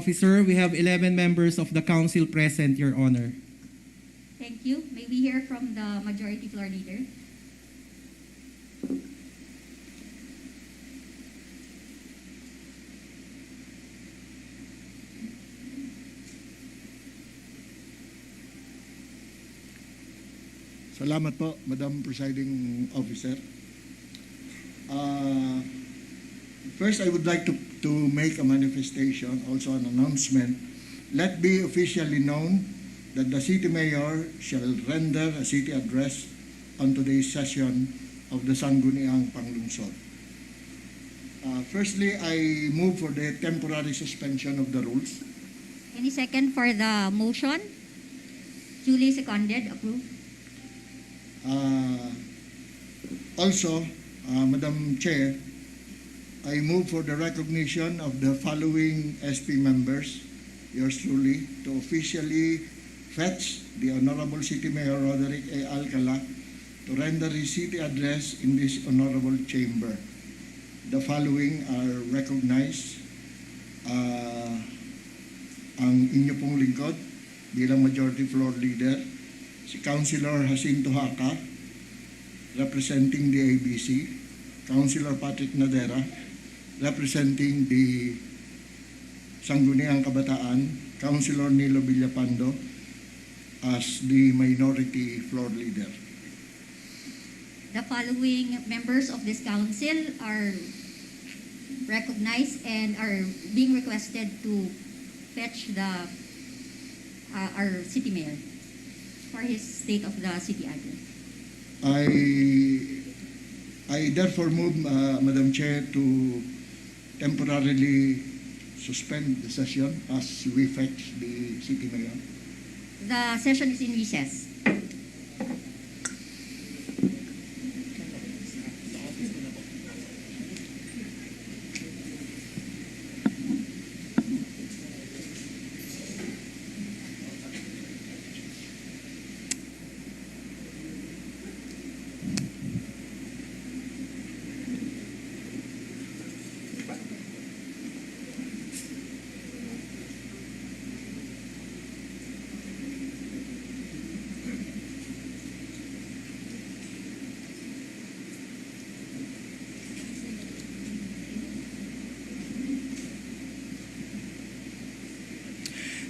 Officer. We have 11 members of the council present, Your Honor. Thank you. May we hear from the Majority Floor Leader? Salamat po, Madam Presiding Officer. First, I would like to make a manifestation, also an announcement. Let be officially known that the City Mayor shall render a city address on today's session of the Sangguniang Panglungsod. Firstly, I move for the temporary suspension of the rules. Any second for the motion? Duly seconded, approved. Also, Madam Chair, I move for the recognition of the following SP members, yours truly, to officially fetch the Honorable City Mayor Roderick A. Alcala to render his city address in this honorable chamber. The following are recognized. Ang inyo pong lingkod bilang Majority Floor Leader, si Councilor Jacinto Haca, representing the ABC, Councilor Patrick Nadera, representing the Sangguniang Kabataan, Councilor Nilo Villapando, as the Minority Floor Leader. The following members of this council are recognized and are being requested to fetch the our city mayor for his state of the city address. I therefore move, Madam Chair, to temporarily suspend the session as we fetch the city mayor. The session is in recess.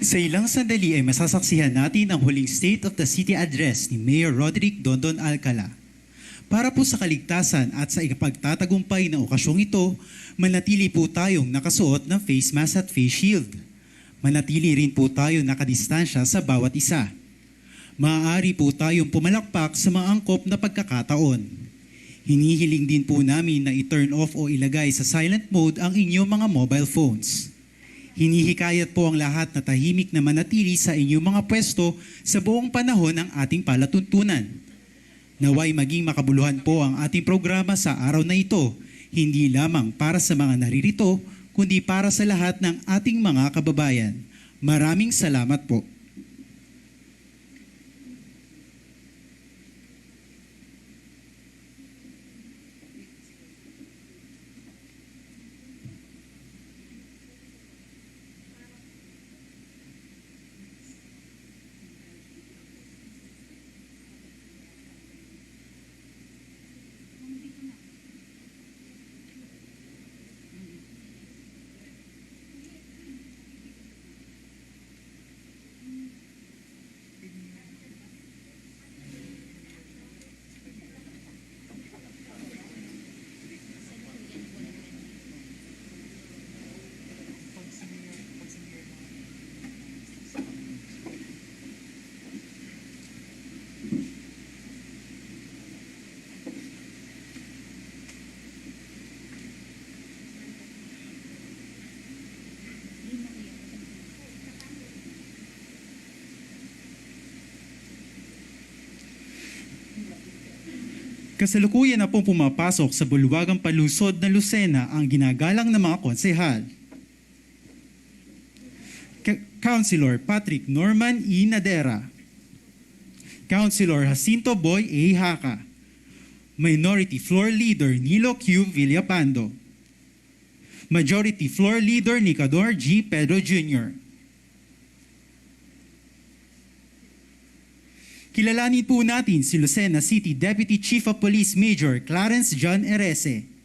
Sa ilang sandali ay masasaksihan natin ang huling State of the City Address ni Mayor Roderick Dondon Alcala. Para po sa kaligtasan at sa ikapagtatagumpay ng okasyong ito, manatili po tayong nakasuot ng face mask at face shield. Manatili rin po tayo nakadistansya sa bawat isa. Maaari po tayong pumalakpak sa mga angkop na pagkakataon. Hinihiling din po namin na i-turn off o ilagay sa silent mode ang inyong mga mobile phones. Hinihikayat po ang lahat na tahimik na manatili sa inyong mga pwesto sa buong panahon ng ating palatuntunan. Naway maging makabuluhan po ang ating programa sa araw na ito, hindi lamang para sa mga naririto, kundi para sa lahat ng ating mga kababayan. Maraming salamat po. Kasalukuyan na pong pumapasok sa bulwagang palusod na Lucena ang ginagalang ng mga konsehal. Councilor Patrick Norman E. Nadera, Councilor Jacinto Boy A. Haca, Minority Floor Leader Nilo Q. Villapando, Majority Floor Leader Nicador G. Pedro Jr. Kilalanin po natin si Lucena City Deputy Chief of Police Major Clarence John Erese.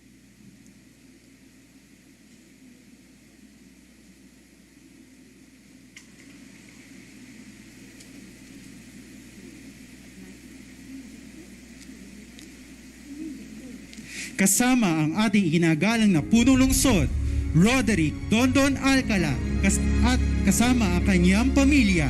Kasama ang ating ginagalang na punong lungsod, Roderick Dondon Alcala, at kasama ang kanyang pamilya.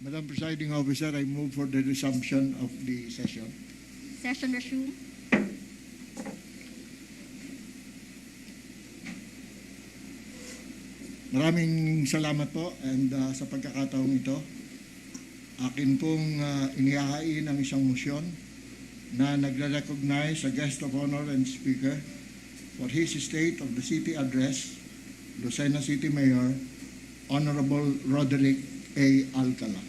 Madam Presiding Officer, I move for the resumption of the session. Session resume. Maraming salamat po and sa pagkakataong ito, akin pong inihahain ang isang motion na nagre-recognize sa guest of honor and speaker for his State of the City address, Lucena City Mayor, Honorable Roderick A. Alcala.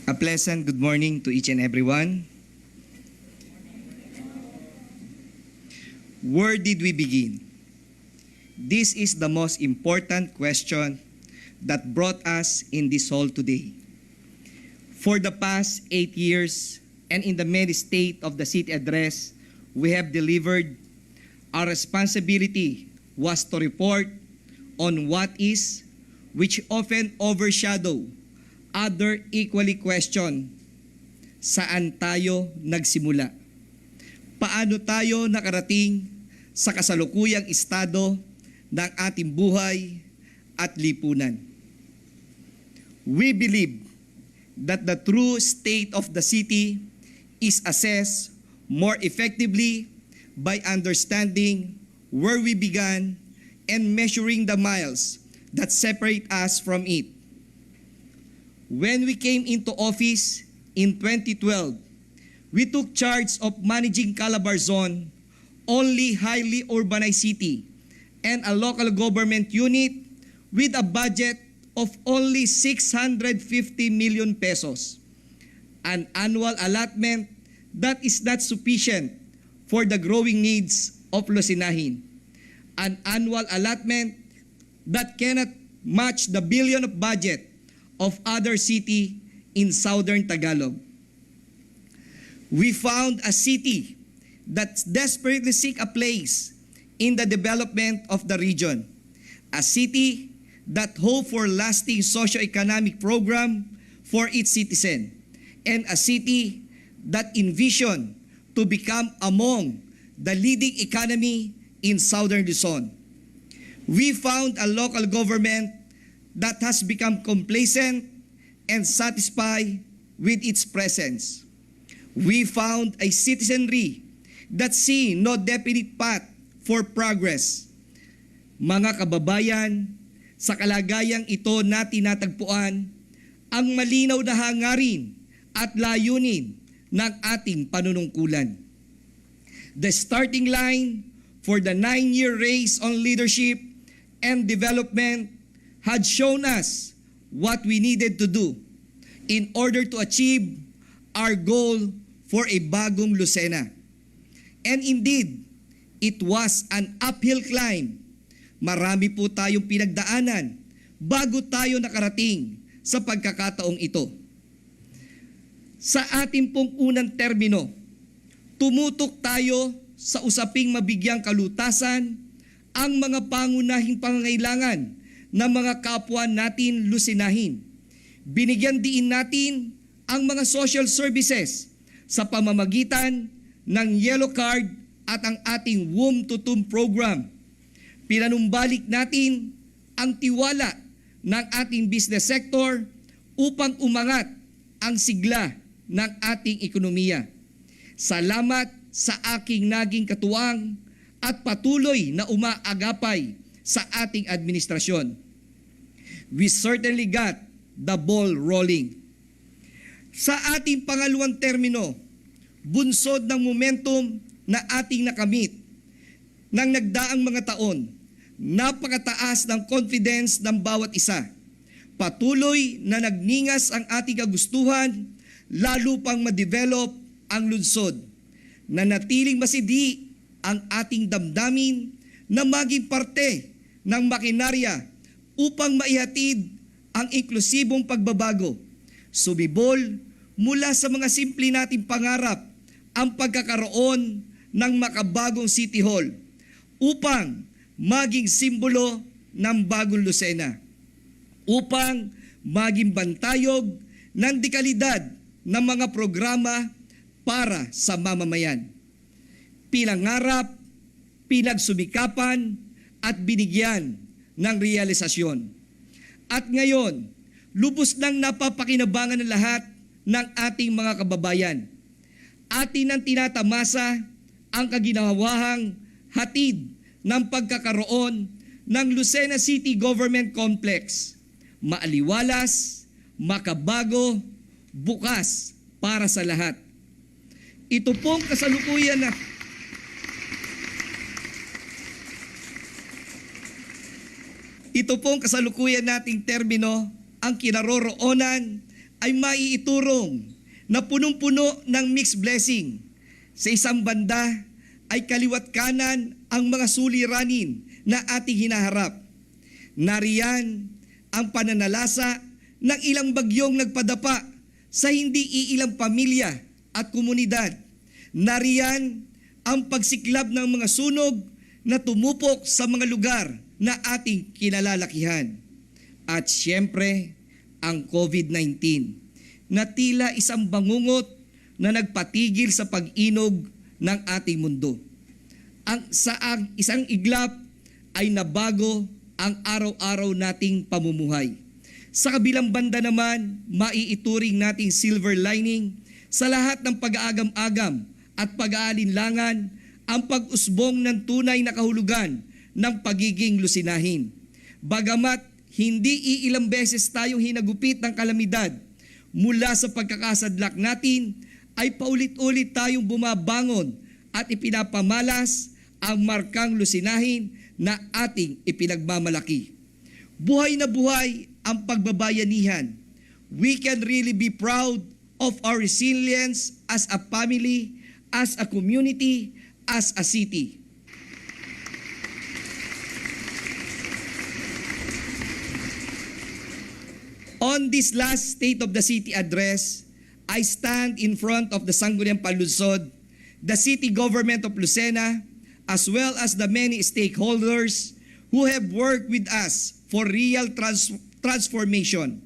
A pleasant good morning to each and everyone. Where did we begin? This is the most important question that brought us in this hall today. For the past 8 years and in the many state of the city address we have delivered, our responsibility was to report on what is, which often overshadow other equally question, saan tayo nagsimula? Paano tayo nakarating sa kasalukuyang estado ng ating buhay at lipunan? We believe that the true state of the city is assessed more effectively by understanding where we began and measuring the miles that separate us from it. When we came into office in 2012, we took charge of managing Calabarzon, only highly urbanized city, and a local government unit with a budget of only 650 million pesos, an annual allotment that is not sufficient for the growing needs of Lucinahin, an annual allotment that cannot match the billion of budget of other city in southern Tagalog. We found a city that desperately seek a place in the development of the region, a city that hope for lasting socio-economic program for its citizen, and a city that envision to become among the leading economy in southern Luzon. We found a local government that has become complacent and satisfied with its presence. We found a citizenry that see no definite path for progress. Mga kababayan, sa kalagayang ito na tinatagpuan ang malinaw na hangarin at layunin ng ating panunungkulan. The starting line for the 9-year race on leadership and development had shown us what we needed to do in order to achieve our goal for a bagong Lucena. And indeed, it was an uphill climb. Marami po tayong pinagdaanan bago tayo nakarating sa pagkakataong ito. Sa ating pong unang termino, tumutok tayo sa usaping mabigyang kalutasan ang mga pangunahing pangangailangan ng mga kapwa natin Lucinahin. Binigyan diin natin ang mga social services sa pamamagitan ng Yellow Card at ang ating Womb to Tomb program. Pinanumbalik natin ang tiwala ng ating business sector upang umangat ang sigla ng ating ekonomiya. Salamat sa aking naging katuwang at patuloy na umaagapay sa ating administrasyon. We certainly got the ball rolling. Sa ating pangalawang termino, bunsod ng momentum na ating nakamit ng nagdaang mga taon, napakataas ng confidence ng bawat isa. Patuloy na nagningas ang ating kagustuhan, lalo pang ma-develop ang lungsod. Nanatiling masidi ang ating damdamin na maging parte ng makinarya upang maihatid ang inklusibong pagbabago. Sumibol mula sa mga simple nating pangarap ang pagkakaroon ng makabagong City Hall upang maging simbolo ng bagong Lucena, upang maging bantayog ng dekalidad ng mga programa para sa mamamayan. Pinangarap, pinagsumikapan at binigyan ng realisasyon. At ngayon, lubos nang napapakinabangan ng lahat ng ating mga kababayan. Atin ang tinatamasa ang kaginhawahang hatid ng pagkakaroon ng Lucena City Government Complex. Maaliwalas, makabago, bukas para sa lahat. Ito pong kasalukuyan nating termino, ang kinaroroonan ay maiiturong na punong-puno ng mixed blessing. Sa isang banda ay kaliwat kanan ang mga suliranin na ating hinaharap. Nariyan ang pananalasa ng ilang bagyong nagpadapa sa hindi iilang pamilya at komunidad. Nariyan ang pagsiklab ng mga sunog na tumupok sa mga lugar na ating kinalalakihan. At siyempre, ang COVID-19 na tila isang bangungot na nagpatigil sa pag-inog ng ating mundo. Sa isang iglap ay nabago ang araw-araw nating pamumuhay. Sa kabilang banda naman, maiituring nating silver lining sa lahat ng pag-aagam-agam at pag-aalinlangan ang pag-usbong ng tunay na kahulugan ng pagiging Lucinahin. Bagamat hindi iilang beses tayong hinagupit ng kalamidad mula sa pagkakasadlak natin, ay paulit-ulit tayong bumabangon at ipinapamalas ang markang Lucinahin na ating ipinagmamalaki. Buhay na buhay ang pagbabayanihan. We can really be proud of our resilience as a family, as a community, as a city. On this last State of the City address, I stand in front of the Sangguniang Panlunsod, the city government of Lucena, as well as the many stakeholders who have worked with us for real transformation.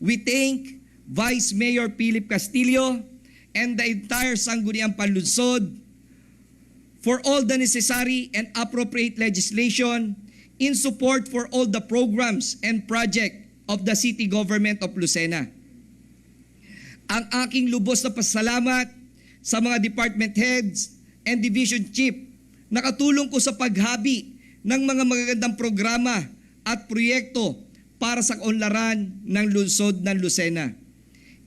We thank Vice Mayor Philip Castillo and the entire Sangguniang Panlunsod for all the necessary and appropriate legislation in support for all the programs and projects of the city government of Lucena. Ang aking lubos na pasalamat sa mga department heads and division chief na katulong ko sa paghabi ng mga magagandang programa at proyekto para sa kaunlaran ng lungsod ng Lucena.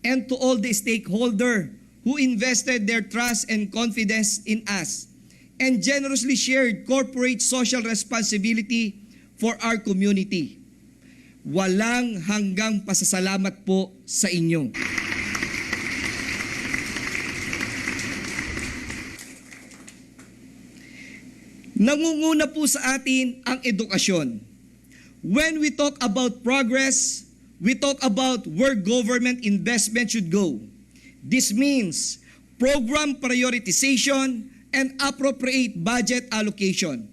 And to all the stakeholders who invested their trust and confidence in us and generously shared corporate social responsibility for our community. walang hanggang pasasalamat po sa inyo. Nangunguna po sa atin ang edukasyon. When we talk about progress, we talk about where government investment should go. This means program prioritization and appropriate budget allocation.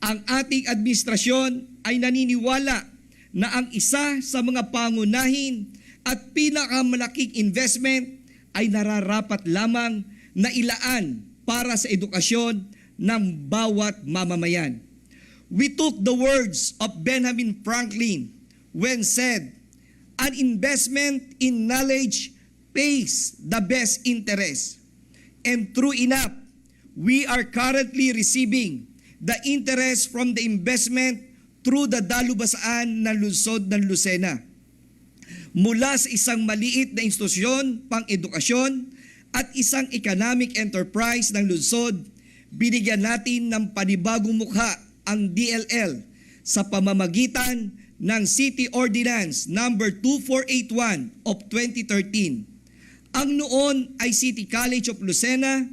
Ang ating administrasyon ay naniniwala na ang isa sa mga pangunahin at pinakamalaking investment ay nararapat lamang na ilaan para sa edukasyon ng bawat mamamayan. We took the words of Benjamin Franklin when said, "An investment in knowledge pays the best interest." And true enough, we are currently receiving the interest from the investment through the dalubhasaan ng lungsod ng Lucena. Mula sa isang maliit na institusyon pang-edukasyon at isang economic enterprise ng lungsod, binigyan natin ng panibagong mukha ang DLL sa pamamagitan ng City Ordinance number 2481 of 2013. Ang noon ay City College of Lucena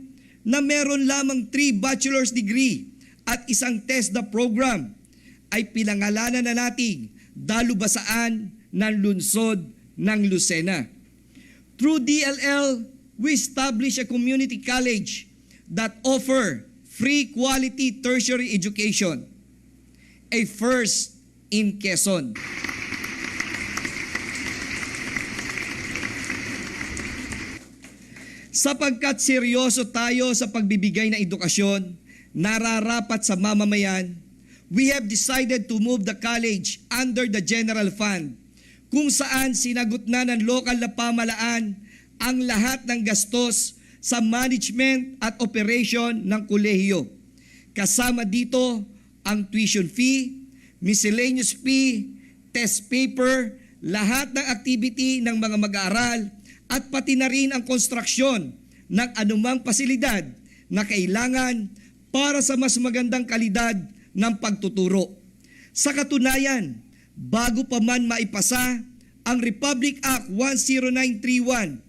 na meron lamang 3 bachelor's degree at isang TESDA program ay pinangalanan na nating dalubhasaan ng lungsod ng Lucena. Through DLL, we established a community college that offer free quality tertiary education, a first in Quezon. Sapagkat seryoso tayo sa pagbibigay ng edukasyon, nararapat sa mamamayan, we have decided to move the college under the general fund, kung saan sinagot na ng lokal na pamahalaan ang lahat ng gastos sa management at operation ng kolehiyo. Kasama dito ang tuition fee, miscellaneous fee, test paper, lahat ng activity ng mga mag-aaral, at pati na rin ang konstruksyon ng anumang pasilidad na kailangan para sa mas magandang kalidad ng pagtuturo. Sa katunayan, bago pa man maipasa ang Republic Act 10931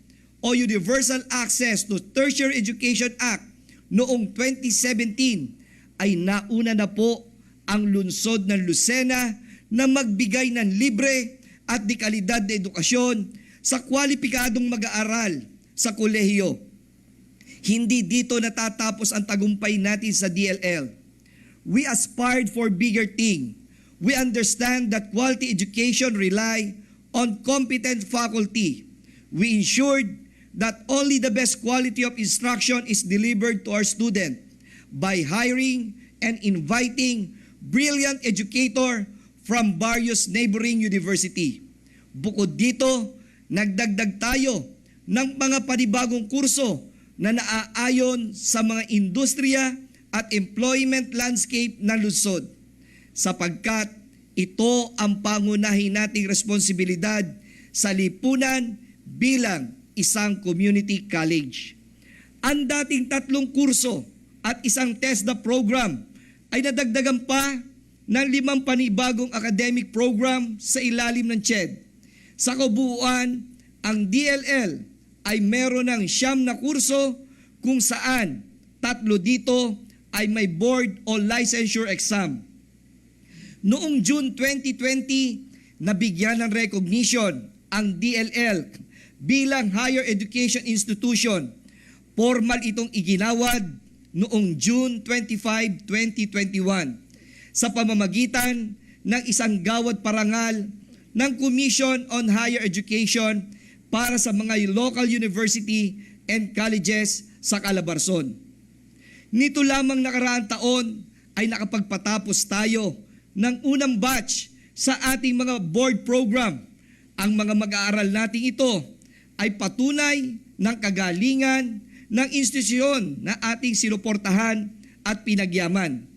o Universal Access to Tertiary Education Act noong 2017, ay nauna na po ang lungsod ng Lucena na magbigay ng libre at di kalidad na edukasyon sa kwalipikadong mag-aaral sa kolehiyo. Hindi dito natatapos ang tagumpay natin sa DLL. We aspired for bigger thing. We understand that quality education rely on competent faculty. We ensured that only the best quality of instruction is delivered to our student by hiring and inviting brilliant educator from various neighboring university. Bukod dito, nagdagdag tayo ng mga panibagong kurso na naaayon sa mga industriya at employment landscape ng lungsod, sapagkat ito ang pangunahin nating responsibilidad sa lipunan bilang isang community college. Ang dating 3 kurso at isang TESDA program ay nadagdagan pa ng 5 panibagong academic program sa ilalim ng CHED. Sa kabuuan, ang DLL ay meron ng 9 na kurso kung saan 3 dito ay may board o licensure exam. Noong June 2020, nabigyan ng recognition ang DLL bilang higher education institution. Formal itong iginawad noong June 25, 2021 sa pamamagitan ng isang gawad parangal ng Commission on Higher Education para sa mga local university and colleges sa Calabarzon. Nito lamang nakaraang taon ay nakapagpatapos tayo ng unang batch sa ating mga board program. Ang mga mag-aaral nating ito ay patunay ng kagalingan ng institusyon na ating sinuportahan at pinagyaman.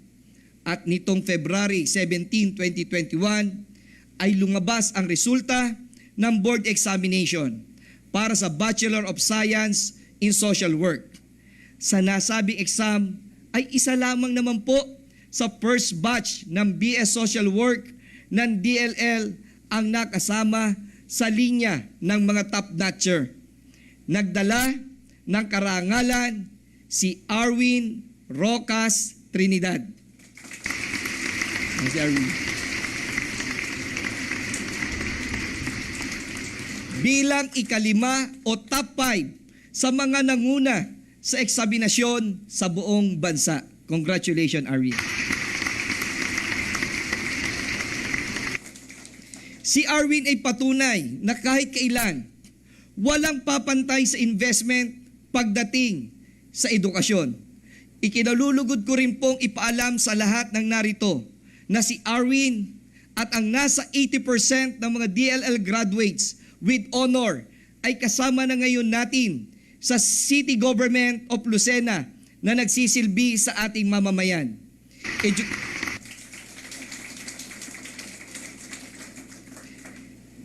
At nitong February 17, 2021, ay lumabas ang resulta ng board examination para sa Bachelor of Science in Social Work. Sa nasabing exam ay isa lamang naman po sa first batch ng BS Social Work ng DLL ang nakasama sa linya ng mga top-notcher. Nagdala ng karangalan si Arwin Rocas Trinidad. Si Arwin. Bilang ikalima o top 5 sa mga nanguna sa eksaminasyon sa buong bansa. Congratulations, Arwin. Si Arwin ay patunay na kahit kailan, walang papantay sa investment pagdating sa edukasyon. Ikinalulugod ko rin pong ipaalam sa lahat ng narito na si Arwin at ang nasa 80% ng mga DLL graduates with honor ay kasama na ngayon natin sa City Government of Lucena na nagsisilbi sa ating mamamayan.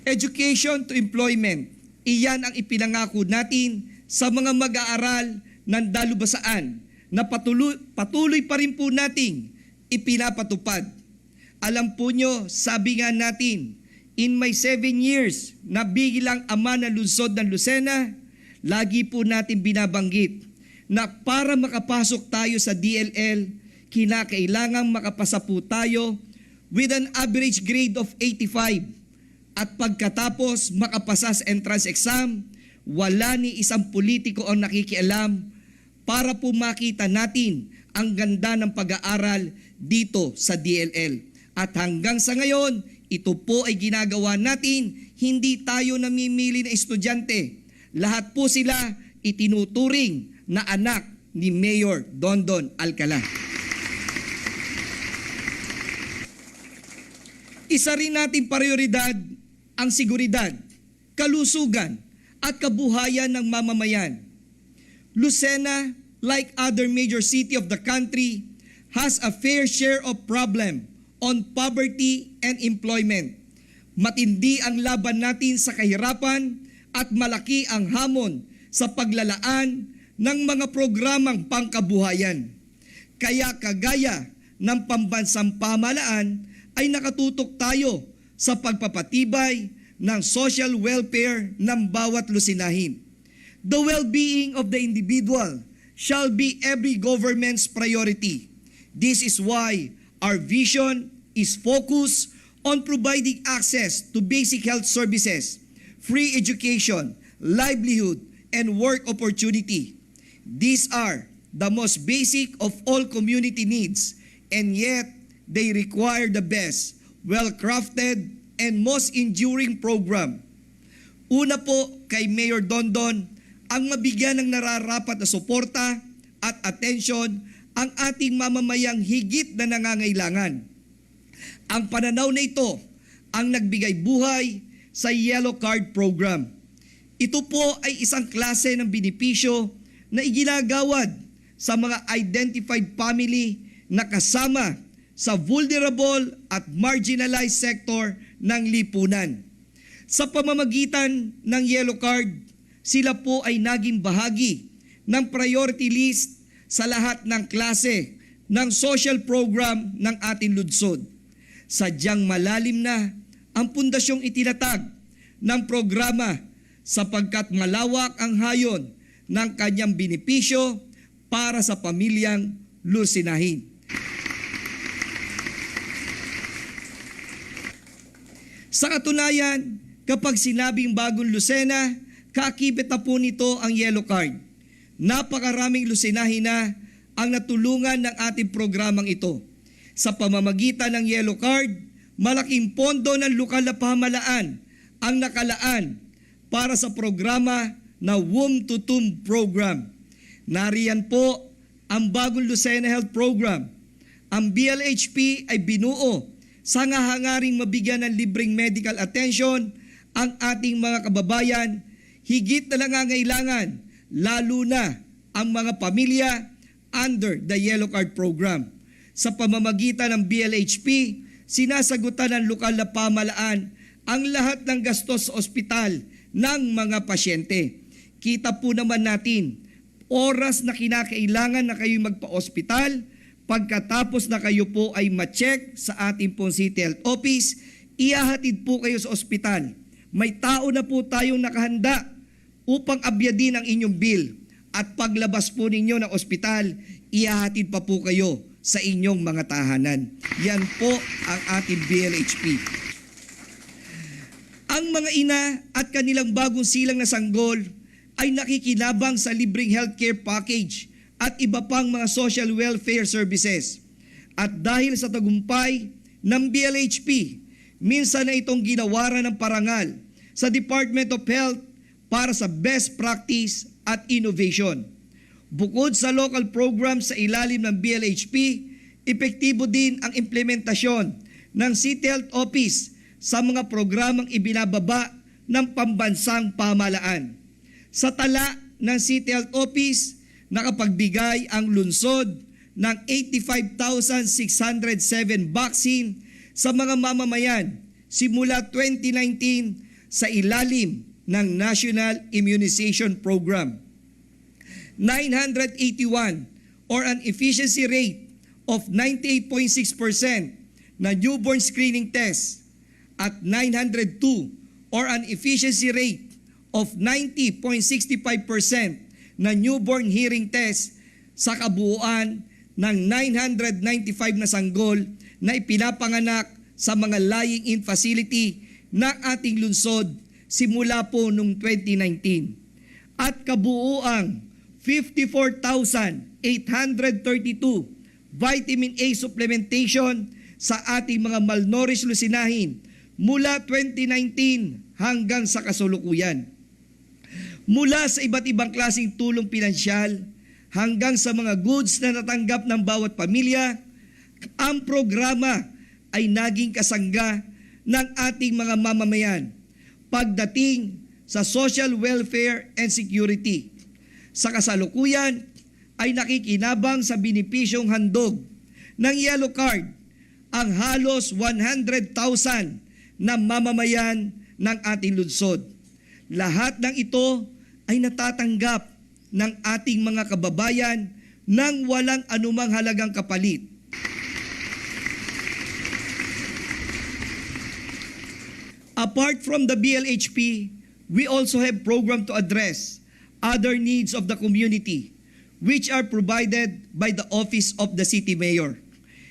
Education to employment, iyan ang ipinangako natin sa mga mag-aaral ng dalubhasaan na patuloy pa rin po nating ipinapatupad. Alam po nyo, sabi nga natin, in my 7 years na bilang ama ng lungsod ng Lucena, lagi po natin binabanggit na para makapasok tayo sa DLL, kinakailangang makapasa po tayo with an average grade of 85. At pagkatapos makapasa sa entrance exam, wala ni isang politiko ang nakikialam para po makita natin ang ganda ng pag-aaral dito sa DLL. At hanggang sa ngayon, ito po ay ginagawa natin, hindi tayo namimili na estudyante. Lahat po sila itinuturing na anak ni Mayor Dondon Alcala. Isa rin nating prioridad ang seguridad, kalusugan at kabuhayan ng mamamayan. Lucena, like other major city of the country, has a fair share of problem on poverty and employment. Matindi ang laban natin sa kahirapan at malaki ang hamon sa paglalaan ng mga programang pangkabuhayan. Kaya kagaya ng pambansang pamahalaan ay nakatutok tayo sa pagpapatibay ng social welfare ng bawat Lucinahin. The well-being of the individual shall be every government's priority. This is why our vision is focused on providing access to basic health services, free education, livelihood, and work opportunity. These are the most basic of all community needs, and yet they require the best, well-crafted, and most enduring program. Una po kay Mayor Dondon ang mabigyan ng nararapat na suporta at atensyon ang ating mamamayang higit na nangangailangan. Ang pananaw na ito ang nagbigay buhay sa Yellow Card Program. Ito po ay isang klase ng benepisyo na iginagawad sa mga identified family na kasama sa vulnerable at marginalized sector ng lipunan. Sa pamamagitan ng Yellow Card, sila po ay naging bahagi ng priority list sa lahat ng klase ng social program ng ating lungsod. Sadyang malalim na ang pundasyong itinatag ng programa sapagkat malawak ang hayon ng kanyang benepisyo para sa pamilyang Lucinahin. Sa katunayan, kapag sinabing bagong Lucena, kakibit na po nito ang Yellow Card. Napakaraming Lucinahin na ang natulungan ng ating programang ito. Sa pamamagitan ng Yellow Card, malaking pondo ng lokal na pamahalaan ang nakalaan para sa programa na Womb to Tomb Program. Nariyan po ang bagong Lucena Health Program. Ang BLHP ay binuo sa hangaring mabigyan ng libreng medical attention ang ating mga kababayan, higit na nangangailangan, lalo na ang mga pamilya under the Yellow Card Program. Sa pamamagitan ng BLHP, sinasagutan ng lokal na pamahalaan ang lahat ng gastos sa ospital ng mga pasyente. Kita po naman natin, oras na kinakailangan na kayo magpa-ospital, pagkatapos na kayo po ay ma-check sa ating pong City Health Office, ihahatid po kayo sa ospital. May tao na po tayong nakahanda upang abyadin ang inyong bill. At paglabas po ninyo ng ospital, ihahatid pa po kayo sa inyong mga tahanan. Yan po ang ating BLHP. Ang mga ina at kanilang bagong silang na sanggol ay nakikinabang sa libreng healthcare package at iba pang mga social welfare services. At dahil sa tagumpay ng BLHP, minsan na itong ginawaran ng parangal sa Department of Health para sa best practice at innovation. Bukod sa local programs sa ilalim ng BLHP, epektibo din ang implementasyon ng City Health Office sa mga programang ibinababa ng pambansang pamahalaan. Sa tala ng City Health Office, nakapagbigay ang lungsod ng 85,607 vaccine sa mga mamamayan simula 2019 sa ilalim ng National Immunization Program. 981 or an efficiency rate of 98.6% na newborn screening test at 902 or an efficiency rate of 90.65% na newborn hearing test sa kabuuan ng 995 na sanggol na ipinapanganak sa mga lying-in facility ng ating lungsod simula po noong 2019. At kabuuang 54,832 vitamin A supplementation sa ating mga malnourished lusinahin mula 2019 hanggang sa kasalukuyan. Mula sa iba't ibang klaseng tulong pinansyal hanggang sa mga goods na natanggap ng bawat pamilya, ang programa ay naging kasangga ng ating mga mamamayan pagdating sa social welfare and security. Sa kasalukuyan ay nakikinabang sa binipisyong handog ng yellow card ang halos 100,000 na mamamayan ng ating lungsod. Lahat ng ito ay natatanggap ng ating mga kababayan nang walang anumang halagang kapalit. Apart from the BLHP, we also have program to address other needs of the community which are provided by the Office of the City Mayor.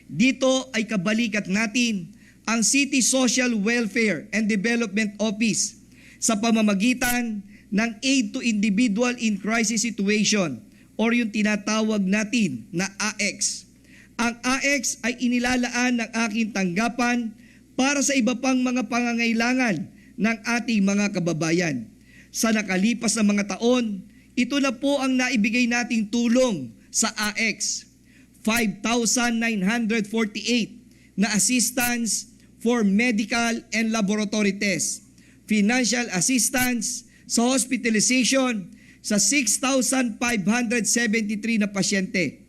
Dito ay kabalikat natin ang City Social Welfare and Development Office sa pamamagitan ng Aid to Individual in Crisis Situation or yung tinatawag natin na AX. Ang AX ay inilalaan ng aking tanggapan para sa iba pang mga pangangailangan ng ating mga kababayan. Sa nakalipas na mga taon, ito na po ang naibigay nating tulong sa AX. 5,948 na assistance for medical and laboratory tests. Financial assistance sa hospitalization sa 6,573 na pasyente.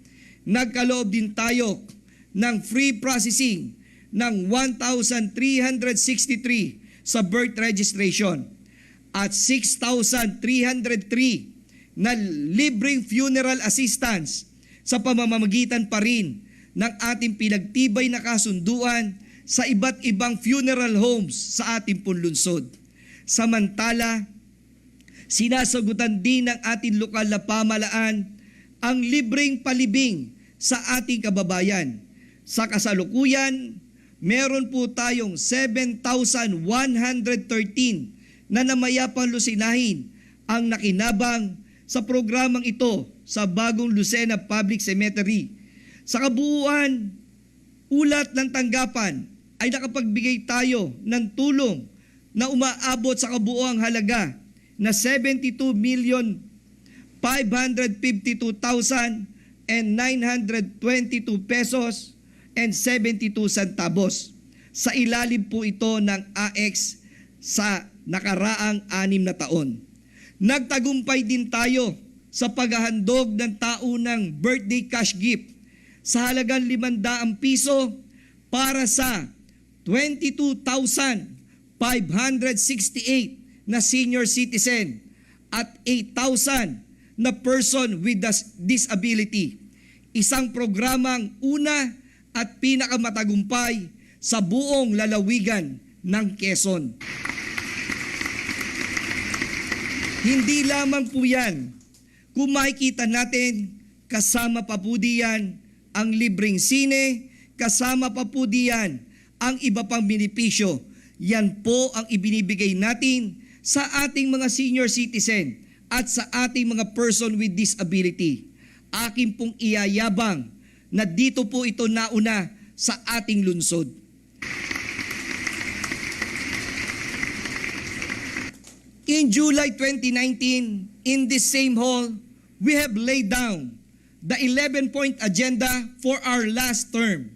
Nagkaloob din tayo ng free processing ng 1,363 sa birth registration at 6,303 na libreng funeral assistance sa pamamagitan pa rin ng ating pinagtibay na kasunduan sa iba't ibang funeral homes sa ating punlunsod. Samantala, sinasagutan din ng ating lokal na pamahalaan ang libreng palibing sa ating kababayan. Sa kasalukuyan, meron po tayong 7,113 na namayapang lusinahin ang nakinabang sa programang ito sa Bagong Lucena Public Cemetery. Sa kabuuan, ulat ng tanggapan ay nakapagbigay tayo ng tulong na umaabot sa kabuuang halaga na 72,552,922 pesos and 72 centavos. Sa ilalim po ito ng AX sa nakaraang 6 na taon. Nagtagumpay din tayo sa paghahandog ng taunang birthday cash gift sa halagang 500 piso para sa 22,568 na senior citizen at 8,000 na person with disability. Isang programang una at pinakamatagumpay sa buong lalawigan ng Quezon. Hindi lamang po yan. Kung makikita natin, kasama pa po diyan ang libreng sine, kasama pa po diyan ang iba pang benepisyo. Yan po ang ibinibigay natin sa ating mga senior citizen at sa ating mga person with disability. Akin pong iyayabang na dito po ito nauna sa ating lungsod. In July 2019, in this same hall, we have laid down the 11-point agenda for our last term.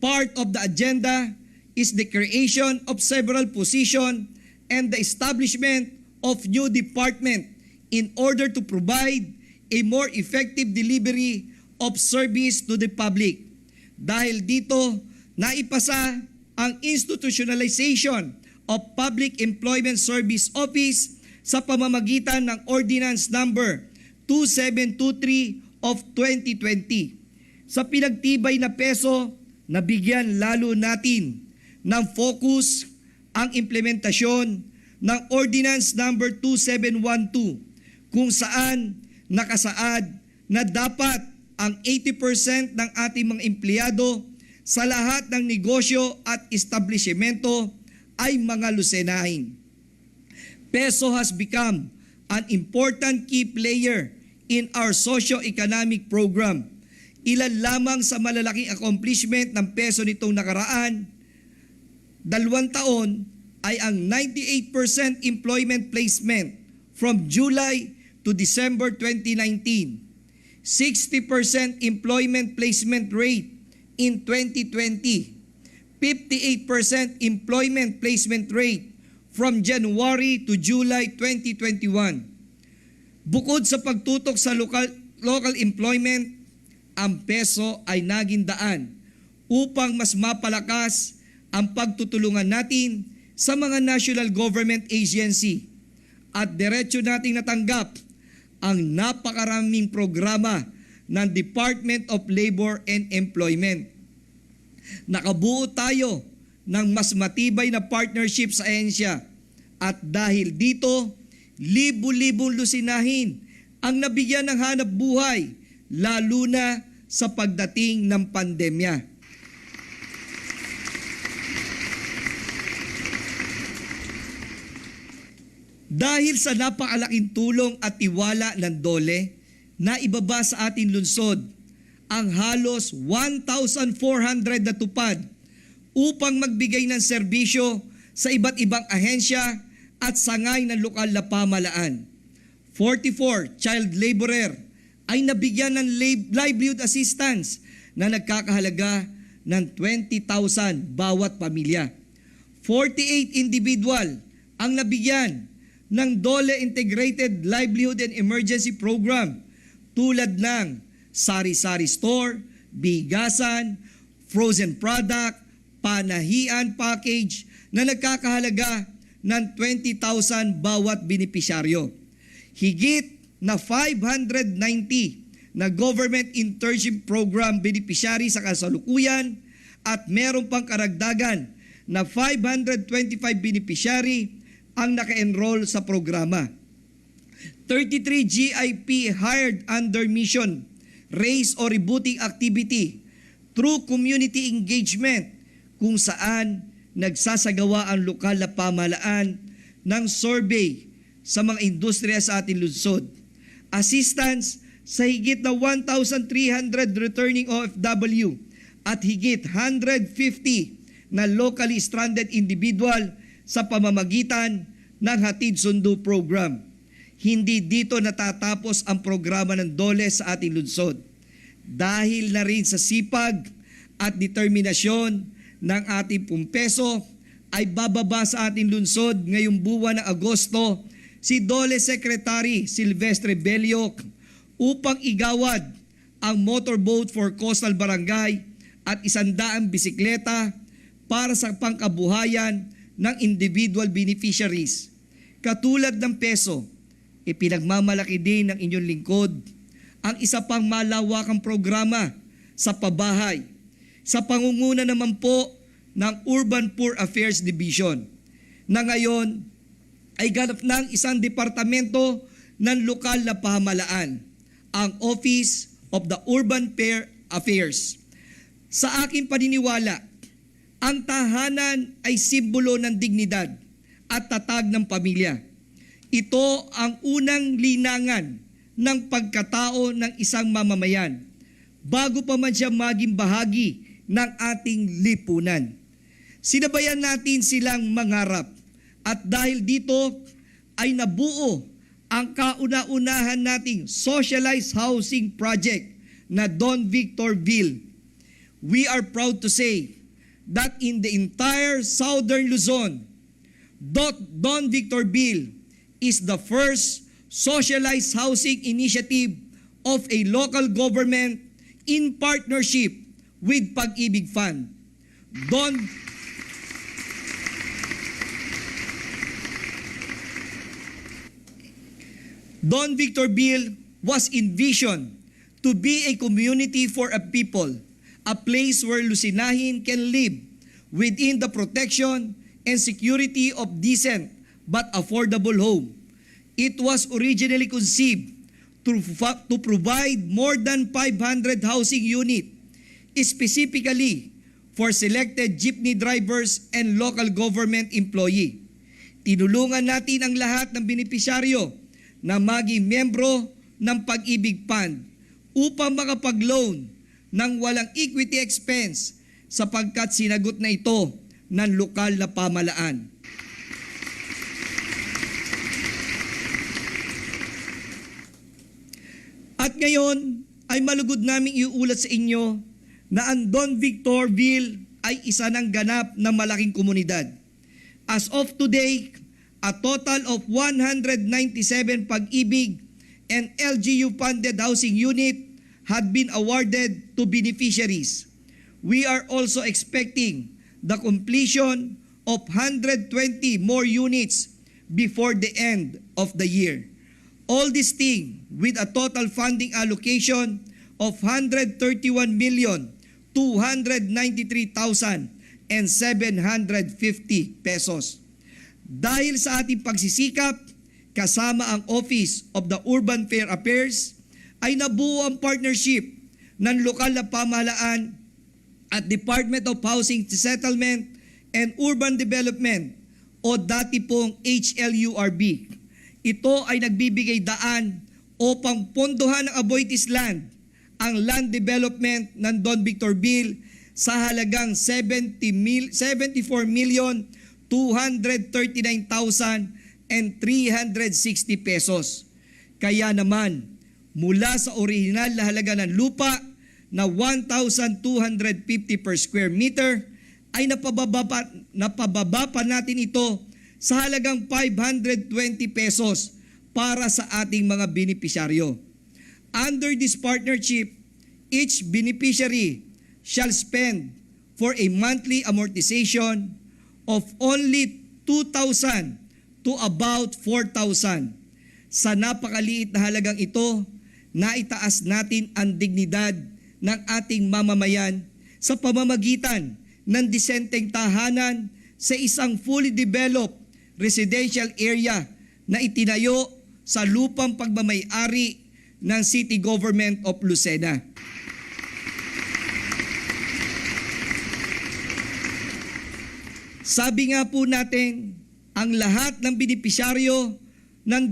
Part of the agenda is the creation of several positions and the establishment of new department in order to provide a more effective delivery of service to the public. Dahil dito, naipasa ang institutionalization of Public Employment Service Office sa pamamagitan ng Ordinance Number 2723 of 2020. Sa pinagtibay na peso, nabigyan lalo natin ng focus ang implementasyon ng Ordinance Number 2712 kung saan nakasaad na dapat ang 80% ng ating mga empleyado sa lahat ng negosyo at establishmento ay mga Lucenahin. Peso has become an important key player in our socio-economic program. Ilan lamang sa malalaking accomplishment ng peso nitong nakaraan, 2 taon ay ang 98% employment placement from July to December 2019, 60% employment placement rate in 2020, 58% employment placement rate from January to July 2021. Bukod sa pagtutok sa local employment, ang peso ay naging daan upang mas mapalakas ang pagtutulungan natin sa mga national government agency at diretso nating natanggap ang napakaraming programa ng Department of Labor and Employment. Nakabuo tayo ng mas matibay na partnership sa ahensya at dahil dito, libu-libong Lucinahin ang nabigyan ng hanap buhay lalo na sa pagdating ng pandemya. Dahil sa napakalaking tulong at tiwala ng DOLE na ibaba sa ating lungsod ang halos 1,400 na tupad upang magbigay ng serbisyo sa iba't ibang ahensya at sangay ng lokal na pamahalaan. 44 child laborer ay nabigyan ng livelihood assistance na nagkakahalaga ng 20,000 bawat pamilya. 48 individual ang nabigyan ng DOLE Integrated Livelihood and Emergency Program tulad ng sari-sari store, bigasan, frozen product, panahian package na nagkakahalaga ng 20,000 bawat benepisyaryo. Higit na 590 na government internship program beneficiary sa kasalukuyan at meron pang karagdagan na 525 beneficiary ang naka-enroll sa programa. 33 GIP hired under mission raise or rebooting activity through community engagement kung saan nagsasagawa ang lokal na pamahalaan ng survey sa mga industriya sa ating lungsod. Assistance sa higit na 1,300 returning OFW at higit 150 na locally stranded individual sa pamamagitan ng Hatid Sundo Program. Hindi dito natatapos ang programa ng DOLE sa ating lungsod. Dahil na rin sa sipag at determinasyon ng ating pumpeso, ay bababa sa ating lungsod ngayong buwan ng Agosto si DOLE Secretary Silvestre Belloc upang igawad ang motorboat for coastal barangay at 100 bisikleta para sa pangkabuhayan ng individual beneficiaries. Katulad ng peso, ipinagmamalaki din ng inyong lingkod ang isa pang malawakang programa sa pabahay. Sa pangunguna naman po ng Urban Poor Affairs Division na ngayon ay ganap ng isang departamento ng lokal na pamahalaan, ang Office of the Urban Poor Affairs. Sa aking paniniwala, ang tahanan ay simbolo ng dignidad at tatag ng pamilya. Ito ang unang linangan ng pagkatao ng isang mamamayan bago pa man siya maging bahagi ng ating lipunan. Sinabayan natin silang mangarap at dahil dito ay nabuo ang kauna-unahan nating socialized housing project na Don Victorville. We are proud to say that in the entire Southern Luzon, Don Victorville is the first socialized housing initiative of a local government in partnership with Pag-ibig Fund. Don Victorville was envisioned to be a community for a people, a place where Lucinahin can live within the protection and security of decent but affordable home. It was originally conceived to provide more than 500 housing units, specifically for selected jeepney drivers and local government employee. Tinulungan natin ang lahat ng benepisyaryo na maging membro ng Pag-ibig Fund upang makapag-loan ng walang equity expense sapagkat sinagot na ito ng lokal na pamahalaan. At ngayon ay malugod naming iuulat sa inyo na ang Don Victorville ay isa ng ganap na malaking komunidad. As of today, a total of 197 Pag-ibig and LGU-funded housing unit had been awarded to beneficiaries. We are also expecting the completion of 120 more units before the end of the year. All this thing with a total funding allocation of 131,293,750 pesos. Dahil sa ating pagsisikap, kasama ang Office of the Urban Fair Affairs, ay nabuo ang partnership ng lokal na pamahalaan at Department of Housing Settlement and Urban Development o dati pong HLURB. Ito ay nagbibigay daan upang pondohan ng Aboitiz Land ang land development ng Don Victorville sa halagang 74,239,360 pesos. Kaya naman, mula sa orihinal na halaga ng lupa na 1,250 per square meter, ay napababa pa natin ito sa halagang 520 pesos para sa ating mga benepisyaryo. Under this partnership, each beneficiary shall spend for a monthly amortization of only 2,000 to about 4,000. Sa napakaliit na halagang ito, naitaas natin ang dignidad ng ating mamamayan sa pamamagitan ng disenteng tahanan sa isang fully developed residential area na itinayo sa lupang pagmamay-ari ng City Government of Lucena. Sabi nga po natin, ang lahat ng benepisyaryo ng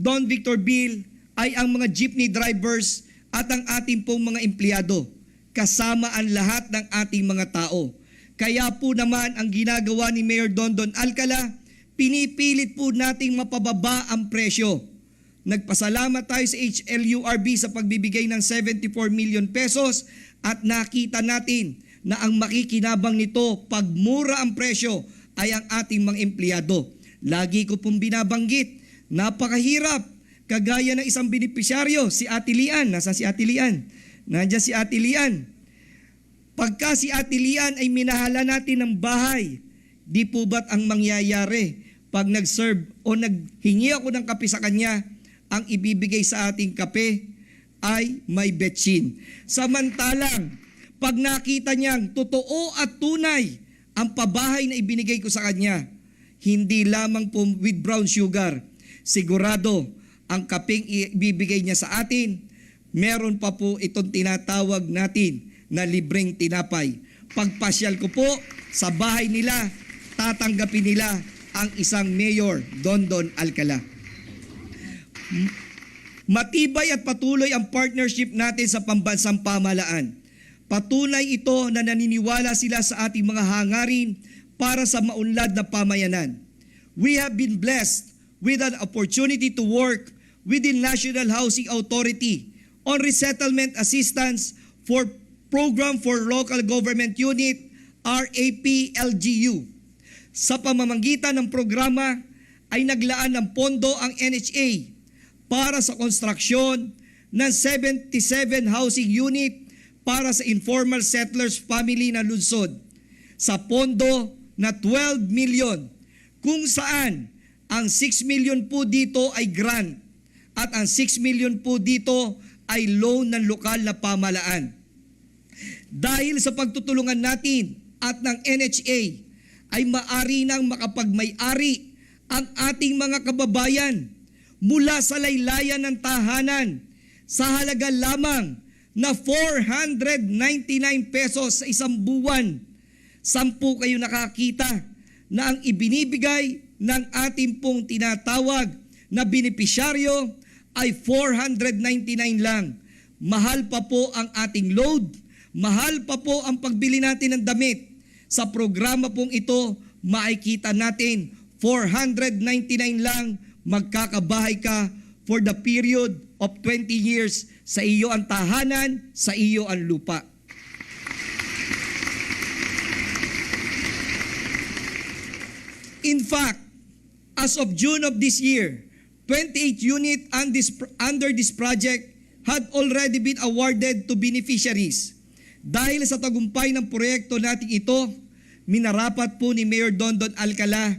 Don Victorville ay ang mga jeepney drivers at ang ating pong mga empleyado, kasama ang lahat ng ating mga tao. Kaya po naman ang ginagawa ni Mayor Dondon Alcala, pinipilit po nating mapababa ang presyo. Nagpasalamat tayo sa HLURB sa pagbibigay ng 74 million pesos at nakita natin na ang makikinabang nito pag mura ang presyo ay ang ating mga empleyado. Lagi ko pong binabanggit, napakahirap. Kagaya ng isang benepisyaryo, si Ate Lian. Nasa si Ate Lian? Nandiyan si Ate Lian. Pagka si Ate Lian ay minahala natin ng bahay, di po ba't ang mangyayari pag nag-serve o naghingi ako ng kape sa kanya, ang ibibigay sa ating kape ay may betsin. Samantalang, pag nakita niyang totoo at tunay ang pabahay na ibinigay ko sa kanya, hindi lamang po with brown sugar. Sigurado, ang kapeng ibibigay niya sa atin, meron pa po itong tinatawag natin na libreng tinapay. Pagpasyal ko po sa bahay nila, tatanggapin nila ang isang Mayor Dondon Alcala. Matibay at patuloy ang partnership natin sa pambansang pamahalaan. Patunay ito na naniniwala sila sa ating mga hangarin para sa maunlad na pamayanan. We have been blessed with an opportunity to work with the National Housing Authority on resettlement assistance for Program for Local Government Unit, RAP-LGU. Sa pamamagitan ng programa ay naglaan ng pondo ang NHA para sa konstruksyon ng 77 housing unit para sa informal settlers family na lungsod sa pondo na 12 million, kung saan ang 6 million po dito ay grant at ang 6 million po dito ay loan ng lokal na pamahalaan. Dahil sa pagtutulungan natin at ng NHA ay maari nang makapagmay-ari ang ating mga kababayan mula sa laylayan ng tahanan sa halaga lamang na 499 pesos sa isang buwan. 10 kayo nakakita na ang ibinibigay ng ating pong tinatawag na benepisyaryo ay 499 lang. Mahal pa po ang ating load, mahal pa po ang pagbili natin ng damit. Sa programa pong ito, makikita natin 499 lang, magkakabahay ka for the period of 20 years. Sa iyo ang tahanan, sa iyo ang lupa. In fact, as of June of this year, 28 units under this project had already been awarded to beneficiaries. Dahil sa tagumpay ng proyekto natin ito, minarapat po ni Mayor Dondon Alcala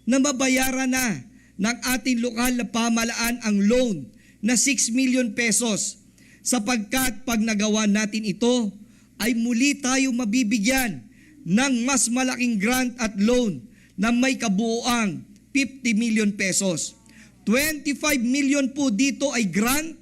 na mabayaran na ng ating lokal na pamahalaan ang loan na 6 million pesos sapagkat pag nagawa natin ito ay muli tayo mabibigyan ng mas malaking grant at loan na may kabuuang 50 million pesos. 25 million po dito ay grant,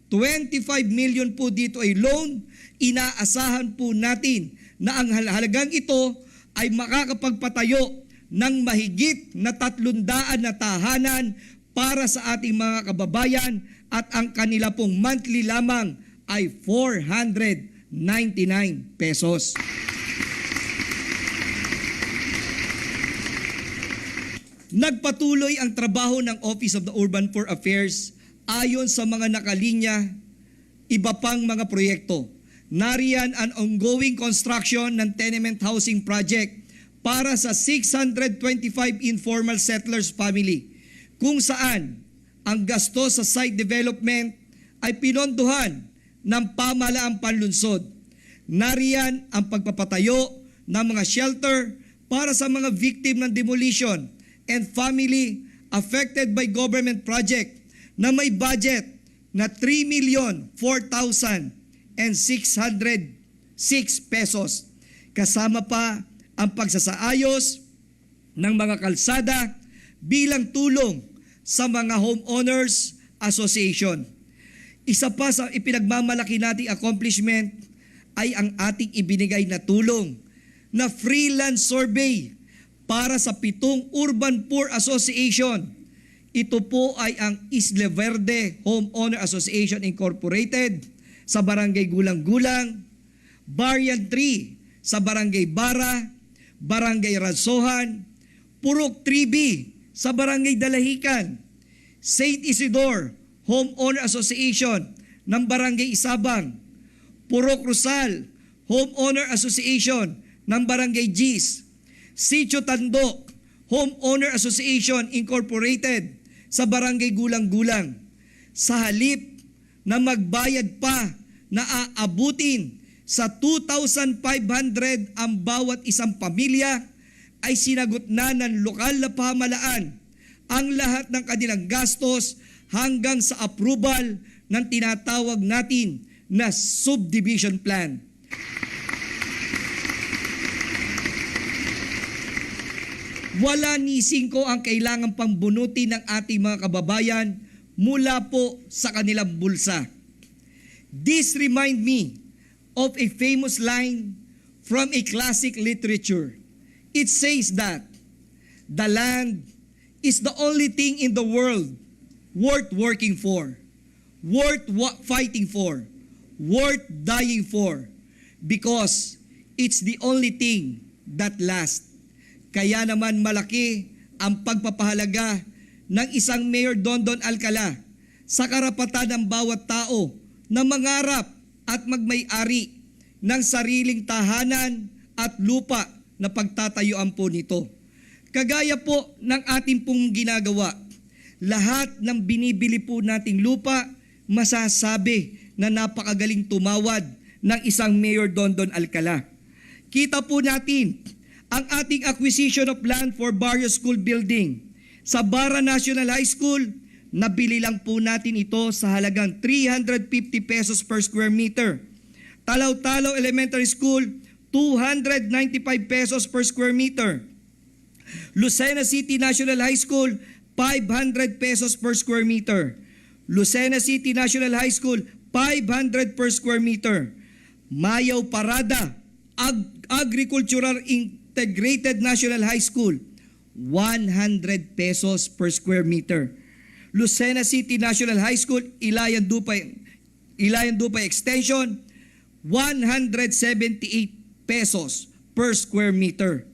25 million po dito ay loan. Inaasahan po natin na ang halagang ito ay makakapagpatayo ng mahigit na 300 na tahanan para sa ating mga kababayan at ang kanila pong monthly lamang ay 499 pesos. Nagpatuloy ang trabaho ng Office of the Urban Poor Affairs ayon sa mga nakalinya iba pang mga proyekto. Nariyan ang ongoing construction ng tenement housing project para sa 625 informal settlers family, kung saan ang gasto sa site development ay pinondohan ng pamahalaang panlunsod. Nariyan ang pagpapatayo ng mga shelter para sa mga victim ng demolition and family affected by government project na may budget na 3,04,606 pesos. Kasama pa ang pagsasaayos ng mga kalsada bilang tulong sa mga homeowners association. Isa pa sa ipinagmamalaki nating accomplishment ay ang ating ibinigay na tulong na freelance survey para sa 7 Urban Poor Association. Ito po ay ang Isla Verde Homeowner Association Incorporated sa Barangay Gulang-Gulang, Barrian 3 sa Barangay Bara, Barangay Ransohan, Purok 3B sa Barangay Dalahican, St. Isidore Homeowner Association ng Barangay Isabang, Purok Rosal Homeowner Association ng Barangay Gis, Sitio Tandok Homeowner Association Incorporated sa Barangay Gulang-Gulang. Sa halip na magbayad pa na aabutin sa 2,500 ang bawat isang pamilya, ay sinagot na ng lokal na pamahalaan ang lahat ng kanilang gastos hanggang sa approval ng tinatawag natin na subdivision plan. Wala ni singko ang kailangan pang bunutin ng ating mga kababayan mula po sa kanilang bulsa. This remind me of a famous line from a classic literature. It says that the land is the only thing in the world worth working for, worth fighting for, worth dying for, because it's the only thing that lasts. Kaya naman malaki ang pagpapahalaga ng isang Mayor Dondon Alcala sa karapatan ng bawat tao na mangarap at magmay-ari ng sariling tahanan at lupa na pagtatayuan po nito. Kagaya po ng ating pong ginagawa, lahat ng binibili po nating lupa, masasabi na napakagaling tumawad ng isang Mayor Dondon Alcala. Kita po natin ang ating acquisition of land for various school building. Sa Bara National High School, nabili lang po natin ito sa halagang 350 pesos per square meter. Talaw-Talaw Elementary School, 295 pesos per square meter. Lucena City National High School, 500 pesos per square meter. Lucena City National High School, 500 per square meter. Mayaw Parada Agricultural Integrated National High School, 100 pesos per square meter. Lucena City National High School, Ilayan Dupay Extension, 178 pesos per square meter.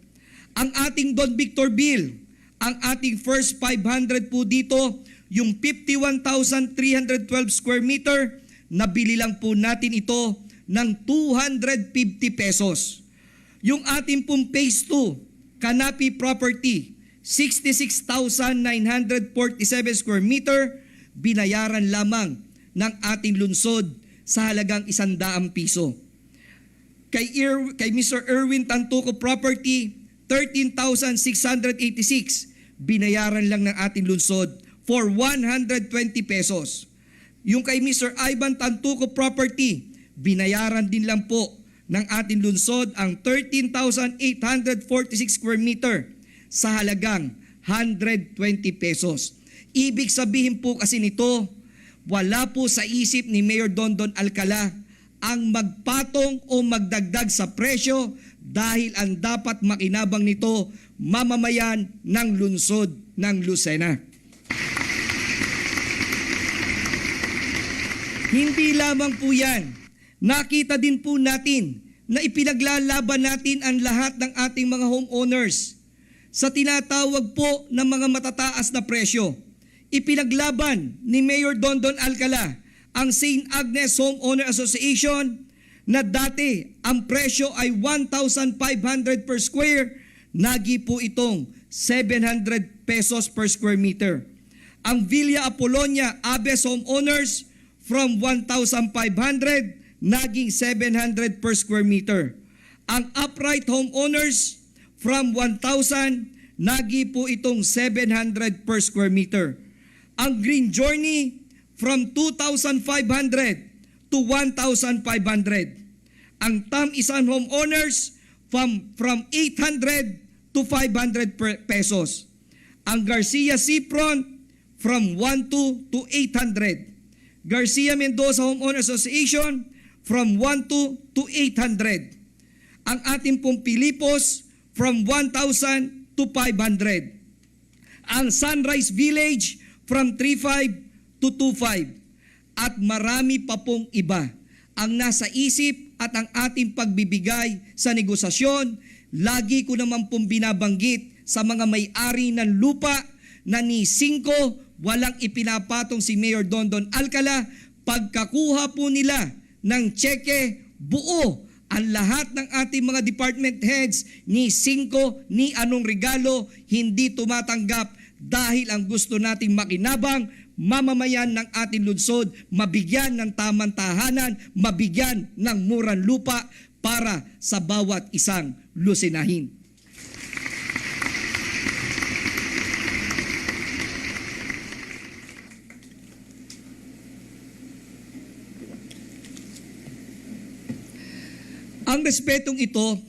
Ang ating Don Victor Bill, ang ating first 500 po dito, yung 51,312 square meter, nabili lang po natin ito ng 250 pesos. Yung ating pong phase 2, Kanapi Property, 66,947 square meter, binayaran lamang ng ating lungsod sa halagang 100 piso. Kay Mr. Erwin Tantuco Property, 13,686, binayaran lang ng ating lungsod for 120 pesos. Yung kay Mr. Ivan Tantuco Property, binayaran din lang po ng ating lungsod ang 13,846 square meter sa halagang 120 pesos. Ibig sabihin po kasi nito, wala po sa isip ni Mayor Dondon Alcala ang magpatong o magdagdag sa presyo dahil ang dapat makinabang nito mamamayan ng lungsod ng Lucena. Hindi lamang po yan. Nakita din po natin na ipinaglalaban natin ang lahat ng ating mga homeowners sa tinatawag po ng mga matataas na presyo. Ipinaglaban ni Mayor Dondon Alcala ang St. Agnes Homeowner Association na dati ang presyo ay 1,500 per square, nagi po itong 700 pesos per square meter. Ang Villa Apolonia Abes Homeowners from 1,500 naging 700 per square meter. Ang Upright Homeowners from 1,000 nagi po itong 700 per square meter. Ang Green Journey from 2,500 to 1,500. Ang Tam-Isan Homeowners from 800 to 500 pesos. Ang Garcia Seafront from 1,200 to 800. Garcia Mendoza Homeowner Association from 1,200 to 800. Ang ating pong Pilipos from 1,000 to 500. Ang Sunrise Village from 3,500 to 2,500. At marami pa pong iba ang nasa isip at ang ating pagbibigay sa negosasyon. Lagi ko naman pong binabanggit sa mga may-ari ng lupa na ni 5 walang ipinapatong si Mayor Dondon Alcala. Pagkakuha po nila ng tseke, buo ang lahat ng ating mga department heads, ni 5 ni anong regalo, hindi tumatanggap dahil ang gusto nating makinabang, mamamayan ng ating lungsod, mabigyan ng tamang tahanan, mabigyan ng murang lupa para sa bawat isang Lucenahin. Ang respetong ito,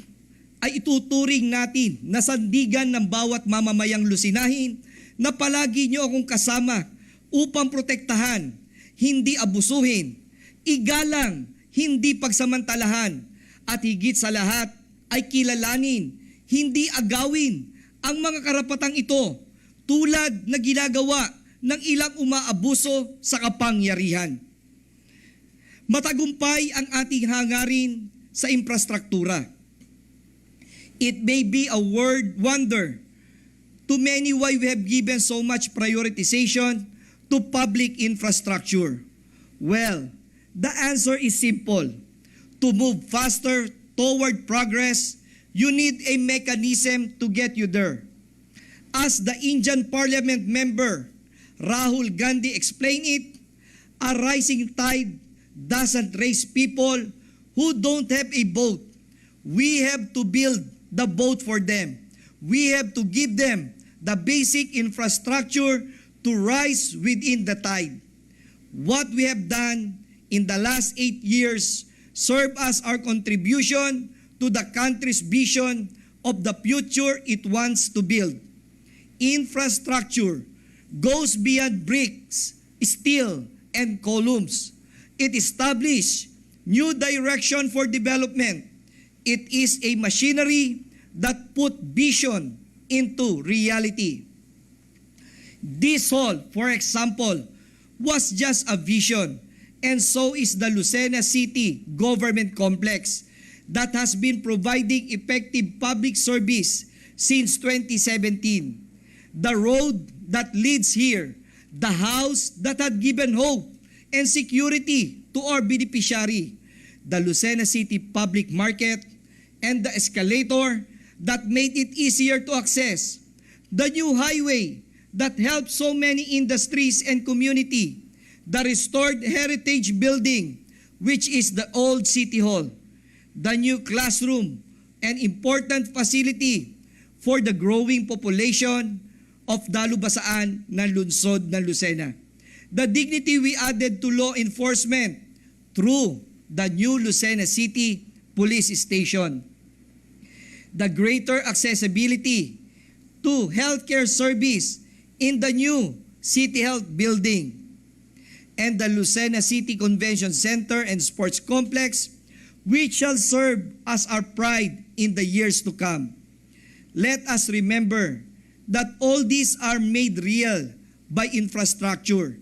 ay ituturing natin na sandigan ng bawat mamamayang lusinahin na palagi nyo akong kasama upang protektahan, hindi abusuhin, igalang, hindi pagsamantalahan, at higit sa lahat ay kilalanin, hindi agawin ang mga karapatang ito tulad na ginagawa ng ilang umaabuso sa kapangyarihan. Matagumpay ang ating hangarin sa infrastruktura. It may be a wonder to many why we have given so much prioritization to public infrastructure. Well, the answer is simple. To move faster toward progress, you need a mechanism to get you there. As the Indian Parliament member Rahul Gandhi explained it, a rising tide doesn't raise people who don't have a boat. We have to build the boat for them. We have to give them the basic infrastructure to rise within the tide. What we have done in the last 8 years serve as our contribution to the country's vision of the future it wants to build. Infrastructure goes beyond bricks, steel, and columns. It establishes new direction for development. It is a machinery that put vision into reality. This hall, for example, was just a vision, and so is the Lucena City Government Complex that has been providing effective public service since 2017. The road that leads here, the house that had given hope and security to our beneficiary, the Lucena City Public Market, and the escalator that made it easier to access, the new highway that helped so many industries and community, the restored heritage building, which is the old City Hall, the new classroom, an important facility for the growing population of Dalubasaan ng lungsod ng Lucena. The dignity we added to law enforcement through the new Lucena City Police Station. The greater accessibility to healthcare service in the new City Health Building. And the Lucena City Convention Center and Sports Complex, which shall serve as our pride in the years to come. Let us remember that all these are made real by infrastructure.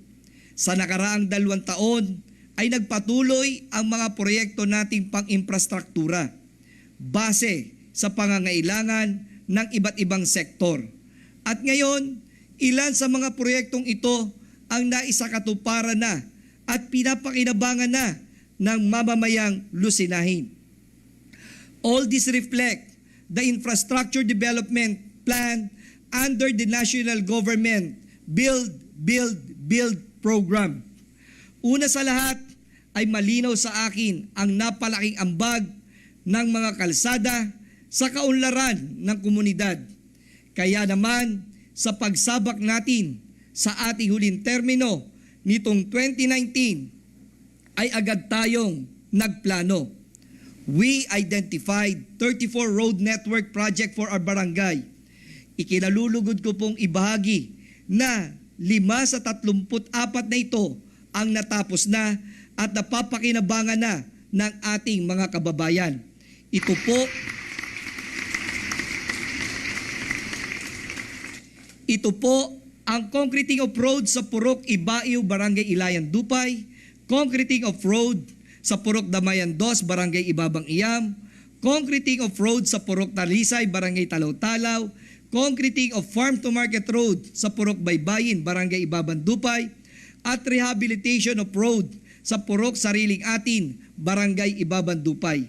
Sa nakaraang 2 taon ay nagpatuloy ang mga proyekto nating pang-infrastruktura base sa pangangailangan ng iba't ibang sektor. At ngayon, ilan sa mga proyektong ito ang naisakatuparan na at pinapakinabangan na ng mamamayang Lucinahin. All this reflect the infrastructure development plan under the national government Build program. Una sa lahat ay malinaw sa akin ang napalaking ambag ng mga kalsada sa kaunlaran ng komunidad. Kaya naman sa pagsabak natin sa ating huling termino nitong 2019 ay agad tayong nagplano. We identified 34 road network project for our barangay. Ikinalulugod ko pong ibahagi na 5 sa 34 na ito ang natapos na at napapakinabangan na ng ating mga kababayan. Ito po ang concreting of road sa Purok Ibaiw, Barangay Ilayan, Dupay, concreting of road sa Purok Damayan 2, Barangay Ibabang Iyam, concreting of road sa Purok Talisay, Barangay Talaw-Talaw, concreting of farm-to-market road sa Purok Baybayin, Barangay Ibaban, Dupay, at rehabilitation of road sa Purok Sariling Atin, Barangay Ibaban, Dupay.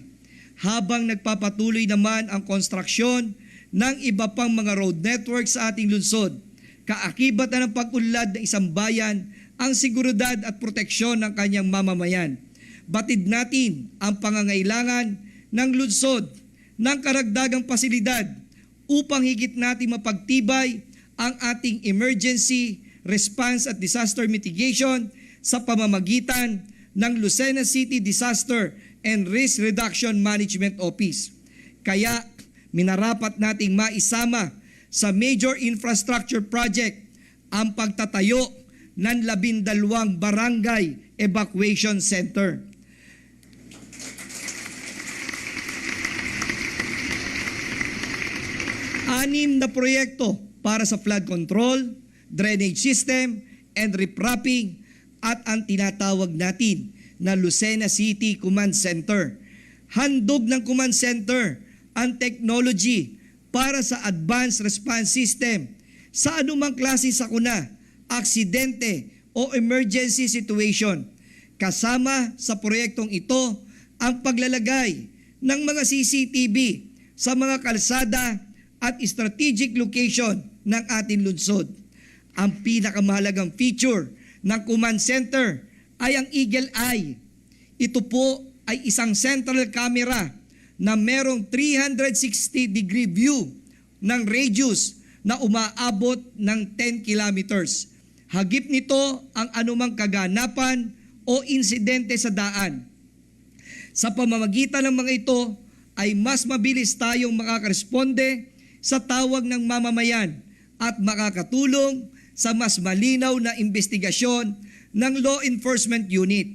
Habang nagpapatuloy naman ang konstruksyon ng iba pang mga road network sa ating lungsod, kaakibat na ng pag-unlad ng isang bayan ang seguridad at proteksyon ng kanyang mamamayan. Batid natin ang pangangailangan ng lungsod ng karagdagang pasilidad upang higit natin mapagtibay ang ating emergency response at disaster mitigation sa pamamagitan ng Lucena City Disaster and Risk Reduction Management Office. Kaya minarapat nating maisama sa major infrastructure project ang pagtatayo ng 12 barangay evacuation center. Anim na proyekto para sa flood control, drainage system, and repropping at ang tinatawag natin na Lucena City Command Center. Handog ng Command Center ang technology para sa advanced response system sa anumang klaseng sakuna, aksidente o emergency situation. Kasama sa proyektong ito ang paglalagay ng mga CCTV sa mga kalsada at strategic location ng ating lungsod. Ang pinakamahalagang feature ng Command Center ay ang Eagle Eye. Ito po ay isang central camera na merong 360-degree view ng radius na umaabot ng 10 kilometers. Hagip nito ang anumang kaganapan o insidente sa daan. Sa pamamagitan ng mga ito ay mas mabilis tayong makakaresponde sa tawag ng mamamayan at makakatulong sa mas malinaw na investigasyon ng law enforcement unit.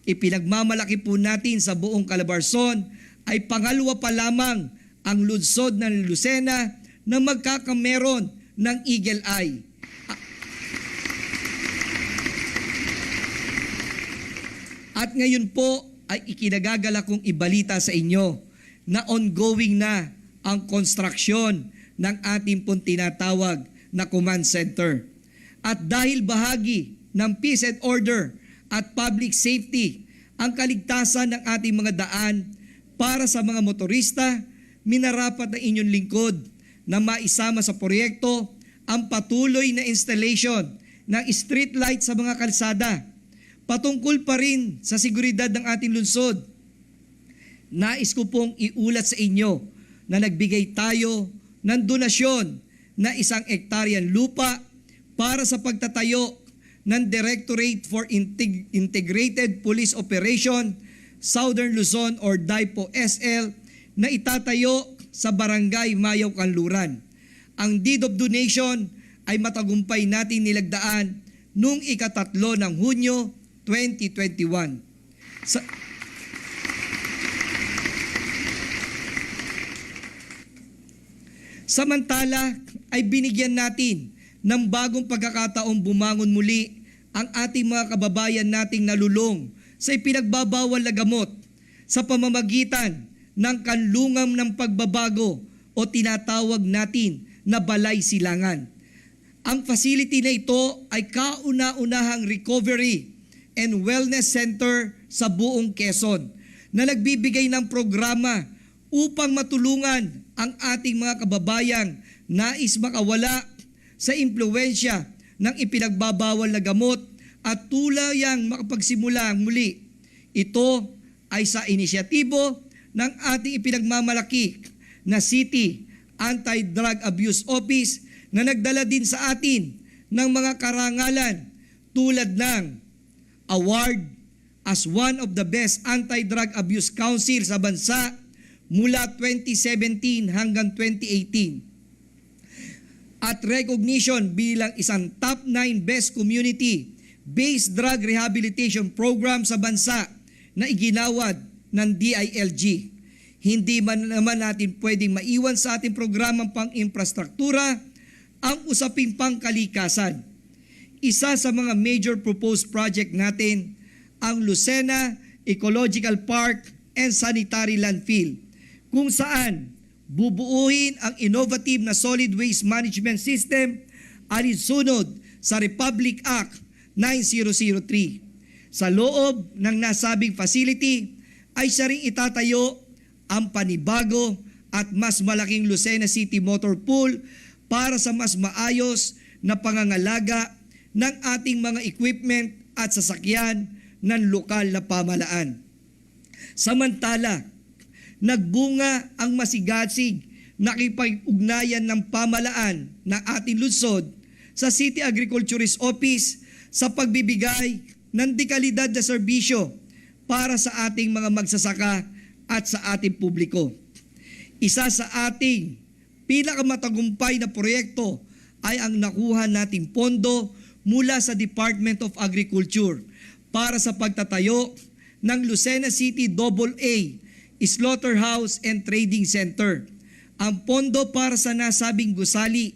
Ipinagmamalaki po natin sa buong Calabarzon ay pangalawa pa lamang ang lungsod ng Lucena na magkakameron ng Eagle Eye. At ngayon po ay ikinagagala kong ibalita sa inyo na ongoing na ang konstruksyon ng ating pong tinatawag na Command Center. At dahil bahagi ng peace and order at public safety ang kaligtasan ng ating mga daan para sa mga motorista, minarapat na inyong lingkod na maisama sa proyekto ang patuloy na installation ng street light sa mga kalsada. Patungkol pa rin sa seguridad ng ating lungsod, nais ko pong iulat sa inyo na nagbigay tayo ng donasyon na 1 hektaryang lupa para sa pagtatayo ng Directorate for Integrated Police Operation Southern Luzon or DIPO SL na itatayo sa Barangay Mayaw, Kanluran. Ang deed of donation ay matagumpay natin nilagdaan noong 3 ng Hunyo 2021. Samantala ay binigyan natin ng bagong pagkakataong bumangon muli ang ating mga kababayan nating nalulong sa ipinagbabawal na gamot sa pamamagitan ng kanlungam ng pagbabago o tinatawag natin na balay silangan. Ang facility na ito ay kauna-unahang recovery and wellness center sa buong Quezon na nagbibigay ng programa upang matulungan ang ating mga kababayang nais makawala sa impluwensya ng ipinagbabawal na gamot at tulayang makapagsimula muli. Ito ay sa inisyatibo ng ating ipinagmamalaki na City Anti-Drug Abuse Office na nagdala din sa atin ng mga karangalan tulad ng award as one of the best anti-drug abuse council sa bansa mula 2017 hanggang 2018. At recognition bilang isang top 9 best community-based drug rehabilitation program sa bansa na iginawad ng DILG. Hindi man naman natin pwedeng maiwan sa ating programang pang-infrastruktura ang usaping pangkalikasan. Isa sa mga major proposed project natin ang Lucena Ecological Park and Sanitary Landfill, kung saan bubuuhin ang innovative na solid waste management system alinsunod sa Republic Act 9003. Sa loob ng nasabing facility ay siya ring itatayo ang panibago at mas malaking Lucena City Motor Pool para sa mas maayos na pangangalaga ng ating mga equipment at sasakyan ng lokal na pamahalaan. Samantala, nagbunga ang masigasig na kipag-ugnayan ng pamahalaan ng ating lungsod sa City Agriculturist Office sa pagbibigay ng dekalidad na serbisyo para sa ating mga magsasaka at sa ating publiko. Isa sa ating pinakamatagumpay na proyekto ay ang nakuha nating pondo mula sa Department of Agriculture para sa pagtatayo ng Lucena City AA Slaughterhouse and Trading Center. Ang pondo para sa nasabing gusali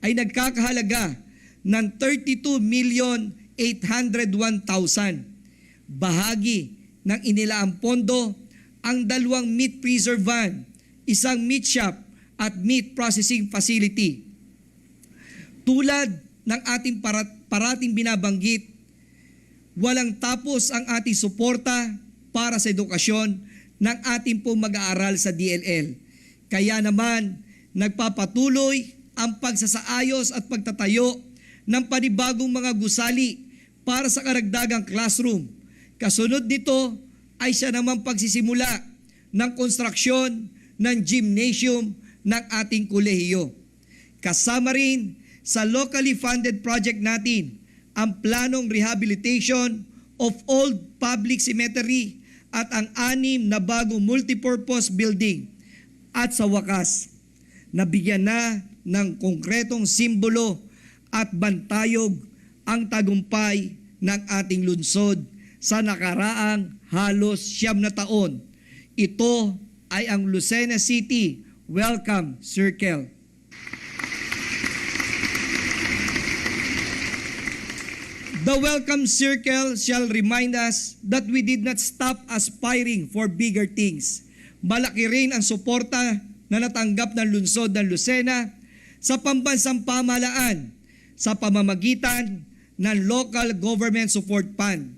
ay nagkakahalaga ng 32,801,000. Bahagi ng inilaang pondo ang 2 meat preserve van, 1 meat shop at meat processing facility. Tulad ng ating parating binabanggit, walang tapos ang ating suporta para sa edukasyon ng ating pong mag-aaral sa DLL. Kaya naman, nagpapatuloy ang pagsasaayos at pagtatayo ng panibagong mga gusali para sa karagdagang classroom. Kasunod nito ay siya naman pagsisimula ng konstruksyon ng gymnasium ng ating kolehiyo. Kasama rin sa locally funded project natin ang planong rehabilitation of old public cemetery at ang 6 na bagong multipurpose building. At sa wakas, nabigyan na ng konkretong simbolo at bantayog ang tagumpay ng ating lungsod sa nakaraang halos 9 na taon. Ito ay ang Lucena City Welcome Circle. The Welcome Circle shall remind us that we did not stop aspiring for bigger things. Malaki rin ang suporta na natanggap ng lungsod ng Lucena sa pambansang pamahalaan sa pamamagitan ng Local Government Support Fund.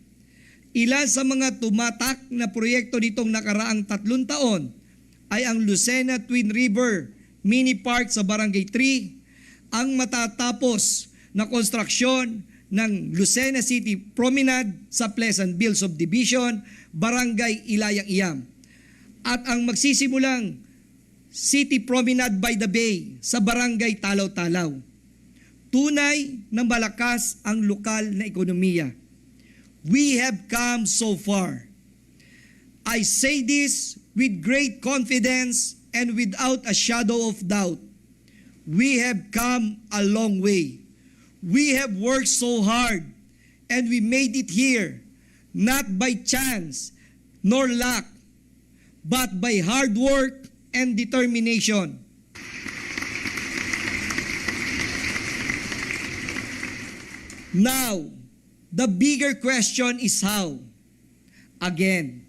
Ilan sa mga tumatak na proyekto nitong nakaraang 3 taon ay ang Lucena Twin River Mini Park sa Barangay 3, ang matatapos na konstruksyon ng Lucena City Promenade sa Pleasantville Subdivision, Barangay Ilayang-Iyam, at ang magsisimulang City Promenade by the Bay sa Barangay Talaw-Talaw. Tunay na malakas ang lokal na ekonomiya. We have come so far. I say this with great confidence and without a shadow of doubt. We have come a long way. We have worked so hard and we made it here, not by chance nor luck, but by hard work and determination. Now, the bigger question is how. Again,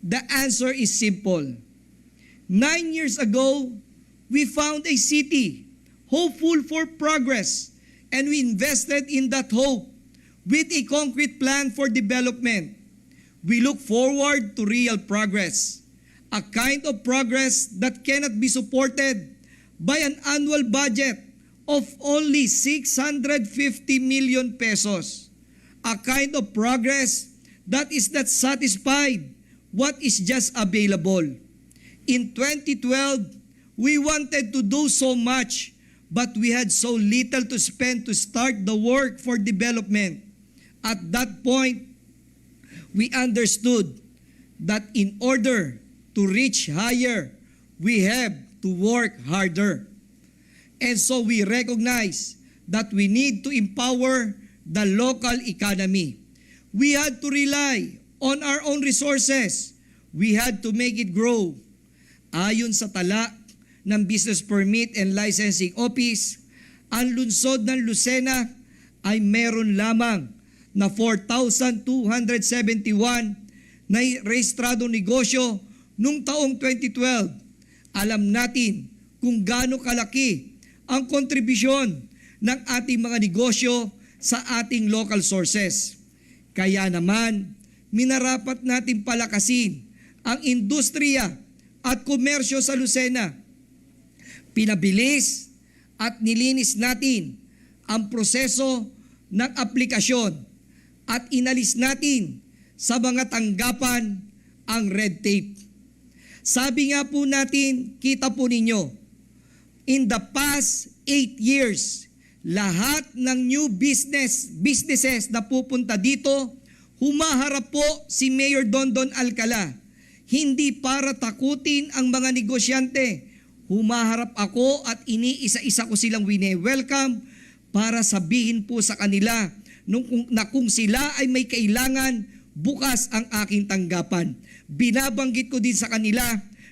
the answer is simple. 9 years ago, we found a city hopeful for progress, and we invested in that hope with a concrete plan for development. We look forward to real progress, a kind of progress that cannot be supported by an annual budget of only 650 million pesos, a kind of progress that is not satisfied what is just available. In 2012, we wanted to do so much, but we had so little to spend to start the work for development. At that point, we understood that in order to reach higher, we have to work harder. And so we recognize that we need to empower the local economy. We had to rely on our own resources. We had to make it grow. Ayon sa tala ng Business Permit and Licensing Office, ang lungsod ng Lucena ay meron lamang na 4,271 na rehistradong negosyo noong taong 2012. Alam natin kung gaano kalaki ang kontribusyon ng ating mga negosyo sa ating local sources. Kaya naman, minarapat natin palakasin ang industriya at komersyo sa Lucena. Pinabilis at nilinis natin ang proseso ng aplikasyon at inalis natin sa mga tanggapan ang red tape. Sabi nga po natin, kita po ninyo, in the past 8 years, lahat ng new businesses na pupunta dito, humaharap po si Mayor Dondon Alcala. Hindi para takutin ang mga negosyante. humaharap ako at iniisa-isa ko silang wine-welcome para sabihin po sa kanila na kung sila ay may kailangan, bukas ang aking tanggapan. Binabanggit ko din sa kanila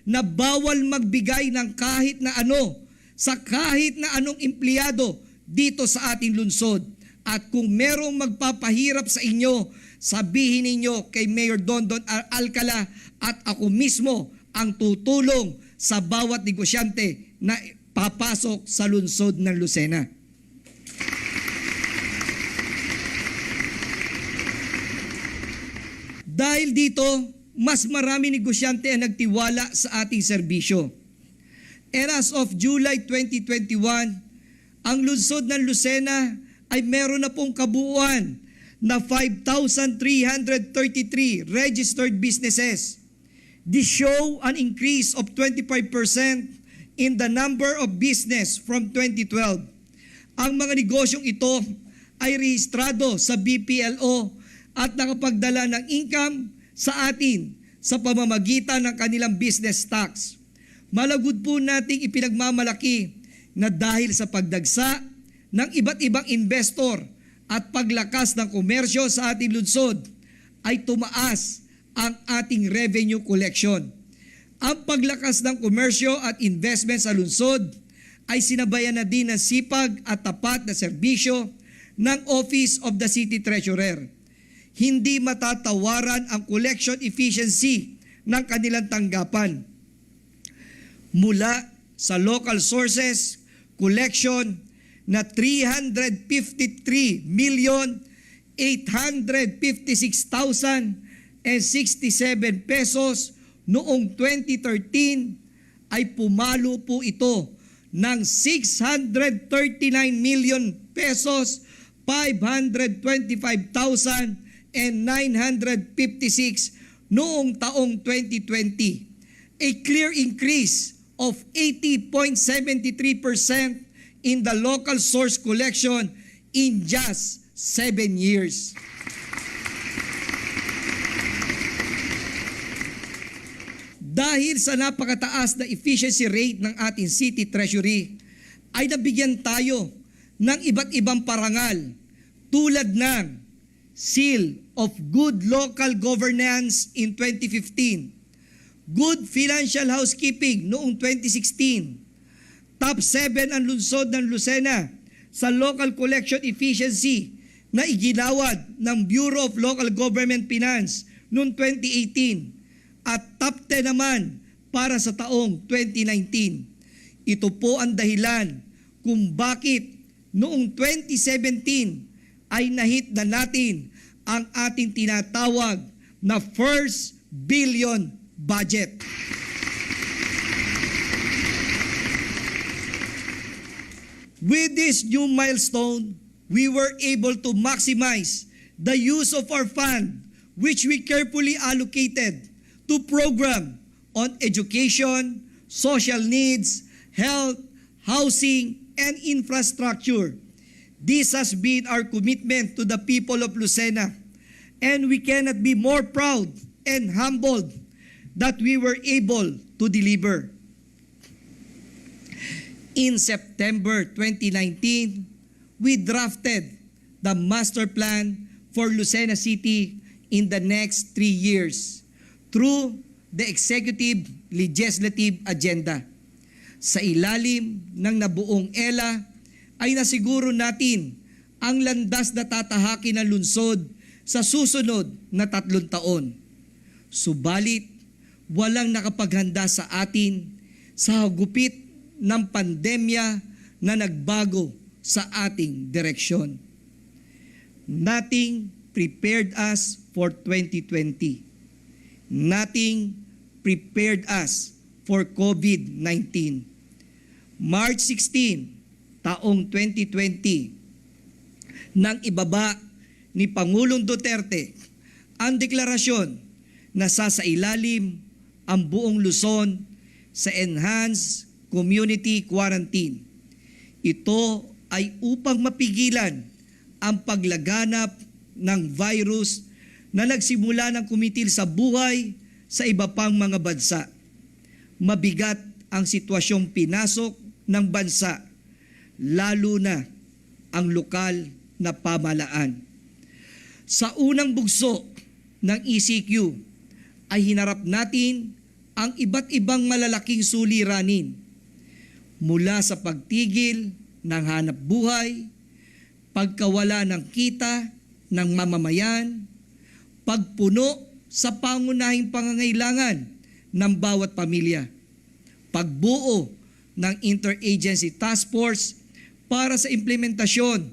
na bawal magbigay ng kahit na ano sa kahit na anong empleyado dito sa ating lungsod. At kung merong magpapahirap sa inyo, sabihin ninyo kay Mayor Dondon Alcala at ako mismo ang tutulong sa bawat negosyante na papasok sa lungsod ng Lucena. Dahil dito, mas marami negosyante ang nagtiwala sa ating serbisyo. And as of July 2021, ang lungsod ng Lucena ay meron na pong kabuuan na 5,333 registered businesses. This show an increase of 25% in the number of business from 2012. Ang mga negosyong ito ay rehistrado sa BPLO at nakapagdala ng income sa atin sa pamamagitan ng kanilang business tax. Malagod po nating ipinagmamalaki na dahil sa pagdagsa ng iba't ibang investor at paglakas ng komersyo sa ating lungsod ay tumaas ang ating revenue collection. Ang paglakas ng komersyo at investment sa lungsod ay sinabayan na din ng sipag at tapat na serbisyo ng Office of the City Treasurer. Hindi matatawaran ang collection efficiency ng kanilang tanggapan. Mula sa local sources, collection na 353,856,067 pesos noong 2013 ay pumalo po ito ng 639 million pesos 525,956 noong taong 2020. A clear increase of 80.73% in the local source collection in just 7 years. Dahil sa napakataas na efficiency rate ng ating city treasury, ay nabigyan tayo ng iba't ibang parangal tulad ng Seal of Good Local Governance in 2015, Good Financial Housekeeping noong 2016, Top 7 ang lungsod ng Lucena sa local collection efficiency na iginawad ng Bureau of Local Government Finance noong 2018 at Top 10 naman para sa taong 2019. Ito po ang dahilan kung bakit noong 2017 ay nahit na natin ang ating tinatawag na first billion budget. With this new milestone, we were able to maximize the use of our fund, which we carefully allocated to program on education, social needs, health, housing, and infrastructure. This has been our commitment to the people of Lucena, and we cannot be more proud and humbled that we were able to deliver. In September 2019, we drafted the master plan for Lucena City in the next 3 years through the executive legislative agenda. Sa ilalim ng nabuong ELA ay nasiguro natin ang landas na tatahakin ng lungsod sa susunod na 3 taon. Subalit, walang nakapaghanda sa atin sa hagupit ng pandemya na nagbago sa ating direksyon. Nothing prepared us for 2020. Nothing prepared us for COVID-19. March 16, taong 2020, nang ibaba ni Pangulong Duterte ang deklarasyon na sasailalim ang buong Luzon sa enhanced community quarantine. Ito ay upang mapigilan ang paglaganap ng virus na nagsimula ng kumitil sa buhay sa iba pang mga bansa. Mabigat ang sitwasyong pinasok ng bansa, lalo na ang lokal na pamahalaan. Sa unang bugso ng ECQ ay hinarap natin ang iba't ibang malalaking suliranin mula sa pagtigil ng hanap buhay, pagkawala ng kita ng mamamayan, pagpuno sa pangunahing pangangailangan ng bawat pamilya, pagbuo ng Interagency Task Force para sa implementasyon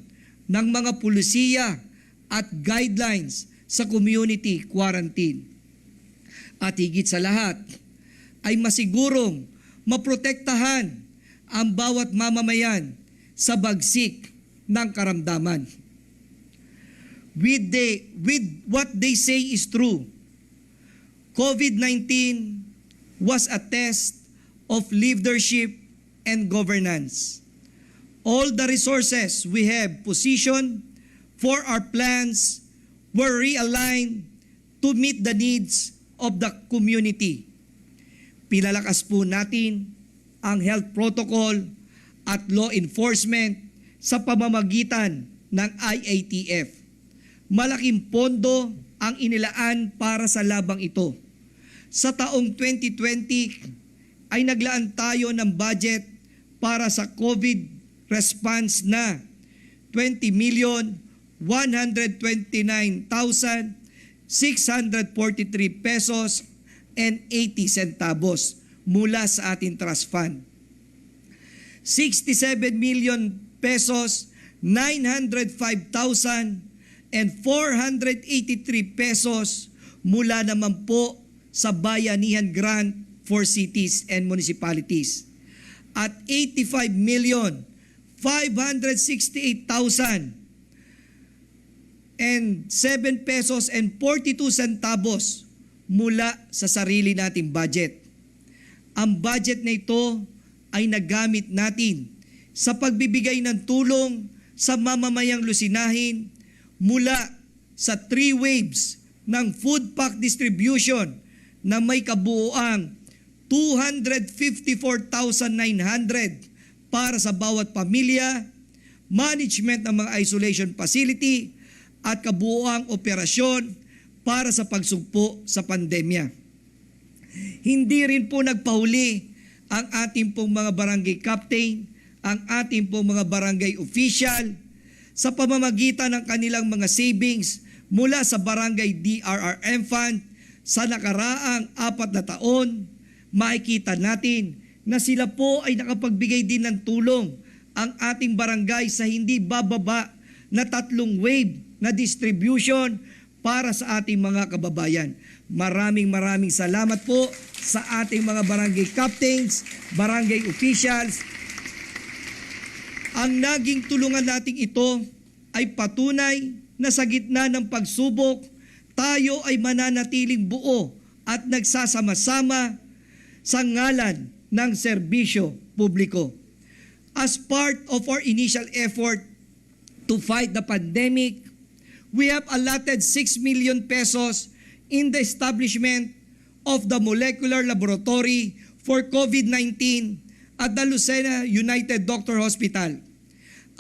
ng mga pulisiya at guidelines sa community quarantine. At higit sa lahat, ay masigurong maprotektahan ang bawat mamamayan sa bagsik ng karamdaman. With what they say is true, COVID-19 was a test of leadership and governance. All the resources we have positioned for our plans were realigned to meet the needs of the community. Pinalakas po natin ang health protocol at law enforcement sa pamamagitan ng IATF. Malaking pondo ang inilaan para sa labang ito. Sa taong 2020 ay naglaan tayo ng budget para sa COVID response na 20,129,643 pesos and 80 centavos mula sa ating trust fund. 67 million pesos, 905,000 and 483 pesos mula naman po sa Bayanihan Grant for cities and municipalities. At 85,568,000 and 7 pesos and 42 centavos mula sa sarili nating budget. Ang budget na ito ay nagamit natin sa pagbibigay ng tulong sa mamamayang lusinahin mula sa 3 waves ng food pack distribution na may kabuuang 254,900 para sa bawat pamilya, management ng mga isolation facility at kabuuang operasyon para sa pagsugpo sa pandemya. Hindi rin po nagpahuli ang ating pong mga barangay captain, ang ating pong mga barangay official sa pamamagitan ng kanilang mga savings mula sa barangay DRRM Fund sa nakaraang 4 na taon. Makikita natin na sila po ay nakapagbigay din ng tulong ang ating barangay sa hindi bababa na 3 wave na distribution para sa ating mga kababayan. Maraming salamat po sa ating mga barangay captains, barangay officials. Ang naging tulungan nating ito ay patunay na sa gitna ng pagsubok, tayo ay mananatiling buo at nagsasama-sama sa ngalan ng serbisyo publiko. As part of our initial effort to fight the pandemic, we have allotted 6 million pesos in the establishment of the molecular laboratory for COVID-19 at the Lucena United Doctor Hospital.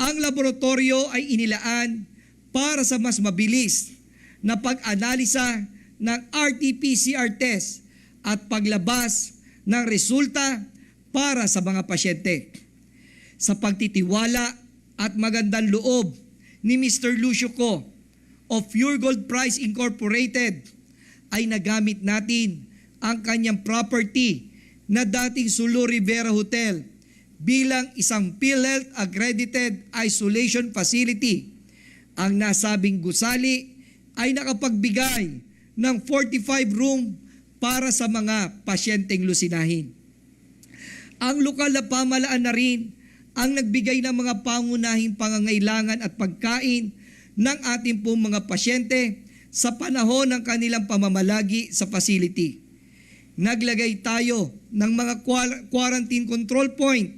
Ang laboratorio ay inilaan para sa mas mabilis na pag-analisa ng RT-PCR test at paglabas ng resulta para sa mga pasyente. Sa pagtitiwala at magandang loob ni Mr. Lucio Co of Pure Gold Price Incorporated ay nagamit natin ang kanyang property na dating Sulu Rivera Hotel bilang isang PhilHealth accredited isolation facility. Ang nasabing gusali ay nakapagbigay ng 45 room para sa mga pasyenteng lusinahin. Ang lokal na pamahalaan na rin ang nagbigay ng mga pangunahing pangangailangan at pagkain ng ating pong mga pasyente sa panahon ng kanilang pamamalagi sa facility. Naglagay tayo ng mga quarantine control point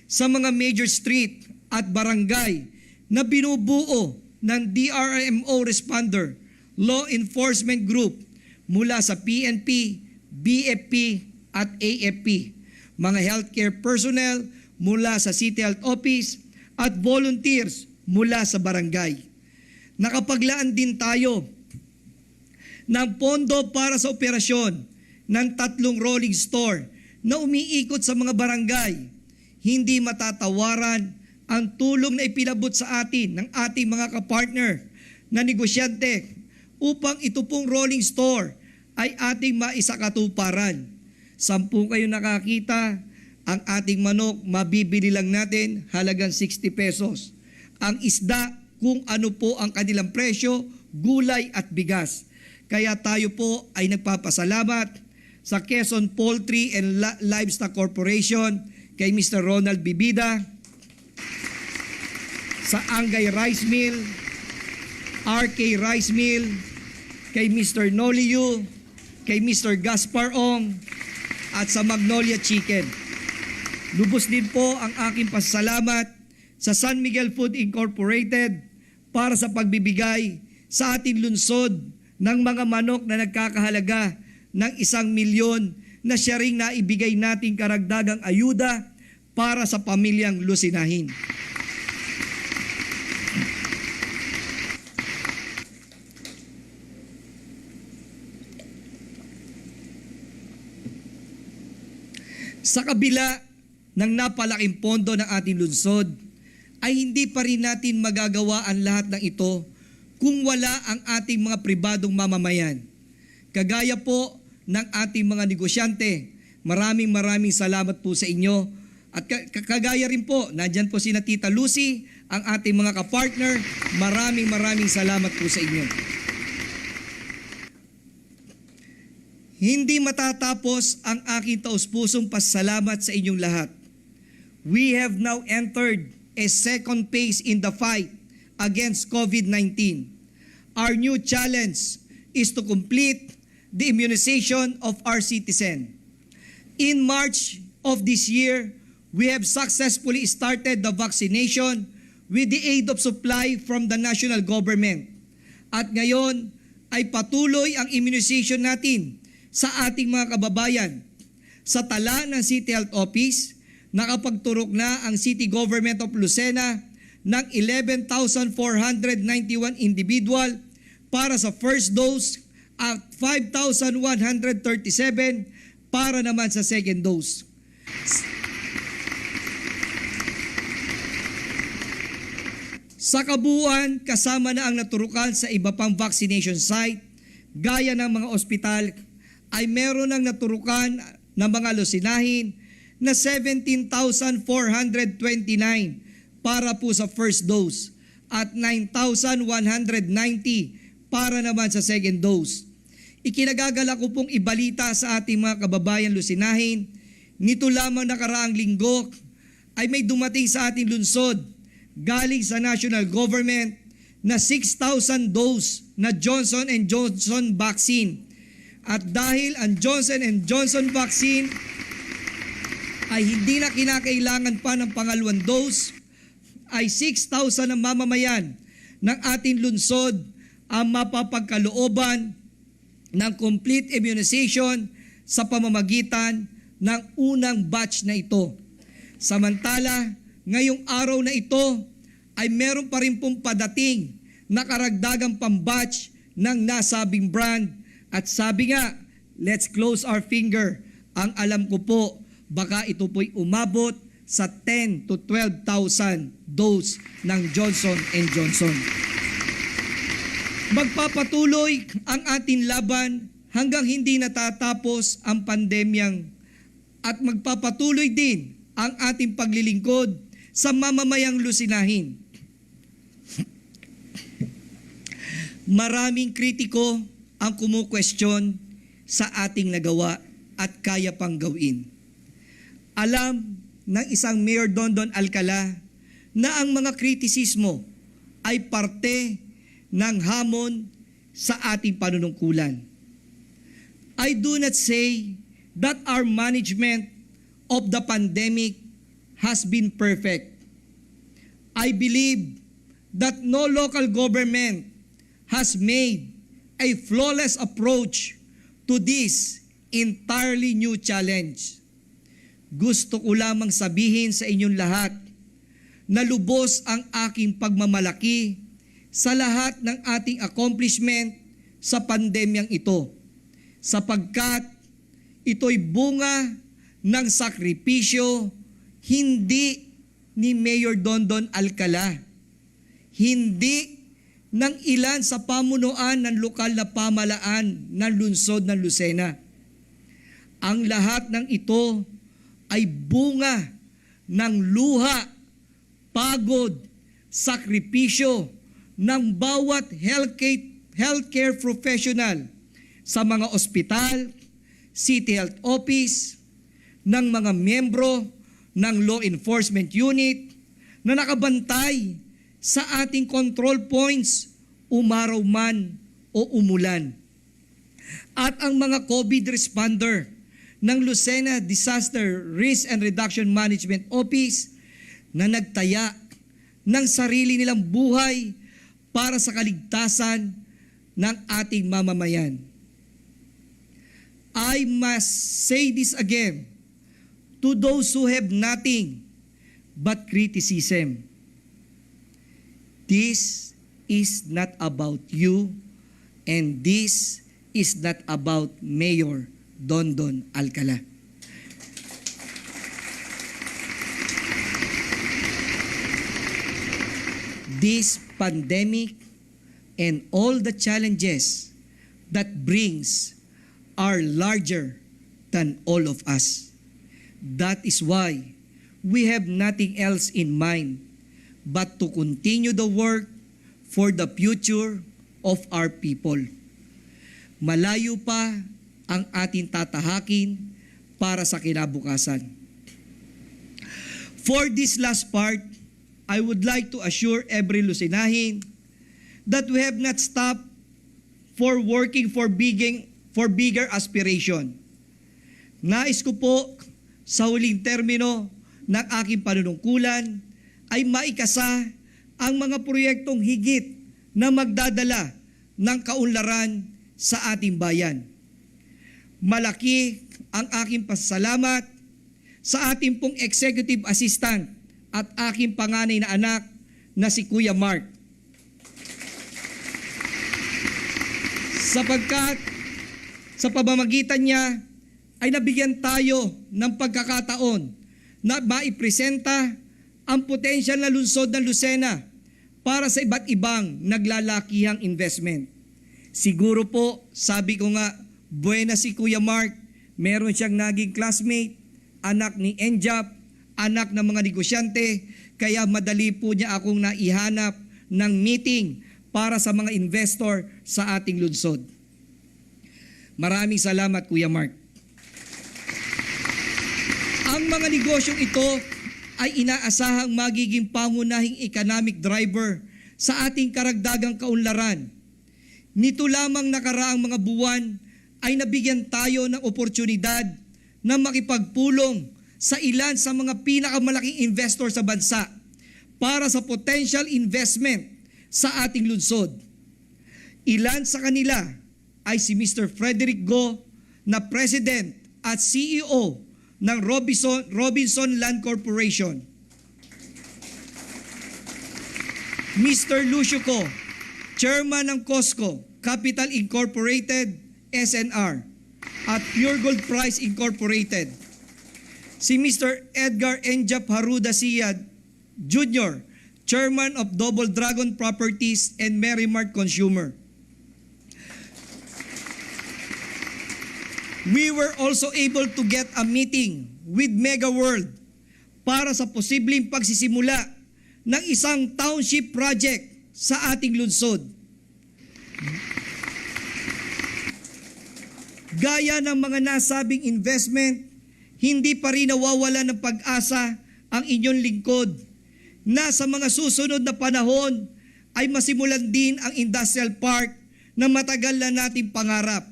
sa mga major street at barangay na binubuo ng DRMO Responder Law Enforcement Group mula sa PNP, BFP at AFP mga healthcare personnel mula sa City Health Office at volunteers mula sa barangay. Nakapaglaan din tayo ng pondo para sa operasyon ng 3 rolling store na umiikot sa mga barangay. Hindi matatawaran ang tulong na ipinabot sa atin ng ating mga kapartner na negosyante upang ito pong rolling store ay ating maisakatuparan. 10 kayo nakakita, ang ating manok mabibili lang natin halagang 60 pesos. Ang isda, kung ano po ang kanilang presyo, gulay at bigas. Kaya tayo po ay nagpapasalamat sa Quezon Poultry and Livestock Corporation, kay Mr. Ronald Bibida, sa Angay Rice Mill, RK Rice Mill, kay Mr. Noliu, kay Mr. Gaspar Ong, at sa Magnolia Chicken. Lubos din po ang aking pasalamat sa San Miguel Food Incorporated para sa pagbibigay sa ating lungsod ng mga manok na nagkakahalaga ng 1 milyon na siya ring naibigay nating karagdagang ayuda para sa pamilyang Lusinahin. Sa kabila ng napalaking pondo ng ating lungsod, ay hindi pa rin natin magagawa ang lahat ng ito kung wala ang ating mga pribadong mamamayan. Kagaya po ng ating mga negosyante, maraming salamat po sa inyo. At kagaya rin po, nandyan po si Tita Lucy, ang ating mga kapartner, maraming salamat po sa inyo. Hindi matatapos ang aking taus-pusong pasalamat sa inyong lahat. We have now entered a second phase in the fight against COVID-19. Our new challenge is to complete the immunization of our citizens. In March of this year, we have successfully started the vaccination with the aid of supply from the national government. At ngayon ay patuloy ang immunization natin sa ating mga kababayan. Sa tala ng City Health Office, nakapagturok na ang City Government of Lucena ng 11,491 individual para sa first dose at 5,137 para naman sa second dose. Sa kabuuan, kasama na ang naturukan sa iba pang vaccination site, gaya ng mga ospital, ay meron ng naturukan ng mga Lusinahin na 17,429 para po sa first dose at 9,190 para naman sa second dose. Ikinagagala ko pong ibalita sa ating mga kababayan Lusinahin, nito lamang nakaraang linggo ay may dumating sa ating lungsod galing sa national government na 6,000 dose na Johnson & Johnson vaccine. At dahil ang Johnson & Johnson vaccine ay hindi na kinakailangan pa ng pangalawang dose, ay 6,000 ang mamamayan ng ating lungsod ang mapapagkalooban ng complete immunization sa pamamagitan ng unang batch na ito. Samantala, ngayong araw na ito ay meron pa rin pong padating na karagdagang pambatch ng nasabing brand. At sabi nga, let's close our finger. Ang alam ko po, baka ito po'y umabot sa 10 to 12,000 dose ng Johnson & Johnson. Magpapatuloy ang ating laban hanggang hindi natatapos ang pandemyang at magpapatuloy din ang ating paglilingkod sa mamamayang Lusinahin. Maraming kritiko ang kumukwestiyon sa ating nagawa at kaya pang gawin. Alam ng isang Mayor Dondon Alcala na ang mga kritisismo ay parte ng hamon sa ating panunungkulan. I do not say that our management of the pandemic has been perfect. I believe that no local government has made a flawless approach to this entirely new challenge. gusto ko lamang sabihin sa inyong lahat na lubos ang aking pagmamalaki sa lahat ng ating accomplishment sa pandemyang ito, sapagkat ito'y bunga ng sakripisyo hindi ni Mayor Dondon Alcala, hindi ng ilan sa pamunuan ng lokal na pamalaan ng lungsod ng Lucena. Ang lahat ng ito ay bunga ng luha, pagod, sakripisyo ng bawat healthcare professional sa mga ospital, city health office, ng mga miyembro ng law enforcement unit na nakabantay sa ating control points umaraw man o umulan. At ang mga COVID responder ng Lucena Disaster Risk and Reduction Management Office na nagtaya ng sarili nilang buhay para sa kaligtasan ng ating mamamayan. I must say this again to those who have nothing but criticism. This is not about you, and this is not about Mayor Dondon Alcala. This pandemic and all the challenges that brings are larger than all of us. That is why we have nothing else in mind but to continue the work for the future of our people. Malayo pa ang ating tatahakin para sa kinabukasan. For this last part, I would like to assure every Lucinahin that we have not stopped for working for bigger aspiration. Nais ko po sa huling termino ng aking panunungkulan ay maikasa ang mga proyektong higit na magdadala ng kaunlaran sa ating bayan. Malaki ang aking pasasalamat sa ating pong executive assistant at aking panganay na anak na si Kuya Mark. Sapagkat sa pamamagitan niya ay nabigyan tayo ng pagkakataon na maipresenta ang potensyal na lungsod ng Lucena para sa iba't ibang naglalakihang investment. Siguro po, sabi ko nga, buena si Kuya Mark, meron siyang naging classmate, anak ni Enjap, anak ng mga negosyante, kaya madali po niya akong naihanap ng meeting para sa mga investor sa ating lungsod. Maraming salamat, Kuya Mark. Ang mga negosyong ito ay inaasahang magiging pangunahing economic driver sa ating karagdagang kaunlaran. Nito lamang nakaraang mga buwan ay nabigyan tayo ng oportunidad na makipagpulong sa ilan sa mga pinakamalaking investor sa bansa para sa potential investment sa ating lungsod. Ilan sa kanila ay si Mr. Frederick Go na President at CEO ng Robinson Land Corporation, Mr. Lucio Co, Chairman ng Costco Capital Incorporated, SNR, at Pure Gold Price Incorporated, si Mr. Edgar Enjap Haruda Siyad Jr., Chairman of Double Dragon Properties and Merrimart Consumer. We were also able to get a meeting with Mega World para sa posibleng pagsisimula ng isang township project sa ating lungsod. Gaya ng mga nasabing investment, hindi pa rin nawawala ng pag-asa ang inyong lingkod na sa mga susunod na panahon ay masimulan din ang industrial park na matagal na nating pangarap.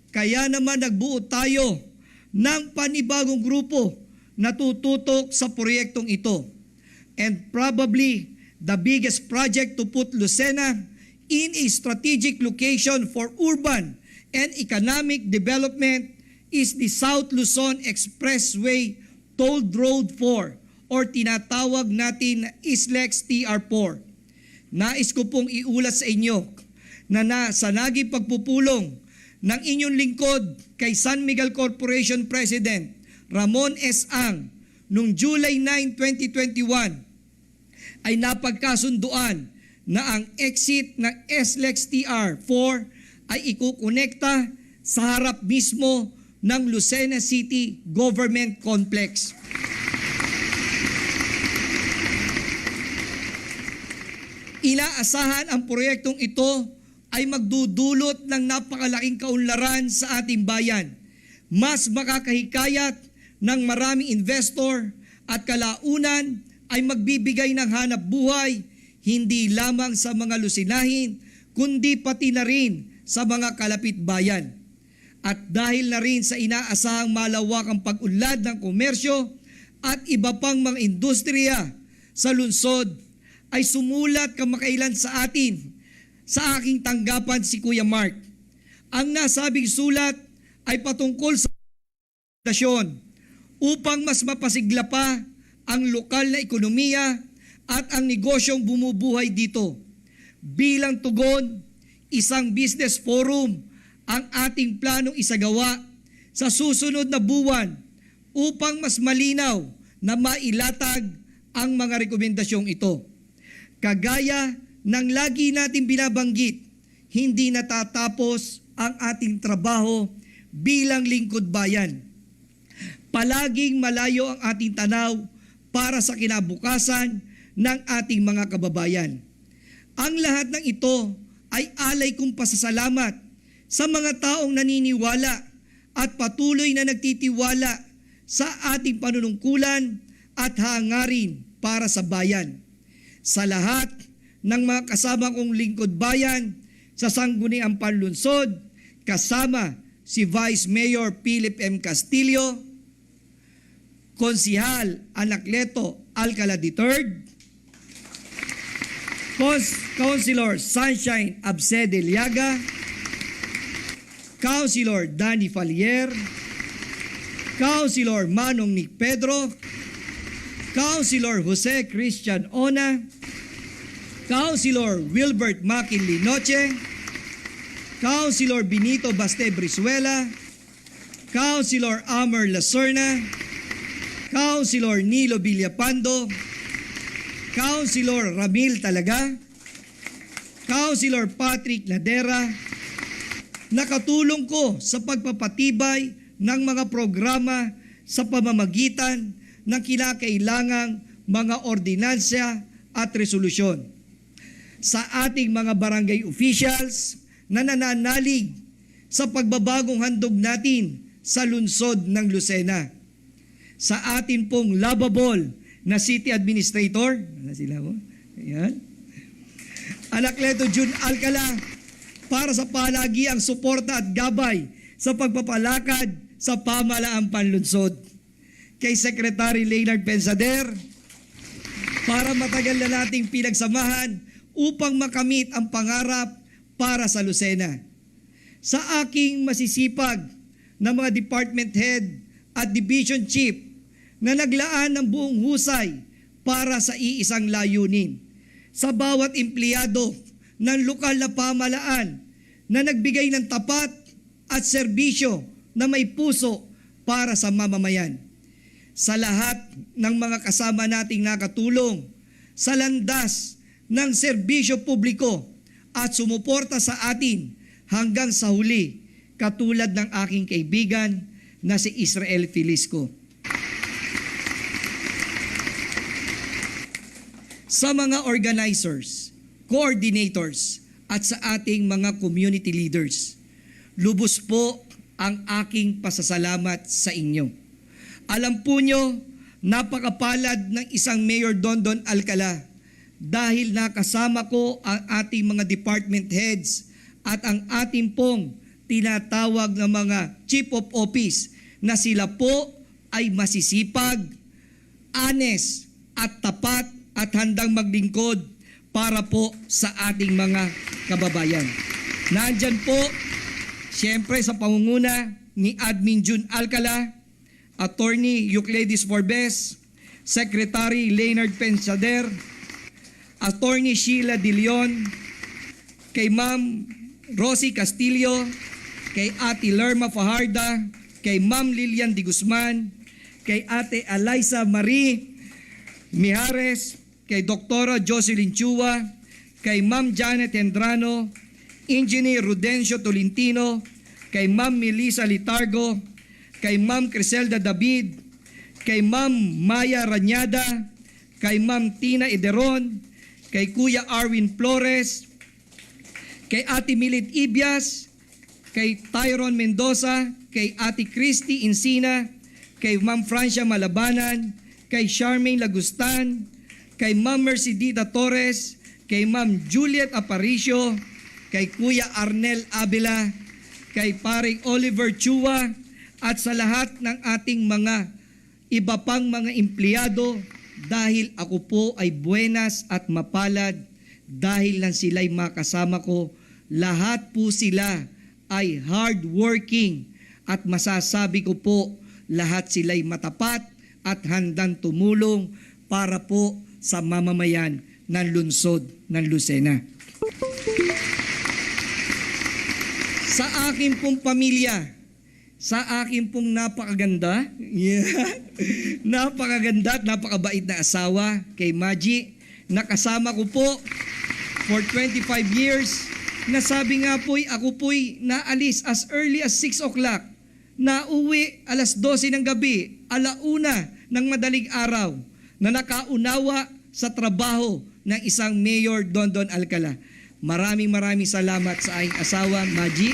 Kaya naman nagbuo tayo ng panibagong grupo na tututok sa proyektong ito. And probably the biggest project to put Lucena in a strategic location for urban and economic development is the South Luzon Expressway Toll Road 4 or tinatawag natin na ISLEX TR4. Nais ko pong iulat sa inyo na sa naging pagpupulong ng inyong lingkod kay San Miguel Corporation President Ramon S. Ang noong July 9, 2021 ay napagkasunduan na ang exit ng SLEX TR4 ay ikukonekta sa harap mismo ng Lucena City Government Complex. Inaasahan ang proyektong ito ay magdudulot ng napakalaking kaunlaran sa ating bayan. Mas makakahikayat ng maraming investor at kalaunan ay magbibigay ng hanap buhay hindi lamang sa mga Lucinahin kundi pati na rin sa mga kalapit bayan. At dahil na rin sa inaasahang malawakang pag-unlad ng komersyo at iba pang mga industriya sa lungsod, ay sumulat kamakailan sa atin sa aking tanggapan si Kuya Mark. Ang nasabing sulat ay patungkol sa stasyon upang mas mapasigla pa ang lokal na ekonomiya at ang negosyong bumubuhay dito. Bilang tugon, isang business forum ang ating planong isagawa sa susunod na buwan upang mas malinaw na mailatag ang mga rekomendasyong ito. Kagaya ng lagi natin binabanggit, hindi natatapos ang ating trabaho bilang lingkod bayan. Palaging malayo ang ating tanaw para sa kinabukasan ng ating mga kababayan. Ang lahat ng ito ay alay kong pasasalamat sa mga taong naniniwala at patuloy na nagtitiwala sa ating panunungkulan at hangarin para sa bayan. Sa lahat ng mga kasama kong lingkod bayan sa Sangguniang Panlunsod, kasama si Vice Mayor Philip M. Castillo, Konsihal Anacleto Alcala III, Councilor Sunshine Absede Liaga, Councilor Danny Falier, Councilor Manong Nick Pedro, Councilor Jose Christian Ona, Councilor Wilbert Makinli Noche, Councilor Benito Baste Brizuela, Councilor Amer Lacerna, Councilor Nilo Villapando, Councilor Ramil Talaga, Councilor Patrick Ladera, nakatulong ko sa pagpapatibay ng mga programa sa pamamagitan ng kinakailangang mga ordinansya at resolusyon. Sa ating mga barangay officials na nananalig sa pagbabagong handog natin sa lungsod ng Lucena. Sa atin pong lovable na city administrator, sila mo? Ayan. Anacleto Jun Alcala, para sa palagiang suporta at gabay sa pagpapalakad sa pamalaang panlunsod. Kay Secretary Leonard Pensader, para matagal na nating pinagsamahan upang makamit ang pangarap para sa Lucena. Sa aking masisipag na mga department head at division chief na naglaan ng buong husay para sa iisang layunin. Sa bawat empleyado ng lokal na pamalaan na nagbigay ng tapat at serbisyo na may puso para sa mamamayan. Sa lahat ng mga kasama nating nakatulong sa landas ng serbisyo publiko at sumuporta sa atin hanggang sa huli, katulad ng aking kaibigan na si Israel Filisco. Sa mga organizers, coordinators, at sa ating mga community leaders, lubos po ang aking pasasalamat sa inyo. Alam po nyo, napakapalad ng isang Mayor Dondon Alcala dahil nakasama ko ang ating mga department heads at ang ating pong tinatawag na mga chief of office na sila po ay masisipag, honest at tapat at handang maglingkod para po sa ating mga kababayan. Nandyan po, siyempre sa pangunguna ni Admin Jun Alcala, Attorney Euclides Forbes, Secretary Leonard Pensader, Attorney Sheila De Leon, kay Ma'am Rosie Castillo, kay Ate Lerma Fajarda, kay Ma'am Lilian de Guzman, kay Ate Eliza Marie Mijares, kay Dr. Jocelyn Chua, kay Ma'am Janet Hendrano, Engineer Rudencio Tolentino, kay Ma'am Melissa Litargo, kay Ma'am Criselda David, kay Ma'am Maya Ranyada, kay Ma'am Tina Ederon, kay Kuya Arwin Flores, kay Ate Milid Ibias, kay Tyron Mendoza, kay Ate Christy Insina, kay Ma'am Francia Malabanan, kay Charmaine Lagustan, kay Ma'am Mercedita Torres, kay Ma'am Juliet Aparicio, kay Kuya Arnel Abela, kay paring Oliver Chua, at sa lahat ng ating mga iba pang mga empleyado, dahil ako po ay buenas at mapalad, dahil lang sila'y makasama ko, lahat po sila ay hardworking at masasabi ko po, lahat sila'y matapat at handang tumulong para po sa mamamayan ng lungsod ng Lucena. Sa aking pong pamilya, sa aking pong napakaganda, napakaganda at napakabait na asawa kay Maji, nakasama ko po for 25 years, nasabi nga po'y ako po'y naalis as early as 6 o'clock, nauwi alas 12 ng gabi, alauna ng madaling araw, na nakaunawa sa trabaho ng isang Mayor Dondon Alcala. Maraming salamat sa aking asawa, Maji,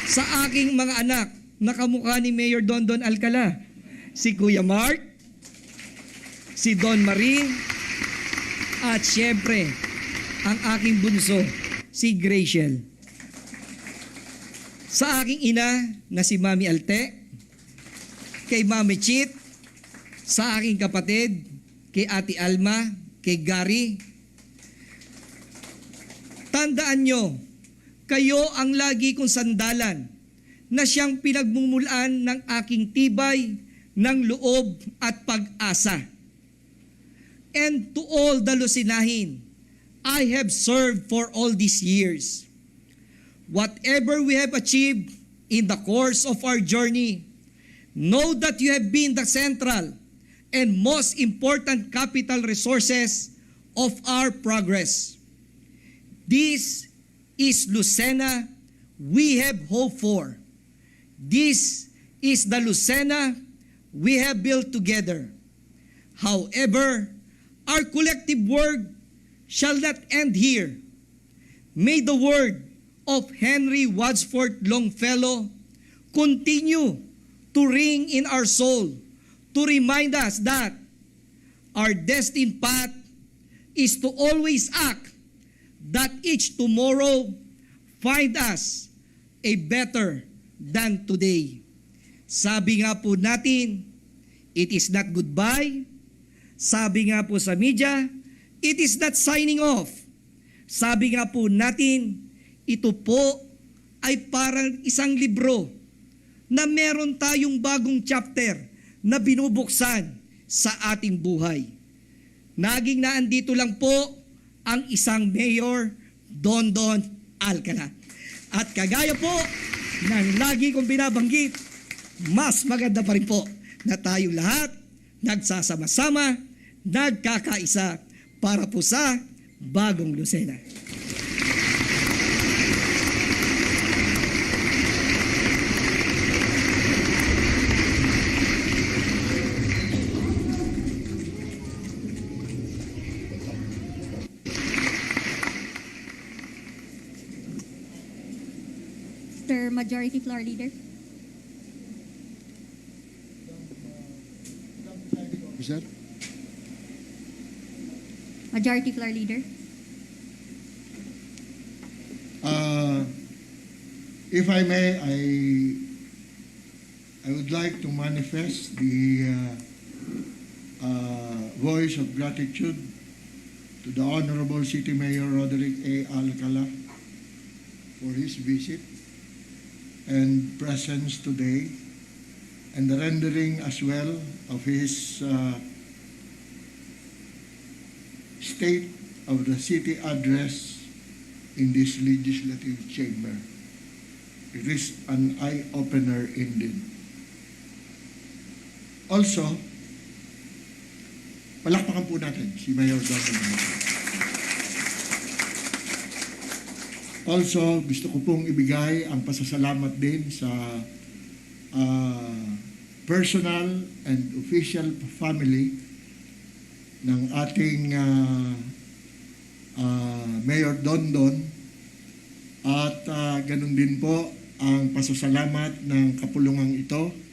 sa aking mga anak, nakamukha ni Mayor Dondon Alcala, si Kuya Mark, si Don Marie, at syempre, ang aking bunso, si Graciel. Sa aking ina na si Mami Alte, kay Mami Chit, sa aking kapatid, kay Ate Alma, kay Gary. Tandaan nyo, kayo ang lagi kong sandalan na siyang pinagmumulan ng aking tibay, ng loob at pag-asa. And to all the Lucinahin I have served for all these years, whatever we have achieved in the course of our journey, know that you have been the central and most important capital resources of our progress. This is Lucena we have hope for. This is the Lucena we have built together. However, our collective work shall not end here. May the word of Henry Wadsworth Longfellow continue to ring in our soul to remind us that our destined path is to always act that each tomorrow find us a better than today. Sabi nga po natin, it is not goodbye. Sabi nga po sa media, it is not signing off. Sabi nga po natin, ito po ay parang isang libro na meron tayong bagong chapter na binubuksan sa ating buhay. Naging naandito lang po ang isang Mayor Dondon Alcala. At kagaya po ng lagi kong binabanggit, mas maganda pa rin po na tayong lahat nagsasama-sama, nagkakaisa para po sa bagong Lucena. Mr. Majority Floor Leader. Sir? Majority Floor Leader. If I may, I would like to manifest the voice of gratitude to the Honorable City Mayor Roderick A. Alcala for his visit and presence today and the rendering as well of his state of the city address in this legislative chamber. It is an eye-opener indeed. Also, palakpakan po natin si Mayor Don. Also, gusto ko pong ibigay ang pasasalamat din sa personal and official family ng ating Mayor Dondon at ganun din po ang pasasalamat ng kapulungang ito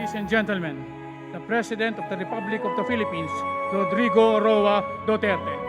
Ladies and gentlemen, the President of the Republic of the Philippines, Rodrigo Roa Duterte.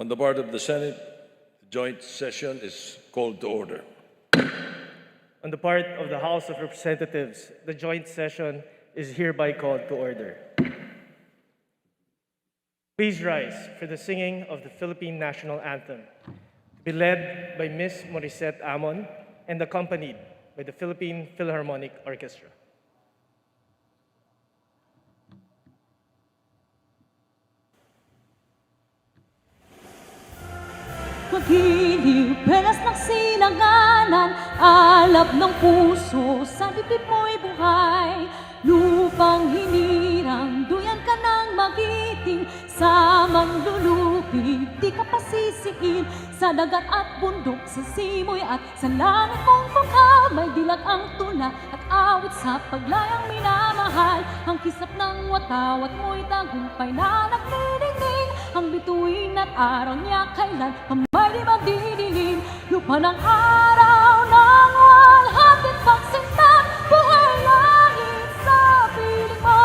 On the part of the Senate, the joint session is called to order. On the part of the House of Representatives, the joint session is hereby called to order. Please rise for the singing of the Philippine National Anthem, to be led by Ms. Morissette Amon and accompanied by the Philippine Philharmonic Orchestra. Magiliw, pelas ng silanganan, alab ng puso, sa dibdib mo'y buhay. Lupang hinirang, duyan ka ng magiting, sa manlulupig, di ka pasisiin. Sa dagat at bundok, sa simoy at sa langit kong bangka, may dilag ang tula at awit sa paglayang minamahal. Ang kisap ng watawat mo'y tagumpay na nagdidingding, ang bituin at araw niya kailan kamay di magdidilim. Lupa ng araw ng walhatit pagsinta, buhay langit sa piling mo.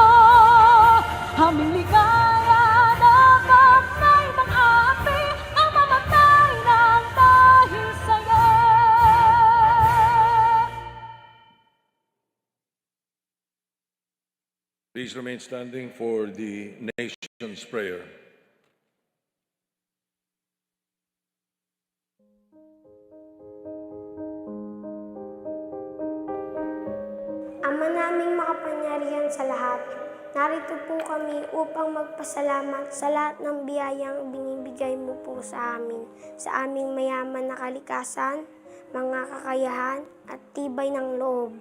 Aming ligaya na pagnay ng api, ang mamatay ng dahil sa'yo. Please remain standing for the nation's prayer. Ama naming makapangyarihan sa lahat, narito po kami upang magpasalamat sa lahat ng biyayang binibigay mo po sa aming mayaman na kalikasan, mga kakayahan at tibay ng loob.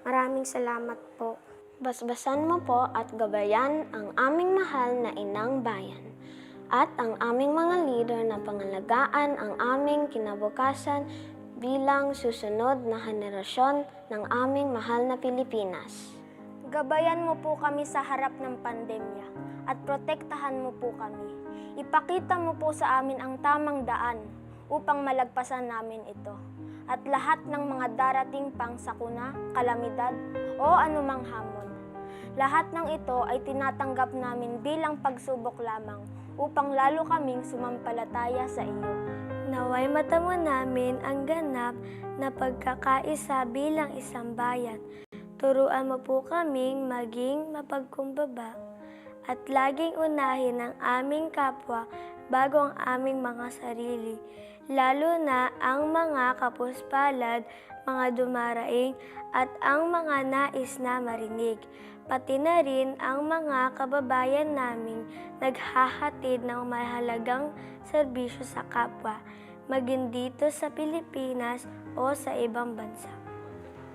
Maraming salamat po. Basbasan mo po at gabayan ang aming mahal na inang bayan at ang aming mga leader na pangalagaan ang aming kinabukasan bilang susunod na henerasyon ng aming mahal na Pilipinas. Gabayan mo po kami sa harap ng pandemya at protektahan mo po kami. Ipakita mo po sa amin ang tamang daan upang malagpasan namin ito at lahat ng mga darating pang sakuna, kalamidad o anumang hamon. Lahat ng ito ay tinatanggap namin bilang pagsubok lamang upang lalo kaming sumampalataya sa iyo. Naway matamo namin ang ganap na pagkakaisa bilang isang bayan. Turuan mo po kaming maging mapagkumbaba at laging unahin ang aming kapwa bago ang aming mga sarili, lalo na ang mga kapuspalad, mga dumaraing at ang mga nais na marinig, pati na rin ang mga kababayan naming naghahatid ng mahalagang serbisyo sa kapwa, maging dito sa Pilipinas o sa ibang bansa.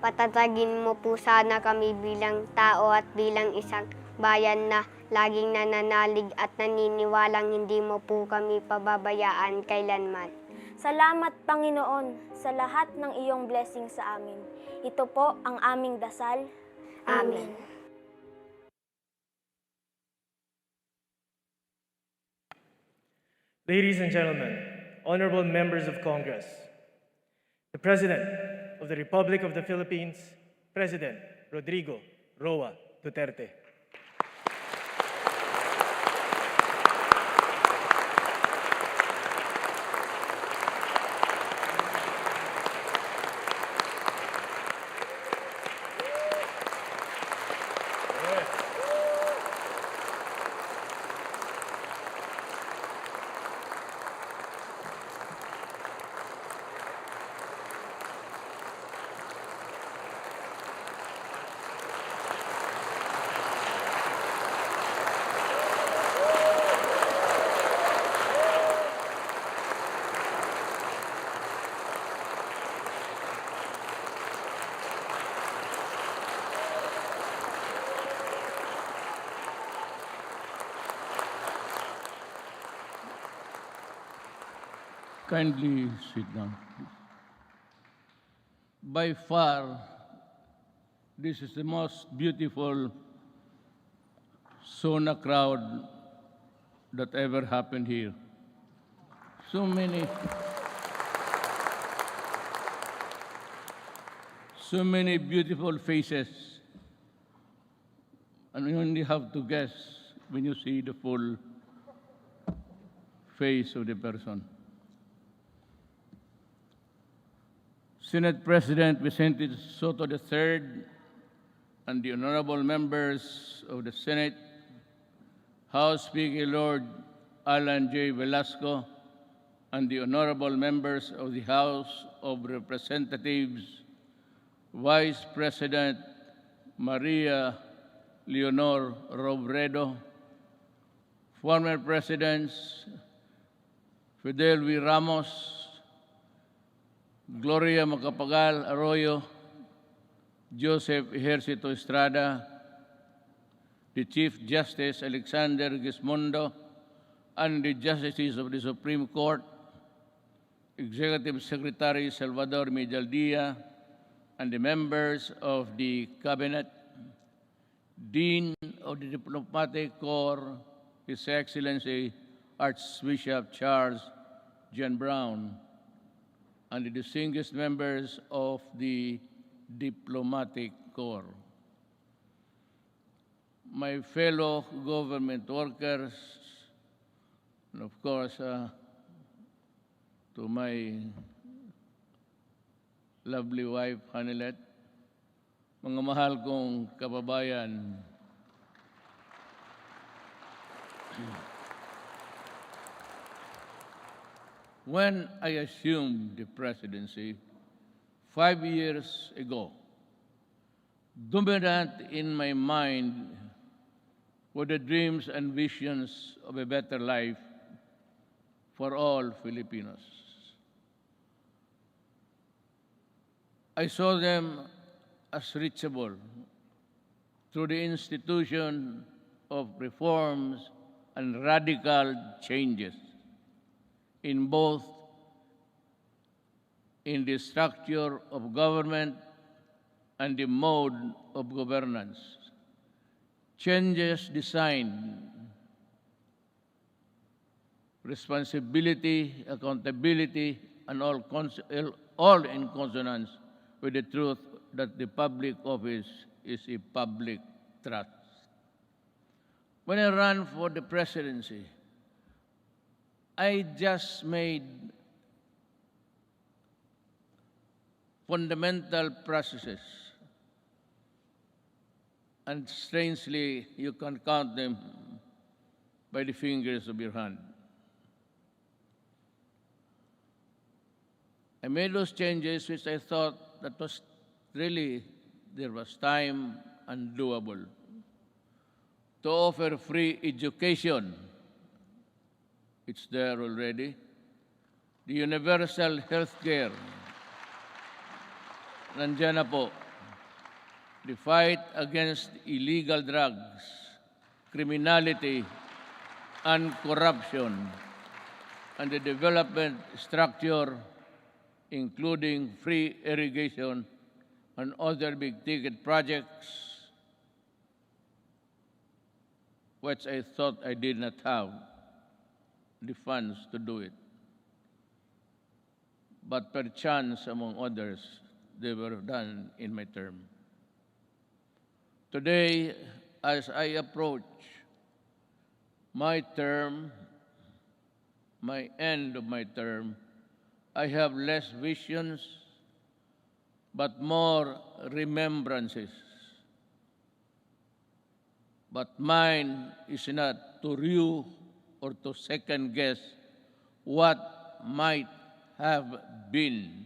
Patatagin mo po sana kami bilang tao at bilang isang bayan na laging nananalig at naniniwalang hindi mo po kami pababayaan kailanman. Salamat, Panginoon, sa lahat ng iyong blessing sa amin. Ito po ang aming dasal. Amen. Ladies and gentlemen, honorable members of Congress, the President of the Republic of the Philippines, President Rodrigo Roa Duterte. Kindly sit down. By far, this is the most beautiful Sona crowd that ever happened here. So many beautiful faces, and you only have to guess when you see the full face of the person. Senate President Vicente Soto III and the honorable members of the Senate, House Speaker Lord Alan J. Velasco, and the honorable members of the House of Representatives, Vice President Maria Leonor Robredo, former Presidents Fidel V. Ramos, Gloria Macapagal Arroyo, Joseph Ejercito Estrada, the Chief Justice Alexander Gismondo, and the Justices of the Supreme Court, Executive Secretary Salvador Medialdia, and the members of the Cabinet, Dean of the Diplomatic Corps, His Excellency Archbishop Charles John Brown, and the distinguished members of the Diplomatic Corps. My fellow government workers, and of course, to my lovely wife, Hanilet, mga mahal kong kababayan, when I assumed the presidency 5 years ago, dominant in my mind were the dreams and visions of a better life for all Filipinos. I saw them as reachable through the institution of reforms and radical changes in both in the structure of government and the mode of governance. Changes designed responsibility, accountability, and all in consonance with the truth that the public office is a public trust. When I ran for the presidency, I just made fundamental processes, and strangely, you can count them by the fingers of your hand. I made those changes which I thought that was really, there was time and doable. To offer free education, it's there already. The universal health care, nandiyan na po. The fight against illegal drugs, criminality, and corruption, and the development structure, including free irrigation and other big-ticket projects, which I thought I did not have. the funds to do it. But perchance, among others, they were done in my term. Today, as I approach my term, my end of my term, I have less visions, but more remembrances. But mine is not to rue or to second guess what might have been,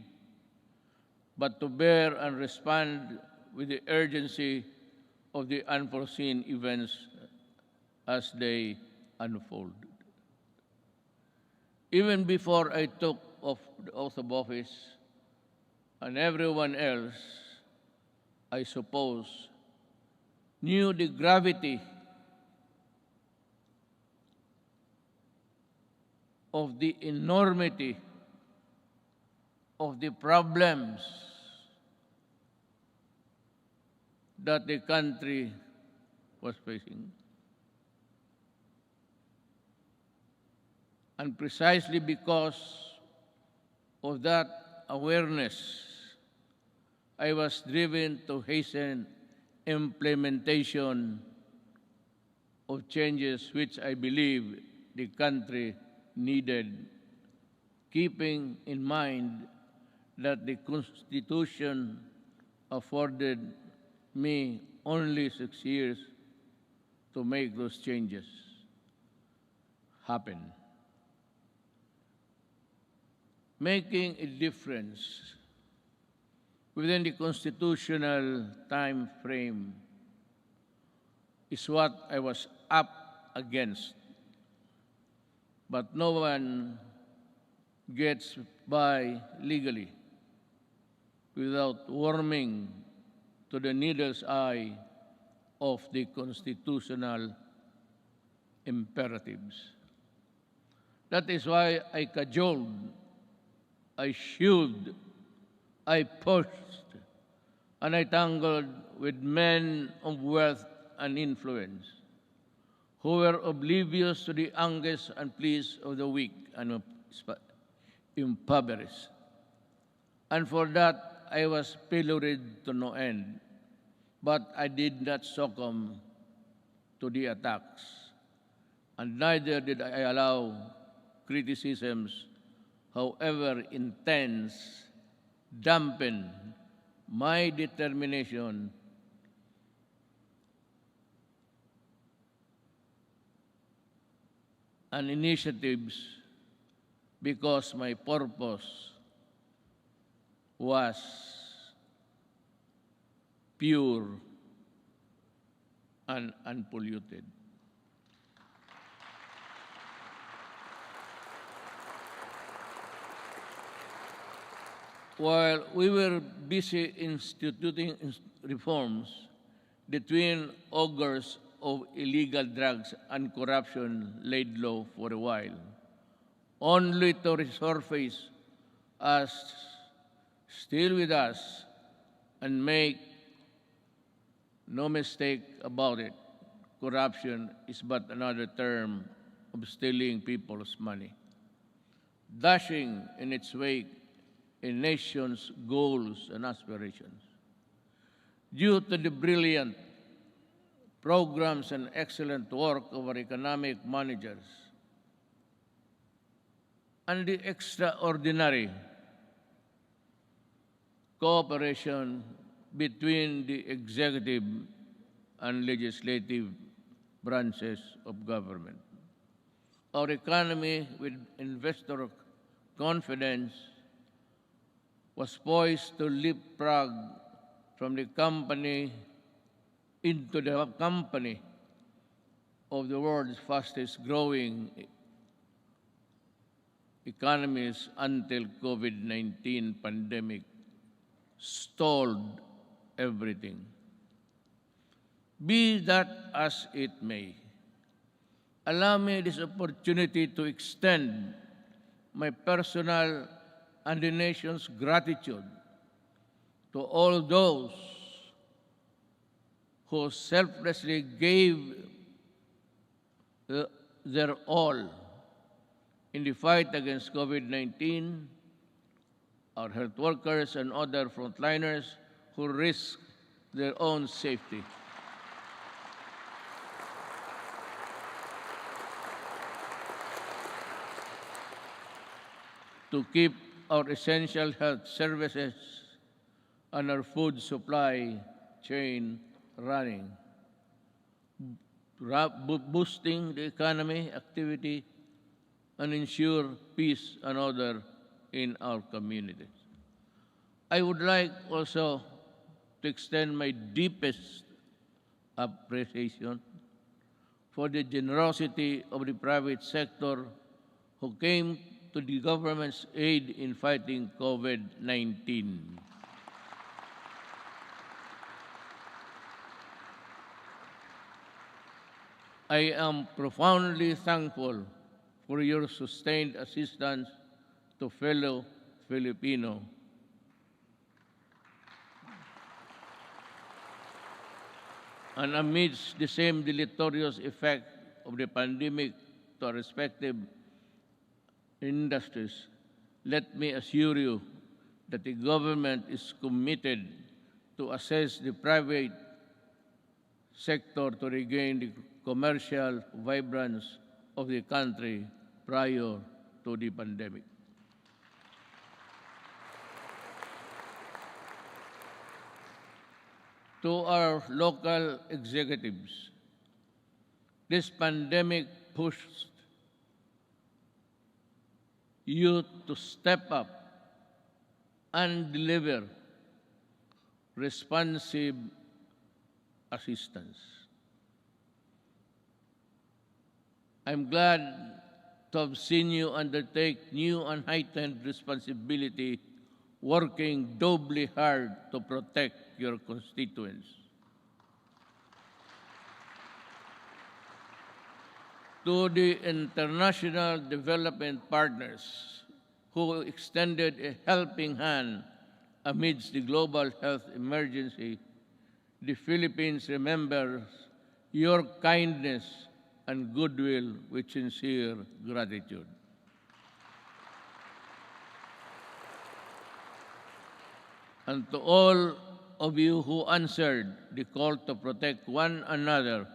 but to bear and respond with the urgency of the unforeseen events as they unfold. Even before I took the oath of office, and everyone else, I suppose, knew the gravity of the enormity of the problems that the country was facing. And precisely because of that awareness, I was driven to hasten implementation of changes which I believe the country needed, keeping in mind that the Constitution afforded me only 6 years to make those changes happen. Making a difference within the constitutional time frame is what I was up against. But no one gets by legally without warming to the needle's eye of the constitutional imperatives. That is why I cajoled, I shewed, I pushed, and I tangled with men of wealth and influence who were oblivious to the angst and pleas of the weak and impoverished. And for that, I was pilloried to no end. But I did not succumb to the attacks, and neither did I allow criticisms, however intense, dampen my determination and initiatives, because my purpose was pure and unpolluted. While we were busy instituting reforms, the twin augurs of illegal drugs and corruption laid low for a while, only to resurface as still with us. And make no mistake about it, corruption is but another term of stealing people's money, dashing in its wake a nation's goals and aspirations. Due to the brilliant programs and excellent work of our economic managers and the extraordinary cooperation between the executive and legislative branches of government, our economy, with investor confidence, was poised to leapfrog from the company into the company of the world's fastest growing economies until COVID-19 pandemic stalled everything. Be that as it may, allow me this opportunity to extend my personal and the nation's gratitude to all those who selflessly gave their all In the fight against COVID-19, our health workers and other frontliners who risk their own safety. To keep our essential health services and our food supply chain running, boosting the economy, activity, and ensure peace and order in our communities. I would like also to extend my deepest appreciation for the generosity of the private sector who came to the government's aid in fighting COVID-19. I am profoundly thankful for your sustained assistance to fellow Filipino. And amidst the same deleterious effect of the pandemic to our respective industries, let me assure you that the government is committed to assess the private sector to regain the commercial vibrance of the country prior to the pandemic. To our local executives, this pandemic pushed you to step up and deliver responsive assistance. I'm glad to have seen you undertake new and heightened responsibility, working doubly hard to protect your constituents. To the international development partners who extended a helping hand amidst the global health emergency, the Philippines remembers your kindness and goodwill with sincere gratitude. And to all of you who answered the call to protect one another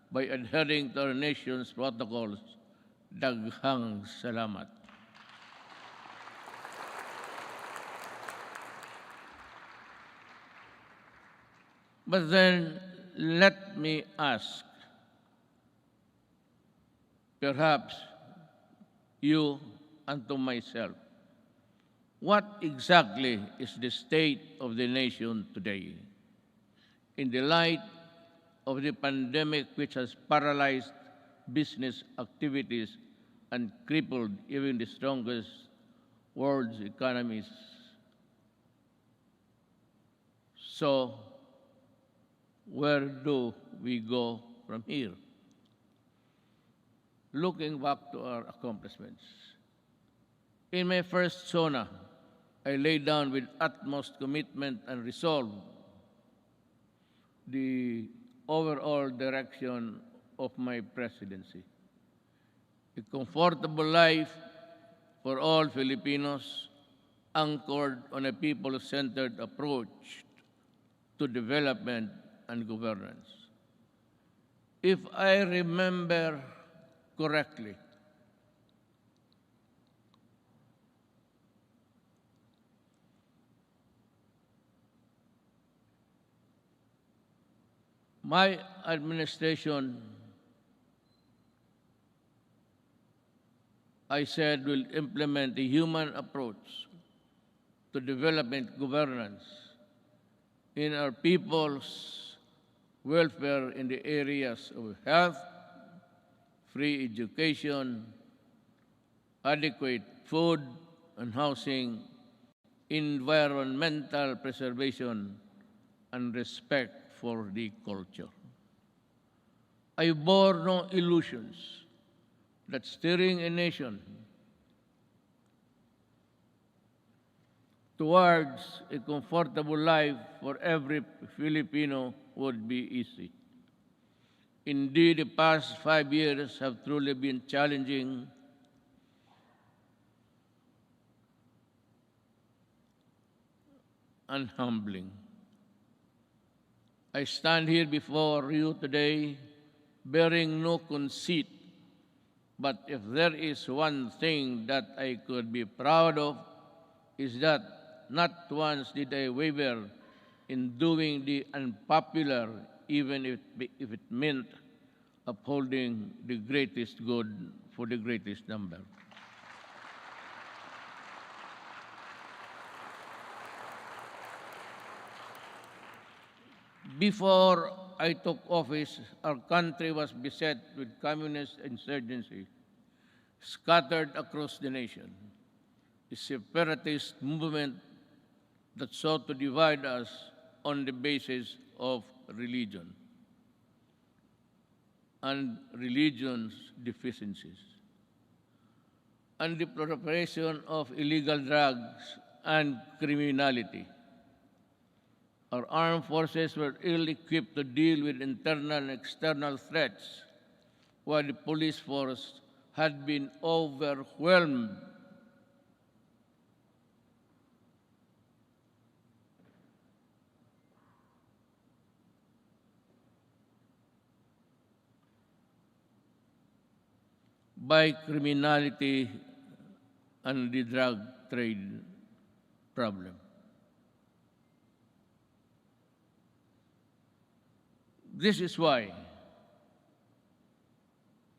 by adhering to our nation's protocols, daghang salamat. But then, let me ask, perhaps you and to myself, what exactly is the state of the nation today? In the light of the pandemic which has paralyzed business activities and crippled even the strongest world's economies. So, where do we go from here? Looking back to our accomplishments. In my first SONA, I laid down with utmost commitment and resolve the overall direction of my presidency. A comfortable life for all Filipinos anchored on a people-centered approach to development and governance. If I remember correctly, my administration, I said, will implement a human approach to development governance in our people's welfare in the areas of health, free education, adequate food and housing, environmental preservation, and respect for the culture. I bore no illusions that steering a nation towards a comfortable life for every Filipino would be easy. Indeed, the past 5 years have truly been challenging, and humbling. I stand here before you today bearing no conceit, but if there is one thing that I could be proud of, is that not once did I waver in doing the unpopular, even if it meant upholding the greatest good for the greatest number. Before I took office, our country was beset with communist insurgency scattered across the nation. A separatist movement that sought to divide us on the basis of religion and religion's deficiencies, and the proliferation of illegal drugs and criminality. Our armed forces were ill-equipped to deal with internal and external threats, while the police force had been overwhelmed by criminality and the drug trade problem. This is why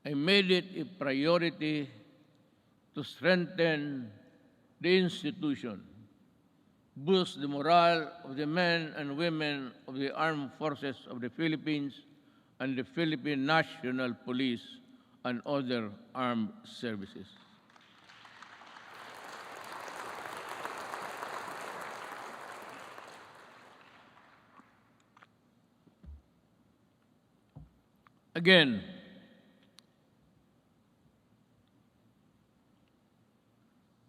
I made it a priority to strengthen the institution, boost the morale of the men and women of the armed forces of the Philippines and the Philippine National Police and other armed services. Again,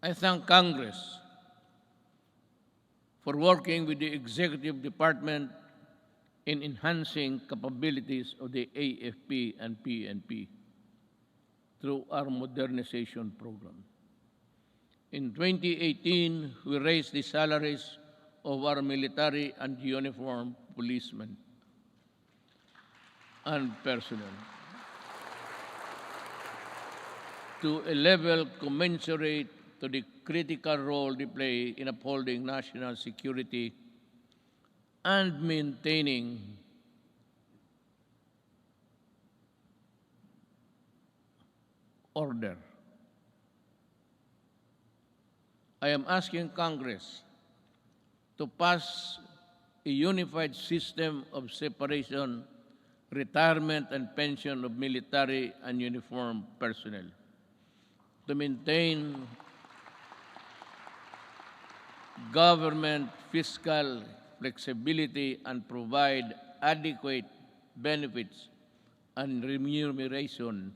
I thank Congress for working with the Executive Department in enhancing capabilities of the AFP and PNP through our modernization program. In 2018, we raised the salaries of our military and uniformed policemen and personnel to a level commensurate to the critical role they play in upholding national security and maintaining order. I am asking Congress to pass a unified system of separation, retirement, and pension of military and uniformed personnel to maintain government fiscal flexibility and provide adequate benefits and remuneration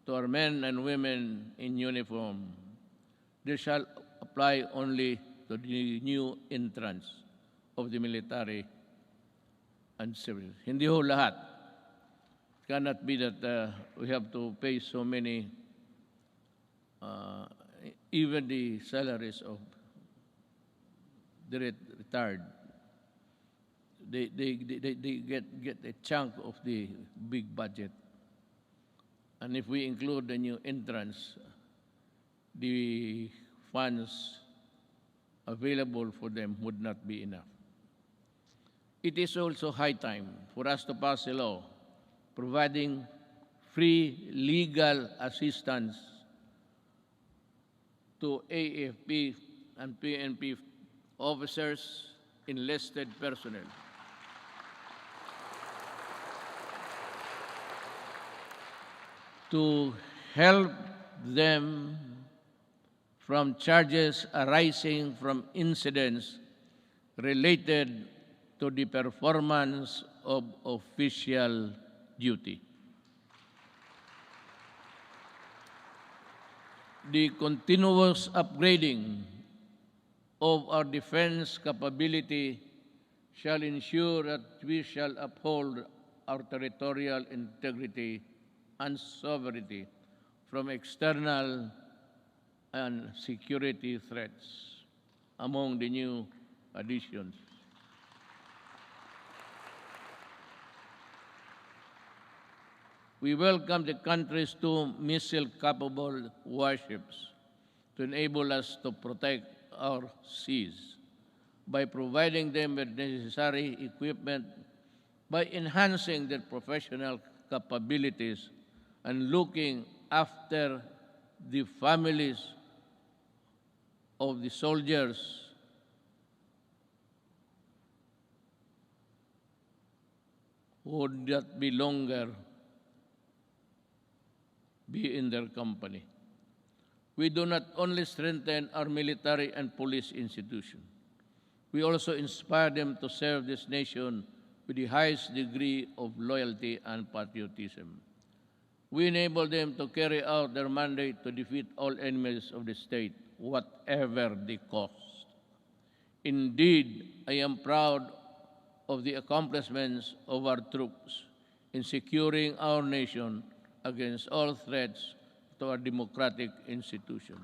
to our men and women in uniform. This shall apply only to the new entrants of the military and civil. Hindi ho lahat. It cannot be that we have to pay so many, even the salaries of the retired. They get a chunk of the big budget. And if we include the new entrants, the funds available for them would not be enough. It is also high time for us to pass a law providing free legal assistance to AFP and PNP officers, enlisted personnel, to help them from charges arising from incidents related to the performance of official duty. The continuous upgrading of our defense capability shall ensure that we shall uphold our territorial integrity and sovereignty from external and security threats. Among the new additions. We welcome the country's two missile-capable warships to enable us to protect our seas by providing them with necessary equipment, by enhancing their professional capabilities, and looking after the families of the soldiers who would not be longer be in their company. We do not only strengthen our military and police institutions, we also inspire them to serve this nation with the highest degree of loyalty and patriotism. We enable them to carry out their mandate to defeat all enemies of the state, whatever the cost. Indeed, I am proud of the accomplishments of our troops in securing our nation against all threats to our democratic institution.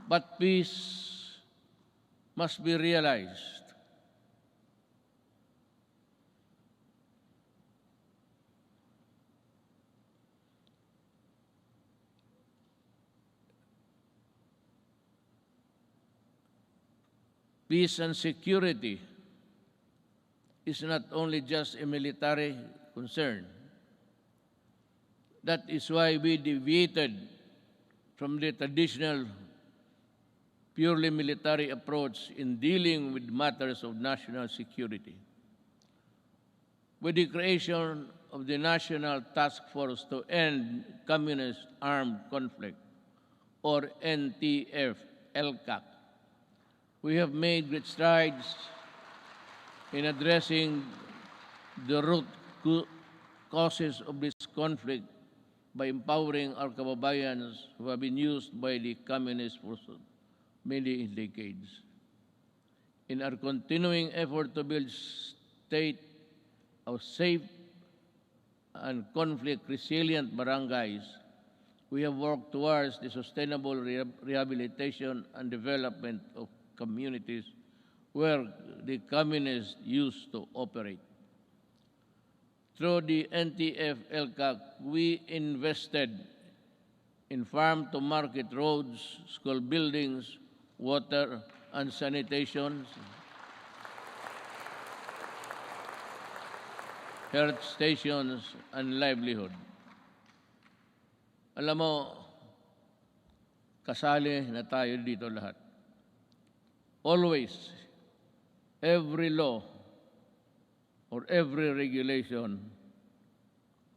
But peace must be realized. Peace and security is not only just a military concern. That is why we deviated from the traditional purely military approach in dealing with matters of national security. With the creation of the National Task Force to End Communist Armed Conflict, or NTF-LCAC, we have made great strides in addressing the root causes of this conflict by empowering our kababayans who have been used by the communists for many decades. In our continuing effort to build state of safe and conflict-resilient barangays, we have worked towards the sustainable rehabilitation and development of communities where the communists used to operate. Through the NTF-LCAC, we invested in farm-to-market roads, school buildings, water and sanitation, health stations, and livelihood. Alam mo, kasali na tayo dito lahat. Always, every law or every regulation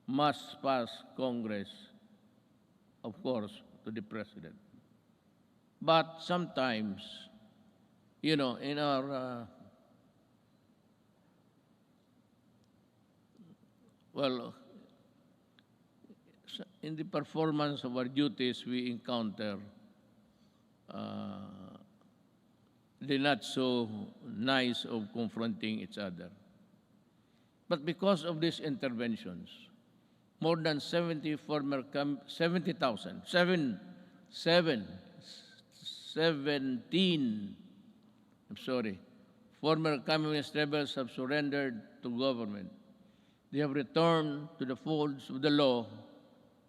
must pass Congress, of course, to the President. But sometimes, in our, in the performance of our duties, we encounter the not so nice of confronting each other. But because of these interventions, more than 17 former communist rebels have surrendered to government. They have returned to the folds of the law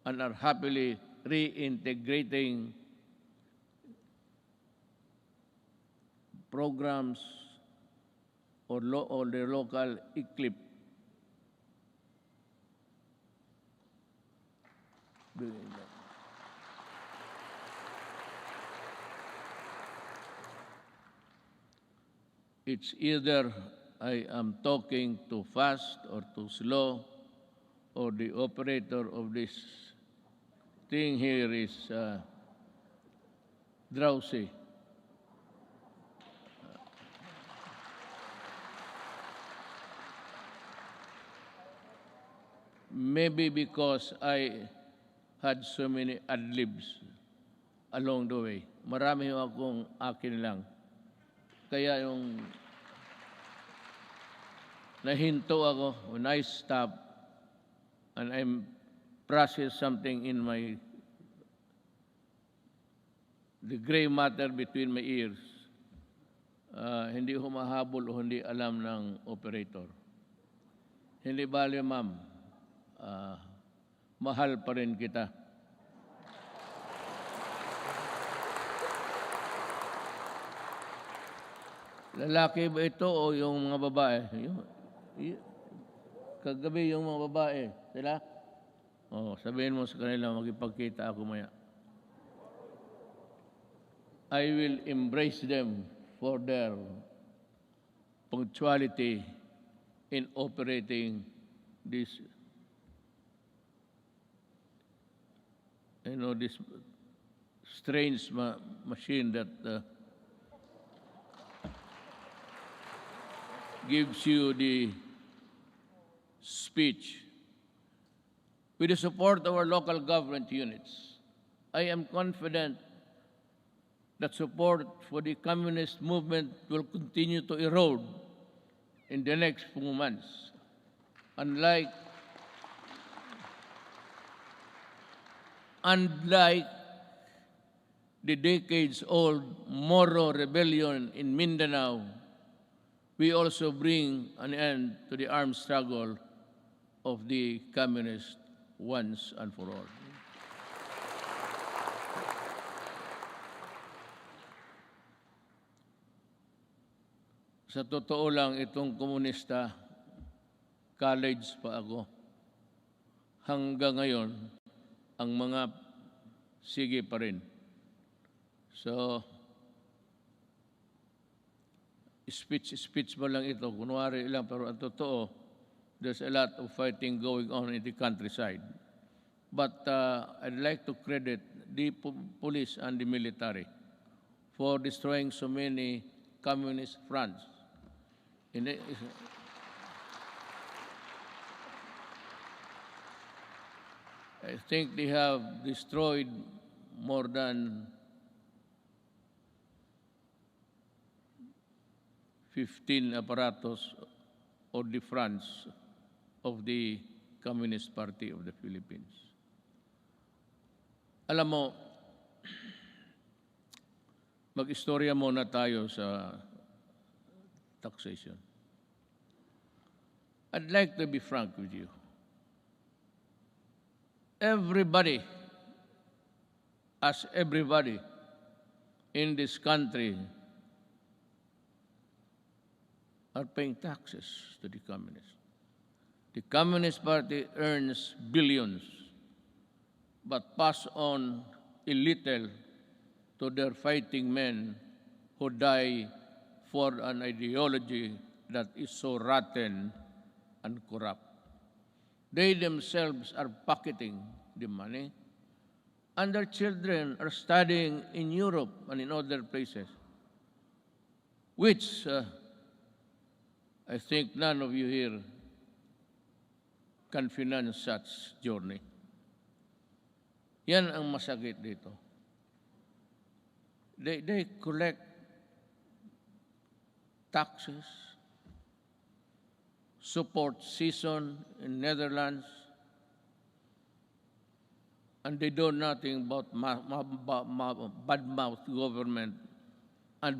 and are happily reintegrating programs or the local eclipse. It's either I am talking too fast or too slow, or the operator of this thing here is drowsy. Maybe because I had so many ad-libs along the way. Marami akong akin lang. Kaya yung nahinto ako when I stop and I'm process something in my the gray matter between my ears, hindi humahabol o hindi alam ng operator. Hindi bale, ma'am, mahal pa rin kita. Lalaki ba ito o yung mga babae? Kagabi yung mga babae, sila? Sabihin mo sa kanila, magipagkita ako maya. I will embrace them for their punctuality in operating this, this strange machine that gives you the speech. With the support of our local government units, I am confident that support for the communist movement will continue to erode in the next few months. Unlike the decades-old Moro rebellion in Mindanao, we also bring an end to the armed struggle of the communists once and for all. Sa totoo lang, itong komunista, college pa ako. Hanggang ngayon, ang mga sige pa rin. So, speech mo lang ito, kunwari lang, pero ang totoo, there's a lot of fighting going on in the countryside. But I'd like to credit the police and the military for destroying so many communist fronts. I think they have destroyed more than 15 apparatus or the fronts of the Communist Party of the Philippines. Alam mo, mag-istorya muna tayo sa taxation. I'd like to be frank with you. Everybody in this country are paying taxes to the communists. The Communist Party earns billions, but pass on a little to their fighting men who die for an ideology that is so rotten and corrupt. They themselves are pocketing the money, and their children are studying in Europe and in other places, which I think none of you here can finance such journey. Yan ang masakit dito. They collect taxes, support season in Netherlands, and they do nothing but bad-mouth government and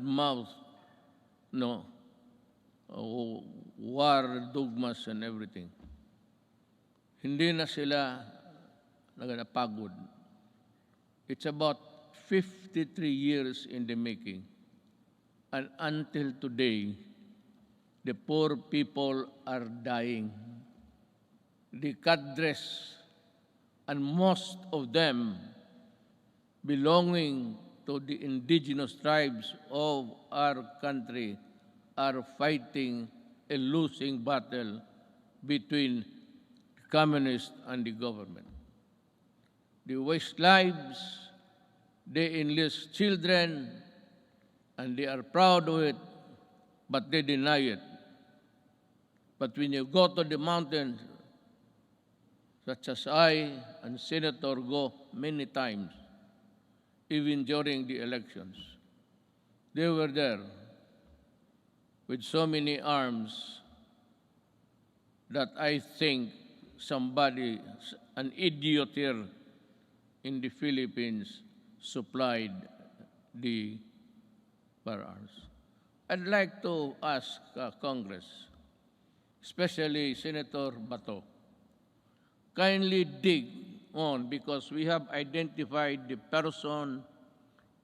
war dogmas and everything. Hindi na sila napagod. It's about 53 years in the making. And until today, the poor people are dying. The cadres, and most of them belonging to the indigenous tribes of our country, are fighting a losing battle between the communists and the government. They waste lives, they enlist children, and they are proud of it, but they deny it. But when you go to the mountains, such as I and Senator go many times, even during the elections, they were there with so many arms that I think somebody, an idiot here in the Philippines, supplied the firearms. I'd like to ask Congress, especially Senator Bato, kindly dig on because we have identified the person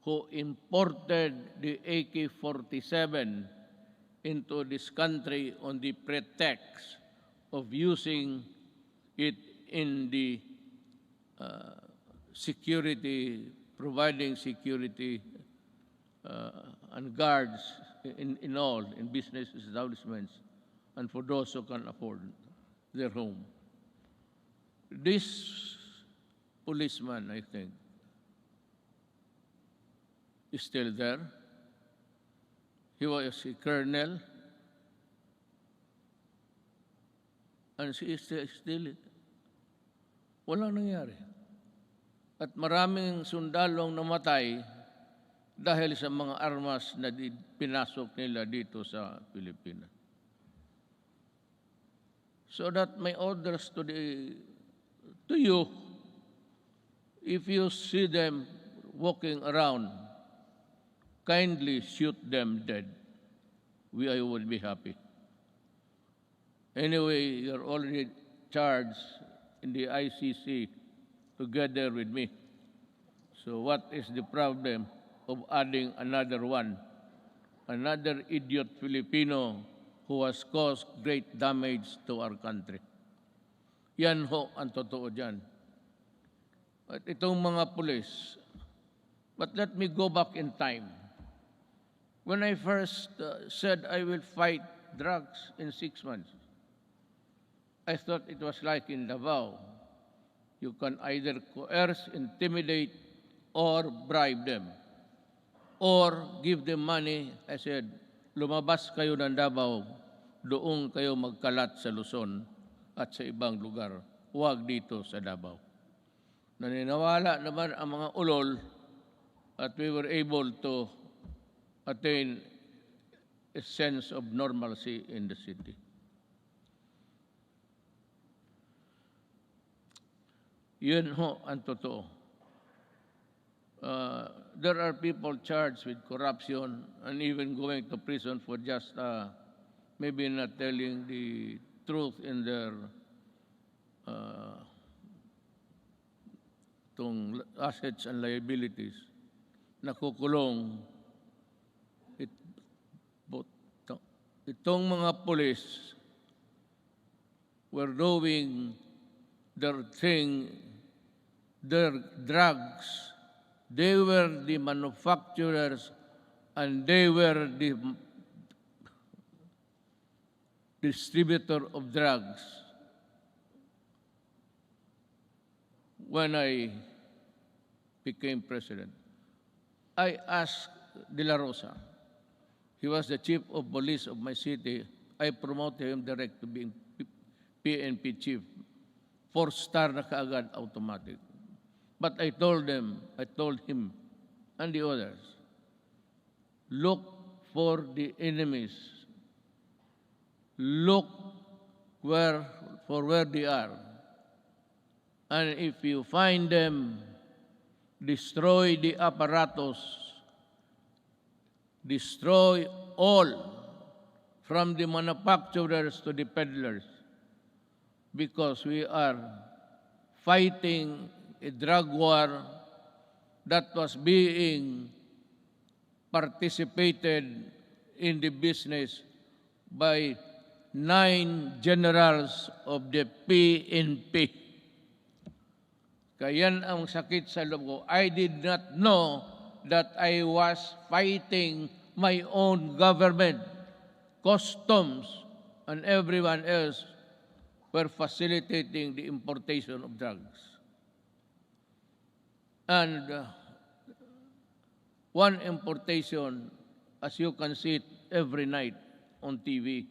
who imported the AK-47 into this country on the pretext of using it in the security, providing security and guards in all, in business establishments, and for those who can afford their home. This policeman, I think, is still there. He was a colonel, and she is still, walang nangyari. At maraming sundalong namatay dahil sa mga armas na pinasok nila dito sa Pilipinas. So that my orders to you, if you see them walking around, kindly shoot them dead. I would be happy. Anyway, you're already charged in the ICC together with me. So what is the problem of adding another one? Another idiot Filipino who has caused great damage to our country. Yan ho ang totoo dyan. At itong mga pulis, but let me go back in time. When I first said I will fight drugs in 6 months, I thought it was like in Davao. You can either coerce, intimidate, or bribe them, or give them money. I said, lumabas kayo ng Davao, doon kayo magkalat sa Luzon at sa ibang lugar. Huwag dito sa Davao. Naniniwala naman ang mga ulol at we were able to attain a sense of normalcy in the city. Yun ho ang totoo. There are people charged with corruption and even going to prison for just maybe not telling the truth in their assets and liabilities. Nakukulong. Itong mga police were doing their thing, their drugs. They were the manufacturers and they were the distributor of drugs. When I became president, I asked De La Rosa. He was the chief of police of my city. I promoted him direct to being PNP chief. 4-star na kaagad, automatic. But I told him and the others, look for the enemies. Look for where they are. And if you find them, destroy the apparatus. Destroy all, from the manufacturers to the peddlers, because we are fighting a drug war that was being participated in the business by 9 generals of the PNP. Kaya yan ang sakit sa loob ko. I did not know that I was fighting my own government. Customs and everyone else were facilitating the importation of drugs. And one importation, as you can see it every night on TV,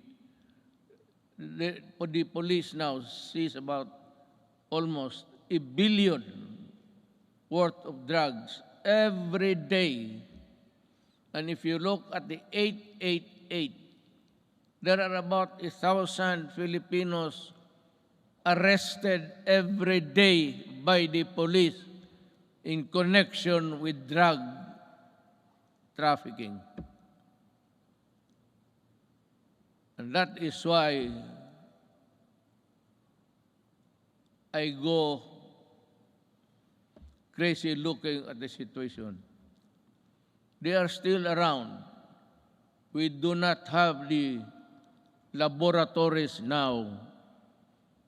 the police now sees about almost $1 billion worth of drugs every day. And if you look at the 888, there are about 1,000 Filipinos arrested every day by the police in connection with drug trafficking. And that is why I go crazy looking at the situation. They are still around. We do not have the laboratories now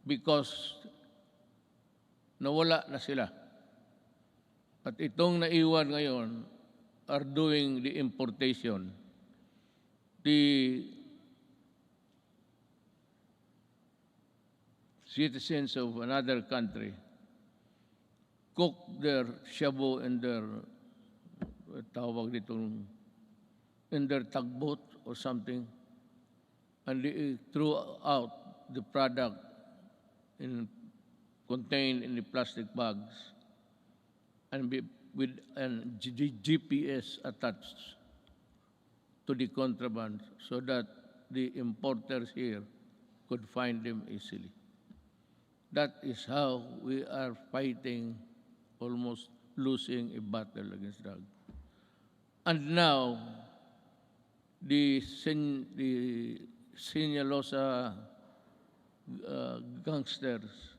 because nawala na sila. At itong naiwan ngayon are doing the importation. The citizens of another country cook their shabu in their in their tugboat or something, and they threw out the product contained in the plastic bags and with an GPS attached to the contraband so that the importers here could find them easily. That is how we are fighting, almost losing a battle against drugs. And now, the Sinaloa gangsters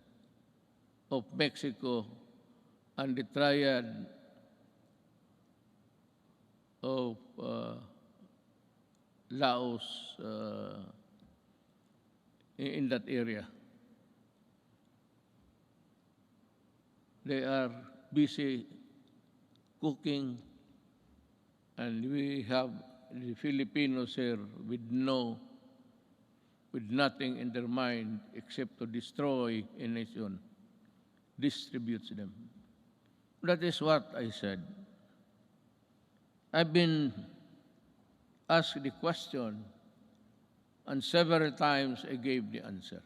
of Mexico and the triad of Laos in that area. They are busy cooking, and we have the Filipinos here with nothing in their mind except to destroy a nation, distributes them. That is what I said. I've been asked the question, and several times I gave the answer.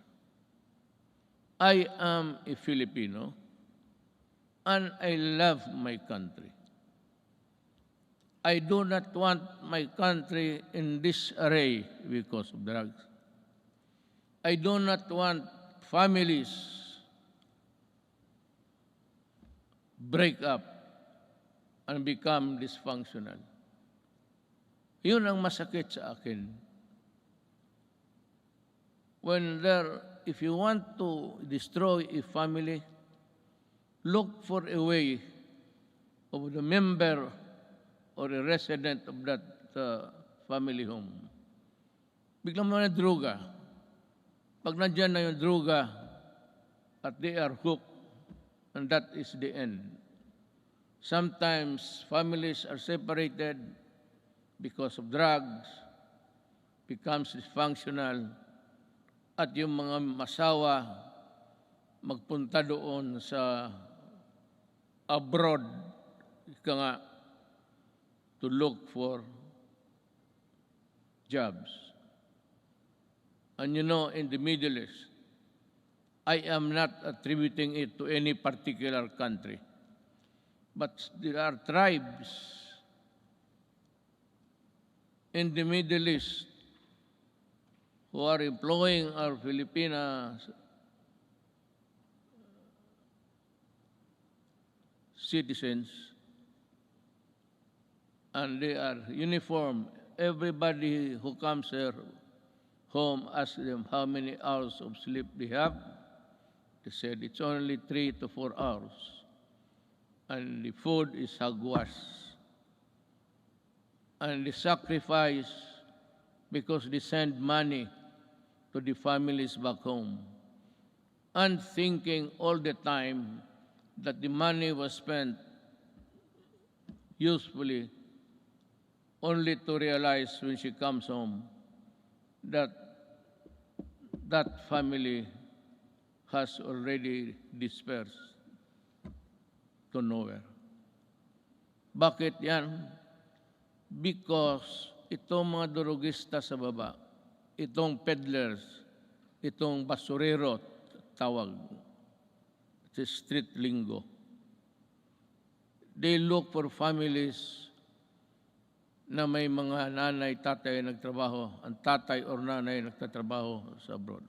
I am a Filipino, and I love my country. I do not want my country in disarray because of drugs. I do not want families break up and become dysfunctional. Yun ang masakit sa akin. If you want to destroy a family, look for a way of the member or a resident of that family home. Biglang mo na droga. Pag nandyan na yung droga at they are hooked, and that is the end. Sometimes families are separated because of drugs, becomes dysfunctional, at yung mga masawa magpunta doon sa abroad, ika nga, to look for jobs. And you know, in the Middle East, I am not attributing it to any particular country, but there are tribes in the Middle East who are employing our Filipina citizens, and they are uniform. Everybody who comes here home asks them how many hours of sleep they have. They said it's only 3 to 4 hours. And the food is hagwas. And the sacrifice because they send money to the families back home. And thinking all the time that the money was spent usefully, only to realize when she comes home that that family has already dispersed to nowhere. Bakit yan? Because itong mga durugista sa baba, itong peddlers, itong basurero, tawag, it's street lingo, they look for families na may mga nanay, tatay nagtrabaho, ang tatay or nanay nagtatrabaho sa abroad.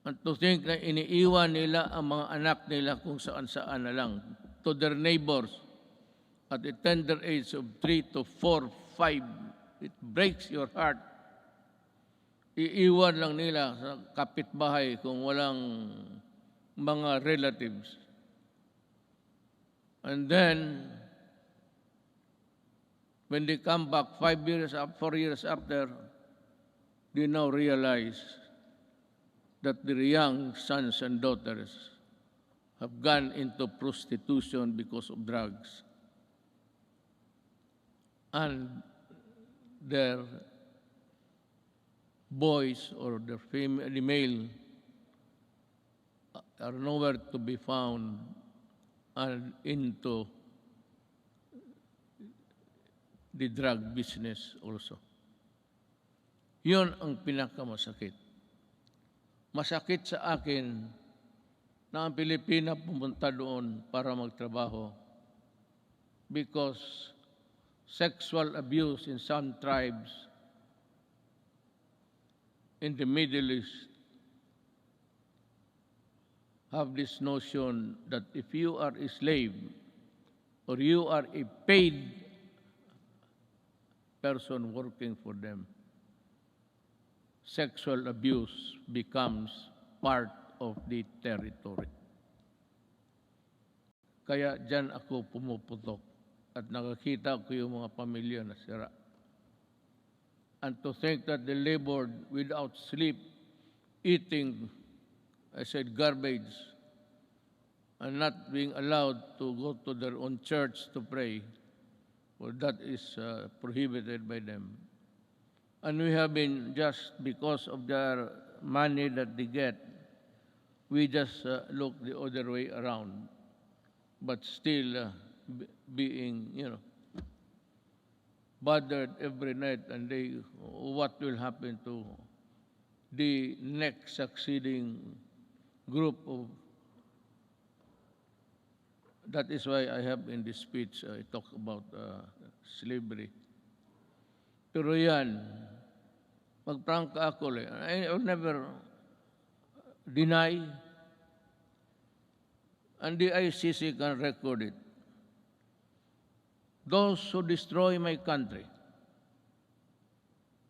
And to think na iniiwan nila ang mga anak nila kung saan-saan na lang, to their neighbors, at the tender age of 3 to 4, 5, it breaks your heart. Iiwan lang nila sa kapitbahay kung walang mga relatives. And then, when they come back 5 years, 4 years after, they now realize that their young sons and daughters have gone into prostitution because of drugs. And their boys or the male are nowhere to be found and into the drug business also. Yun ang pinakamasakit. Masakit sa akin na ang Pilipina pumunta doon para magtrabaho because sexual abuse in some tribes in the Middle East have this notion that if you are a slave or you are a paid person working for them, sexual abuse becomes part of the territory. Kaya dyan ako pumuputok at nakakita ko yung mga pamilya na sira. And to think that they labored without sleep, eating, I said, garbage, and not being allowed to go to their own church to pray, well, that is prohibited by them. And we have been, just because of their money that they get, we just look the other way around, but still being, bothered every night and day, what will happen to the next succeeding group of. That is why I have in this speech, I talk about slavery. Pero yan, magprangka ako, I will never deny, and the ICC can record it. Those who destroy my country,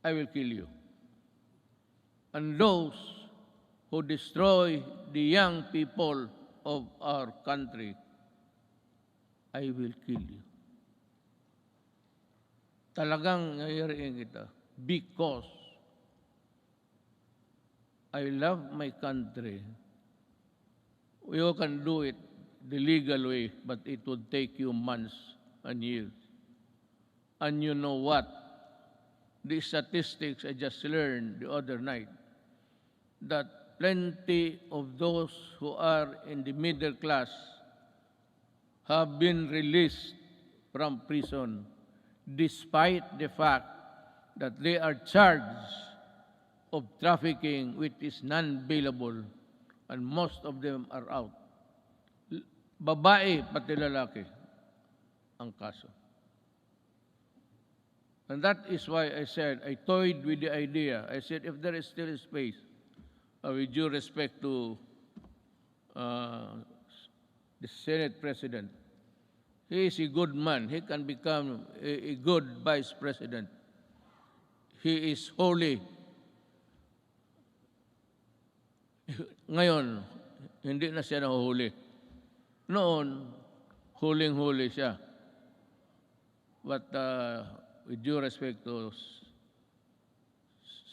I will kill you. And those who destroy the young people of our country, I will kill you. Talagang ngayariin kita because I love my country. You can do it the legal way, but it would take you months and years. And you know what? The statistics I just learned the other night, that plenty of those who are in the middle class have been released from prison despite the fact that they are charged of trafficking which is non-bailable, and most of them are out. Babae pati lalaki ang kaso. And that is why I said, I toyed with the idea. I said, if there is still space, with due respect to the Senate President, he is a good man. He can become a good Vice President. He is holy. Ngayon, hindi na siya nahuhuli. Noon, huling-huli siya. But with due respect to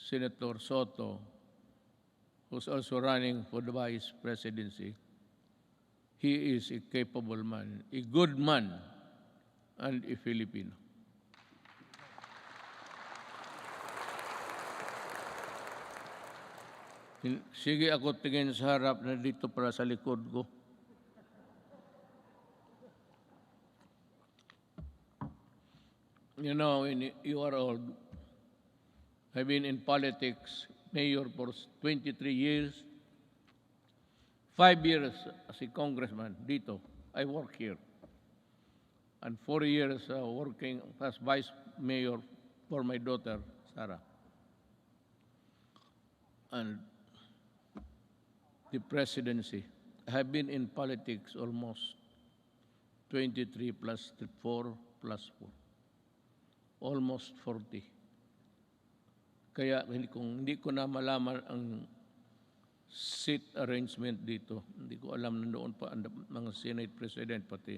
Senator Soto, who's also running for the vice presidency, he is a capable man, a good man, and a Filipino. Sige ako tingin sa harap na dito para sa likod ko. You know, you are old. I've been in politics, mayor for 23 years. 5 years as a congressman dito. I work here. And 4 years working as vice mayor for my daughter, Sarah. And the presidency. I have been in politics almost 23 plus 4 plus 4. Almost 40. Kaya hindi ko na malaman ang seat arrangement dito. Hindi ko alam na noon pa ang mga Senate President pati.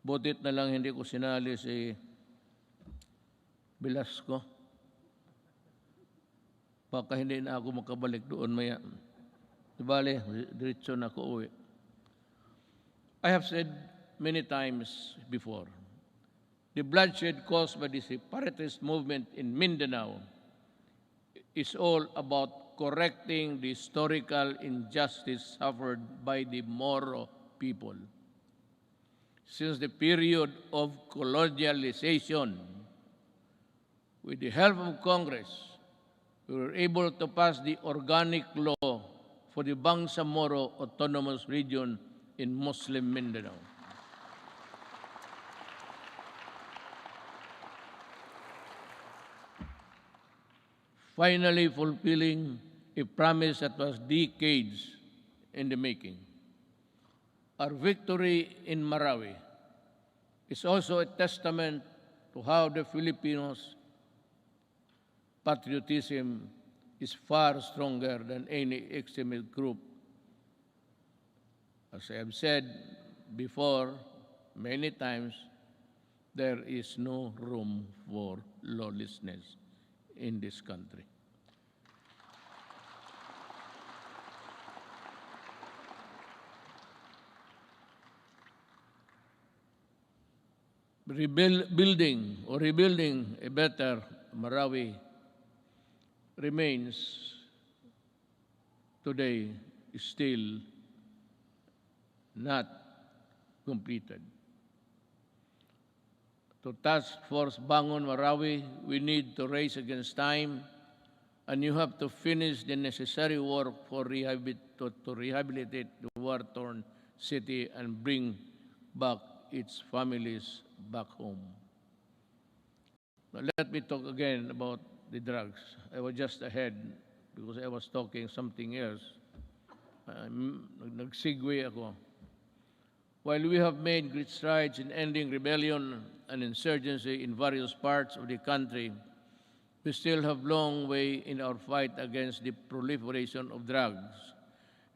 Butit na lang hindi ko sinali si Velasco. Baka hindi na ako makabalik doon maya. Dibale, diretso na ako uwi. I have said many times before, the bloodshed caused by the separatist movement in Mindanao is all about correcting the historical injustice suffered by the Moro people. Since the period of colonialization, with the help of Congress, we were able to pass the organic law for the Bangsamoro Autonomous Region in Muslim Mindanao. Finally fulfilling a promise that was decades in the making. Our victory in Marawi is also a testament to how the Filipinos' patriotism is far stronger than any extremist group. As I have said before many times, there is no room for lawlessness in this country. Rebuilding a better Marawi remains today still not completed. To Task Force Bangon Marawi, we need to race against time, and you have to finish the necessary work for to rehabilitate the war-torn city and bring back its families back home. Now, let me talk again about the drugs. I was just ahead because I was talking something else. Nag-segue ako. While we have made great strides in ending rebellion and insurgency in various parts of the country, we still have a long way in our fight against the proliferation of drugs.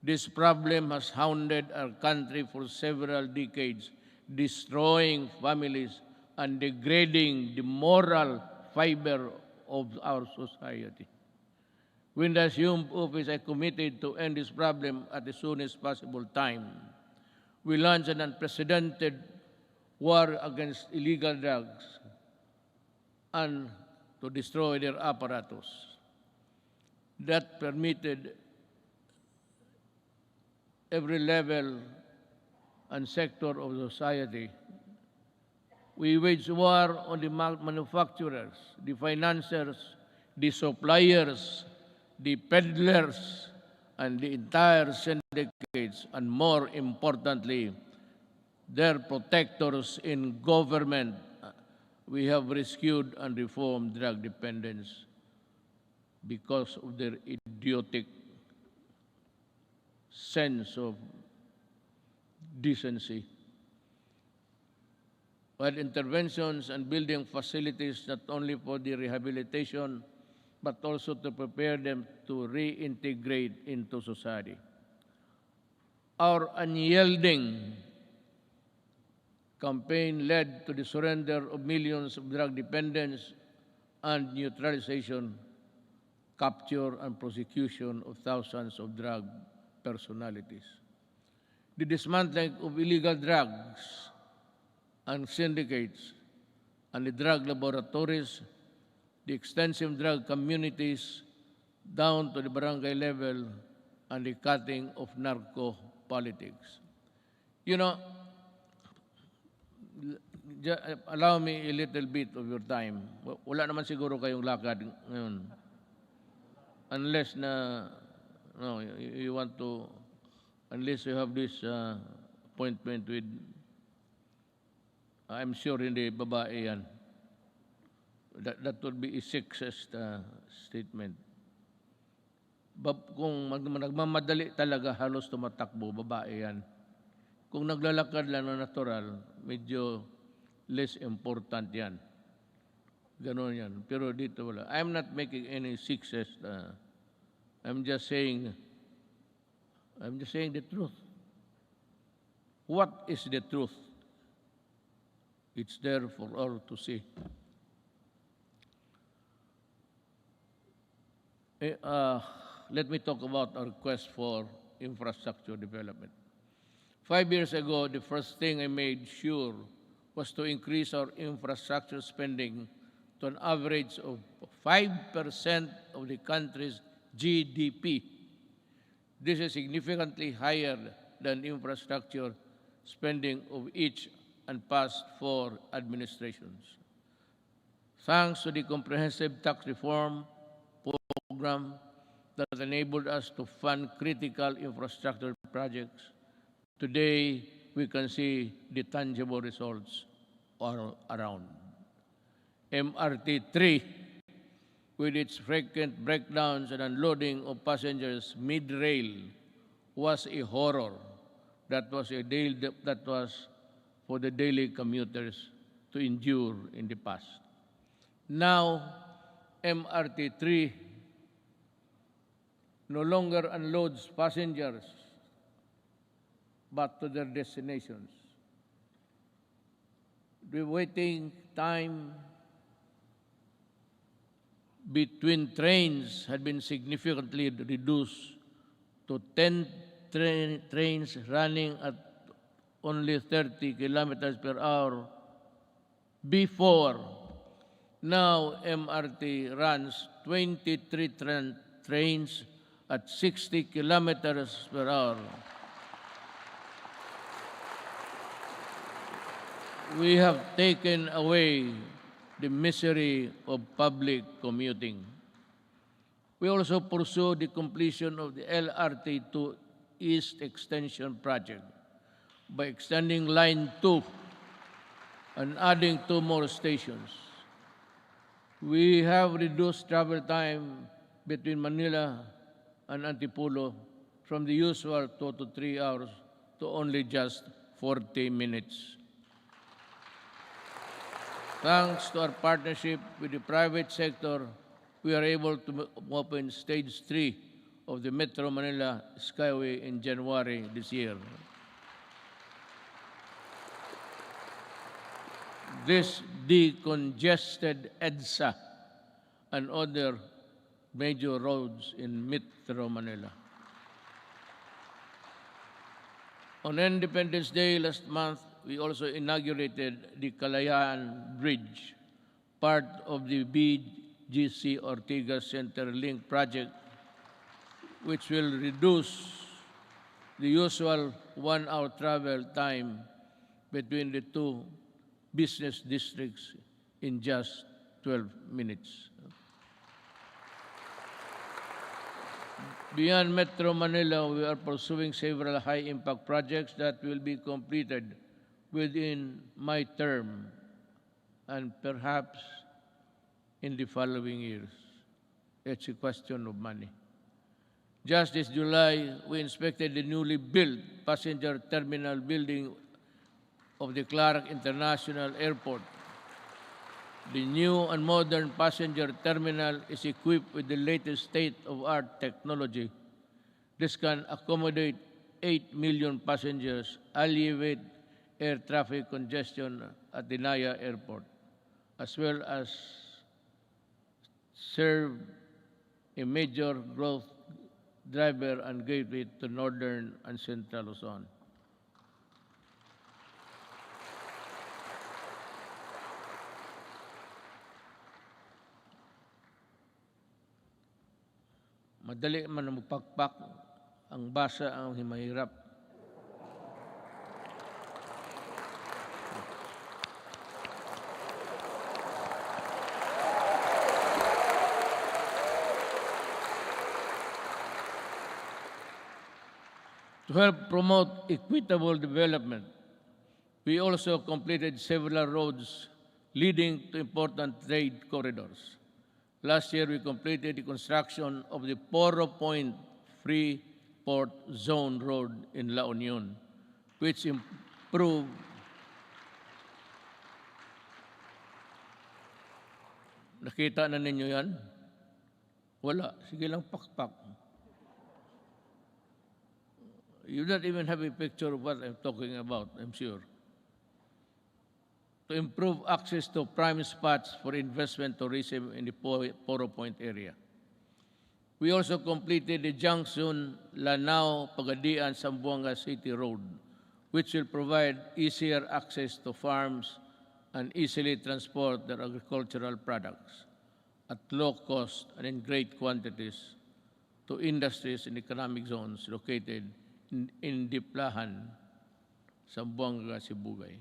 This problem has hounded our country for several decades, destroying families and degrading the moral fiber of our society. When I assumed office, I committed to end this problem at the soonest possible time. We launched an unprecedented war against illegal drugs and to destroy their apparatus. That permitted every level and sector of society. We waged war on the manufacturers, the financiers, the suppliers, the peddlers, and the entire syndicates, and more importantly, their protectors in government. We have rescued and reformed drug dependence because of their idiotic sense of decency. While interventions and building facilities not only for the rehabilitation, but also to prepare them to reintegrate into society. Our unyielding campaign led to the surrender of millions of drug dependents and neutralization, capture, and prosecution of thousands of drug personalities. The dismantling of illegal drugs and syndicates and the drug laboratories, the extensive drug communities down to the barangay level, and the cutting of narco politics. You know, allow me a little bit of your time. Wala naman siguro kayong lakad ngayon. Unless you want to, unless you have this appointment with, I'm sure hindi babae yan. That would be a sexist statement. Kung nagmamadali talaga, halos tumatakbo, babae yan. Kung naglalakad lang na natural, medyo less important yan. Ganon yan. Pero dito wala. I'm not making any success. I'm just saying the truth. What is the truth? It's there for all to see. Let me talk about our quest for infrastructure development. 5 years ago, the first thing I made sure was to increase our infrastructure spending to an average of 5% of the country's GDP. This is significantly higher than infrastructure spending of each and past 4 administrations. Thanks to the comprehensive tax reform program that enabled us to fund critical infrastructure projects, today we can see the tangible results all around. MRT-3, with its frequent breakdowns and unloading of passengers mid-rail, was a horror. That was for the daily commuters to endure in the past. Now, MRT-3 no longer unloads passengers but to their destinations. The waiting time between trains had been significantly reduced to 10 trains running at only 30 kilometers per hour before. Now MRT runs 23 trains at 60 kilometers per hour. We have taken away the misery of public commuting. We also pursue the completion of the LRT to East Extension project by extending Line 2 and adding 2 more stations. We have reduced travel time between Manila and Antipolo from the usual 2 to 3 hours to only just 40 minutes. Thanks to our partnership with the private sector, we are able to open Stage 3 of the Metro Manila Skyway in January this year. This decongested EDSA and other major roads in Metro Manila. On Independence Day last month, we also inaugurated the Kalayaan Bridge, part of the BGC Ortigas Center Link project, which will reduce the usual 1-hour travel time between the 2 business districts in just 12 minutes. Beyond Metro Manila, we are pursuing several high-impact projects that will be completed within my term and perhaps in the following years. It's a question of money. Just this July, we inspected the newly built passenger terminal building of the Clark International Airport. The new and modern passenger terminal is equipped with the latest state-of-art technology. This can accommodate 8 million passengers, alleviate air traffic congestion at the Naya Airport, as well as serve a major growth driver and gateway to northern and central Luzon. Madali man na magpakpak, ang basa ang mahirap. To help promote equitable development, we also completed several roads leading to important trade corridors. Last year, we completed the construction of the Poro Point Free Port Zone Road in La Union, which improve nakita na ninyo yan? Wala. Sige lang pakpak. You don't even have a picture of what I'm talking about, I'm sure. To improve access to prime spots for investment tourism in the Poro Point area. We also completed the junction Lanao-Pagadian-Zamboanga City Road, which will provide easier access to farms and easily transport their agricultural products at low cost and in great quantities to industries and economic zones located in Diplahan, Zamboanga, Sibugay.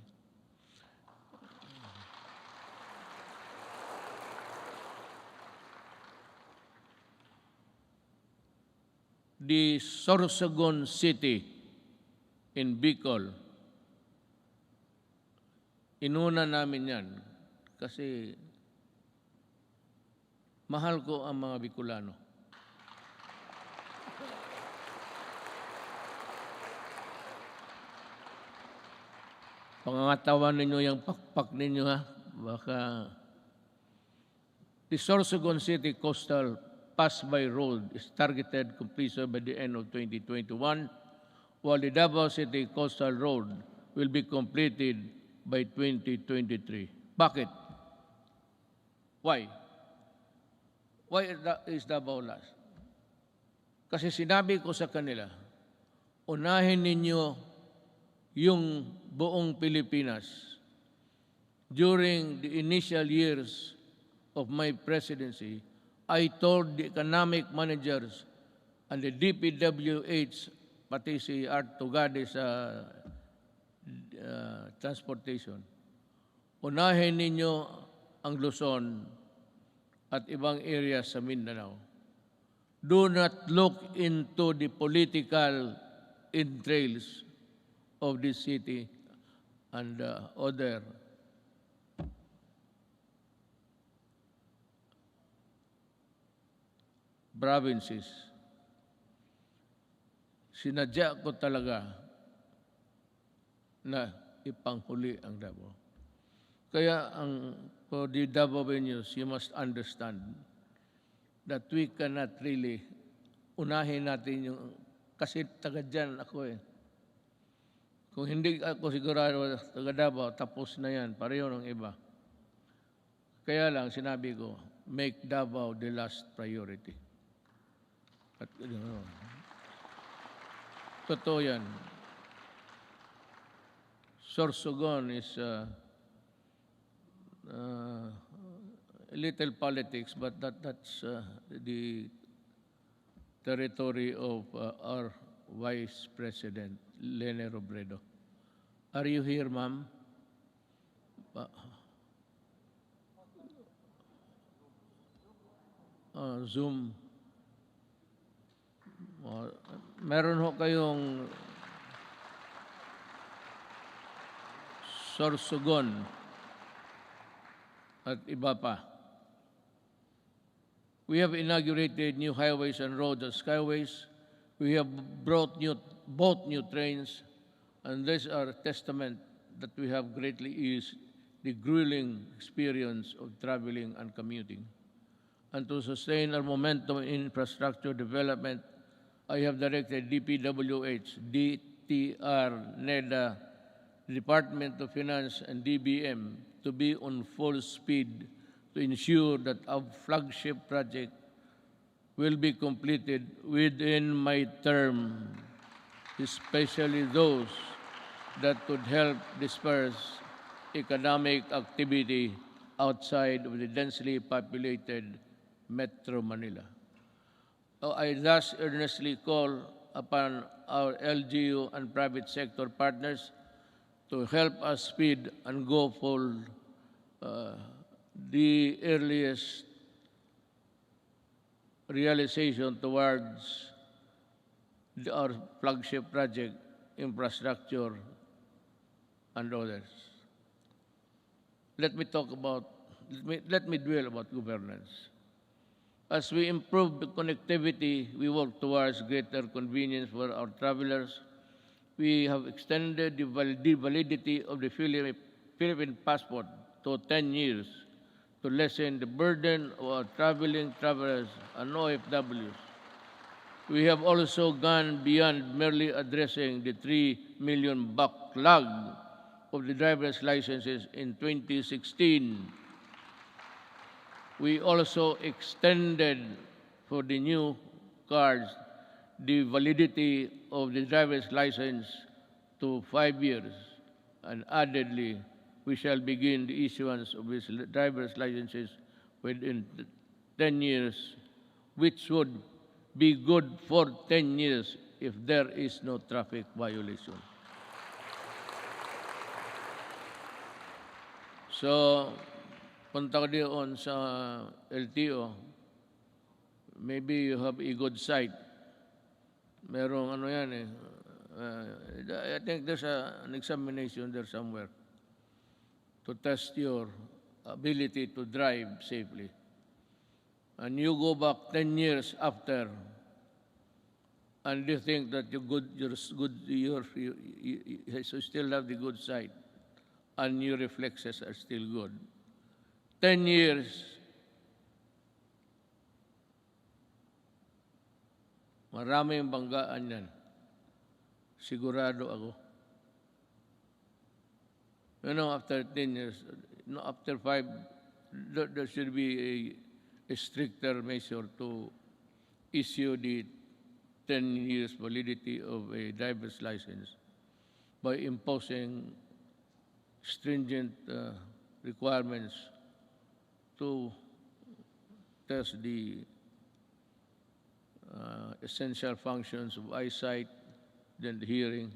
The Sorsogon City in Bicol, inuna namin yan kasi mahal ko ang mga Bicolano. Pangangatawan ninyo yung pakpak ninyo ha. Baka the Sorsogon City Coastal Pass-by Road is targeted completion by the end of 2021, while the Davao City Coastal Road will be completed by 2023. Bakit? Why? Why is Davao last? Kasi sinabi ko sa kanila, unahin ninyo yung buong Pilipinas. During the initial years of my presidency, I told the economic managers and the DPWH, pati si Art Tugade sa transportation, unahin ninyo ang Luzon at ibang areas sa Mindanao. Do not look into the political entrails of this city and other provinces. Sinadya ko talaga na ipanghuli ang Davao. Kaya for the Davao venues, you must understand that we cannot really unahin natin yung, kasi taga dyan ako eh. Kung hindi ako sigurado taga Davao, tapos na yan, pareho ng iba. Kaya lang sinabi ko, make Davao the last priority. At totoo yan. Sorsogon is a little politics, but that's the territory of our Vice President, Lene Robredo. Are you here, ma'am? Zoom. Meron ho kayong Sorsogon at iba pa. We have inaugurated new highways and roads and skyways. We have bought new trains, and these are a testament that we have greatly eased the grueling experience of traveling and commuting. And to sustain our momentum in infrastructure development, I have directed DPWH, DTR, NEDA, Department of Finance, and DBM to be on full speed to ensure that our flagship project will be completed within my term, especially those that could help disperse economic activity outside of the densely populated Metro Manila. I thus earnestly call upon our LGU and private sector partners to help us speed and go for the earliest realization towards our flagship project, infrastructure, and others. Let me dwell about governance. As we improve the connectivity, we work towards greater convenience for our travelers, we have extended the validity of the Philippine passport to 10 years to lessen the burden of our traveling travelers and OFWs. We have also gone beyond merely addressing the 3 million backlog of the driver's licenses in 2016. We also extended for the new cards the validity of the driver's license to 5 years, and addedly, we shall begin the issuance of these driver's licenses within 10 years, which would be good for 10 years if there is no traffic violation. So, punta ka doon sa LTO, maybe you have a good sight. Merong ano yan eh. I think there's an examination there somewhere to test your ability to drive safely. And you go back 10 years after, and you think that you still have the good sight, and your reflexes are still good. 10 years, maraming banggaan yan. Sigurado ako. You know, after 10 years, after 5, there should be a stricter measure to issue the 10 years validity of a driver's license by imposing stringent requirements to test the essential functions of eyesight, then the hearing.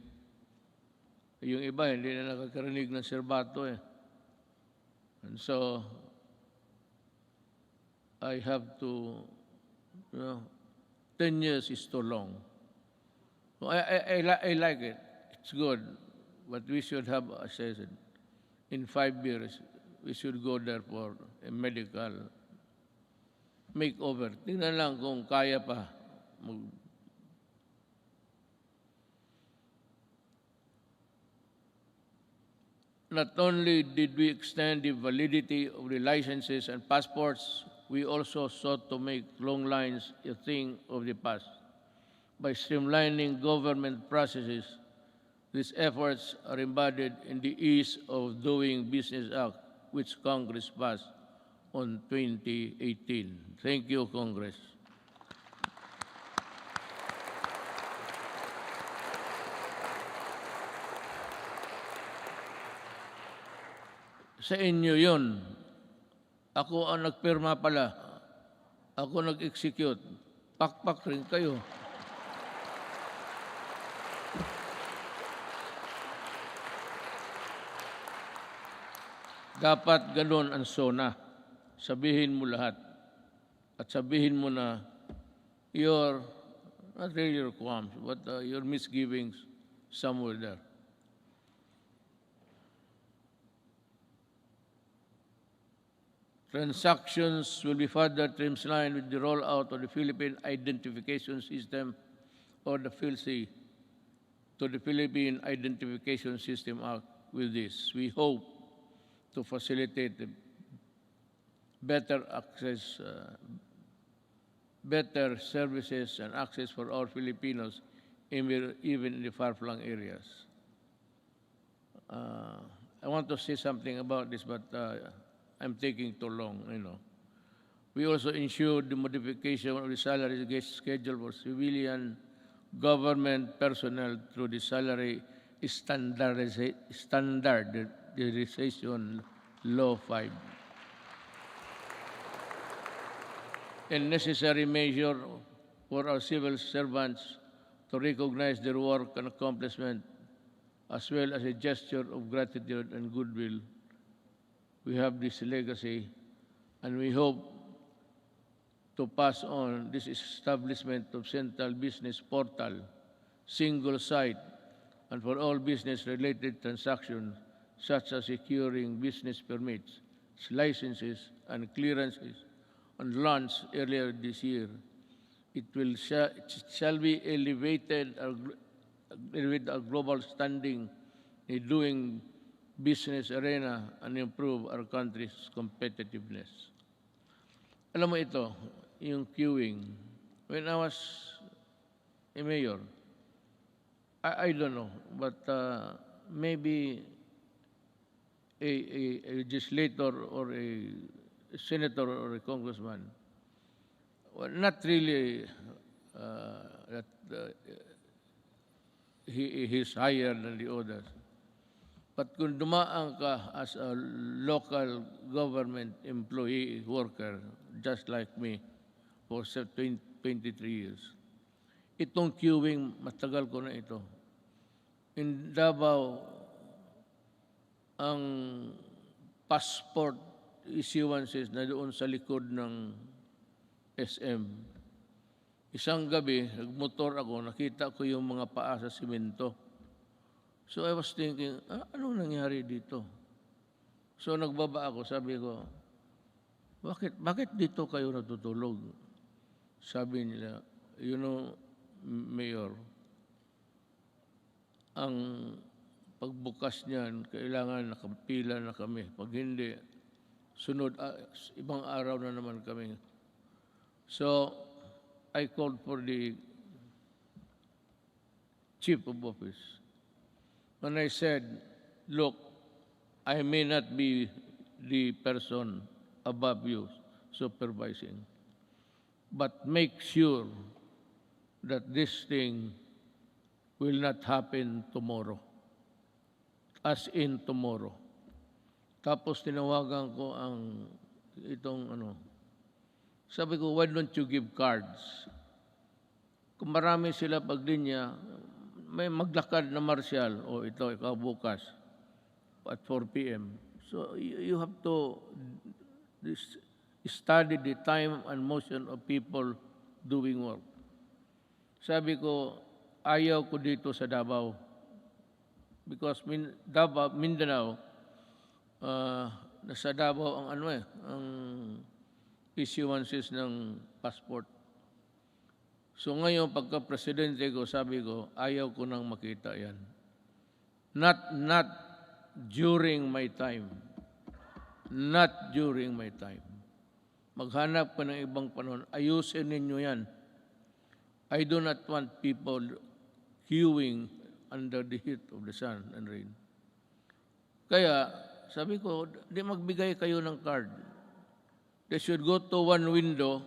Yung iba, hindi na nakakarinig ng serbato eh. And so, I have to, 10 years is too long. So I like it. It's good. But we should have, as I said, in 5 years, we should go there for a medical makeover. Tingnan lang kung kaya pa. Not only did we extend the validity of the licenses and passports, we also sought to make long lines a thing of the past. By streamlining government processes, these efforts are embodied in the Ease of Doing Business Act, which Congress passed on 2018. Thank you, Congress. Sa inyo yun. Ako ang nagpirma pala. Ako nag-execute. Pakpak rin kayo. Dapat ganun ang SONA. Sabihin mo lahat. At sabihin mo na your, not really your qualms, but your misgivings somewhere there. Transactions will be further streamlined with the rollout of the Philippine Identification System, or the PhilSy, to the Philippine Identification System Act. With this, we hope to facilitate better access, better services and access for all Filipinos, even in the far-flung areas. I want to say something about this, but I'm taking too long, We also ensured the modification of the salary schedule for civilian government personnel through the salary standardization Law 5. A necessary measure for our civil servants to recognize their work and accomplishment, as well as a gesture of gratitude and goodwill. We have this legacy, and we hope to pass on this establishment of central business portal, single site, and for all business-related transactions, such as securing business permits, licenses, and clearances, and launched earlier this year. It shall be elevated with a global standing in doing business arena and improve our country's competitiveness. Alam mo ito, yung queuing. When I was a mayor, I don't know, but maybe a legislator or a senator or a congressman, well, not really that he's higher than the others. But kung dumaan ka as a local government employee, worker, just like me, for 23 years, itong queuing, matagal ko na ito. In Davao, ang passport issuances na doon sa likod ng SM. Isang gabi, nagmotor ako, nakita ko yung mga paa sa simento. So I was thinking, anong nangyari dito? So nagbaba ako, sabi ko, bakit dito kayo natutulog? Sabi nila, you know, Mayor, ang pagbukas niyan, kailangan nakapila na kami. Pag hindi, sunod, ibang araw na naman kami. So, I called for the chief of office. When I said, look, I may not be the person above you supervising, but make sure that this thing will not happen tomorrow. As in tomorrow. Tapos tinawagan ko ang itong sabi ko, why don't you give cards? Kung marami sila paglinya, may maglakad na martial, o ito, ikaw bukas, at 4 p.m. So you have to study the time and motion of people doing work. Sabi ko, ayaw ko dito sa Davao. Because Mindanao, nasa Davao ang ang issuances ng passport. So ngayon, pagka-presidente ko, sabi ko, ayaw ko nang makita yan. Not during my time. Not during my time. Maghanap ka ng ibang panahon. Ayusin ninyo yan. I do not want people queuing under the heat of the sun and rain. Kaya, sabi ko, di magbigay kayo ng card. They should go to one window,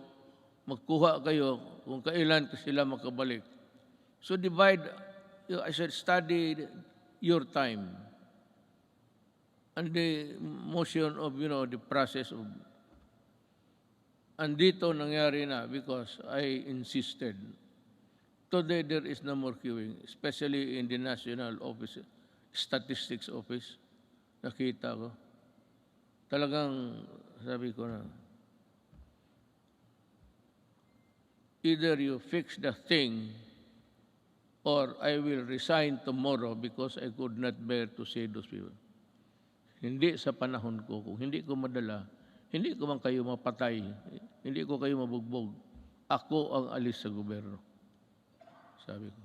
magkuha kayo kung kailan sila makabalik. So divide, I said, study your time and the motion of, the process of. And dito nangyari na because I insisted. Today, there is no more queuing, especially in the National Office, Statistics Office. Nakita ko. Talagang, sabi ko na, either you fix the thing or I will resign tomorrow because I could not bear to see those people. Hindi sa panahon ko. Kung hindi ko madala, hindi ko man kayo mapatay. Hindi ko kayo mabugbog. Ako ang alis sa gobyerno. Sabi ko,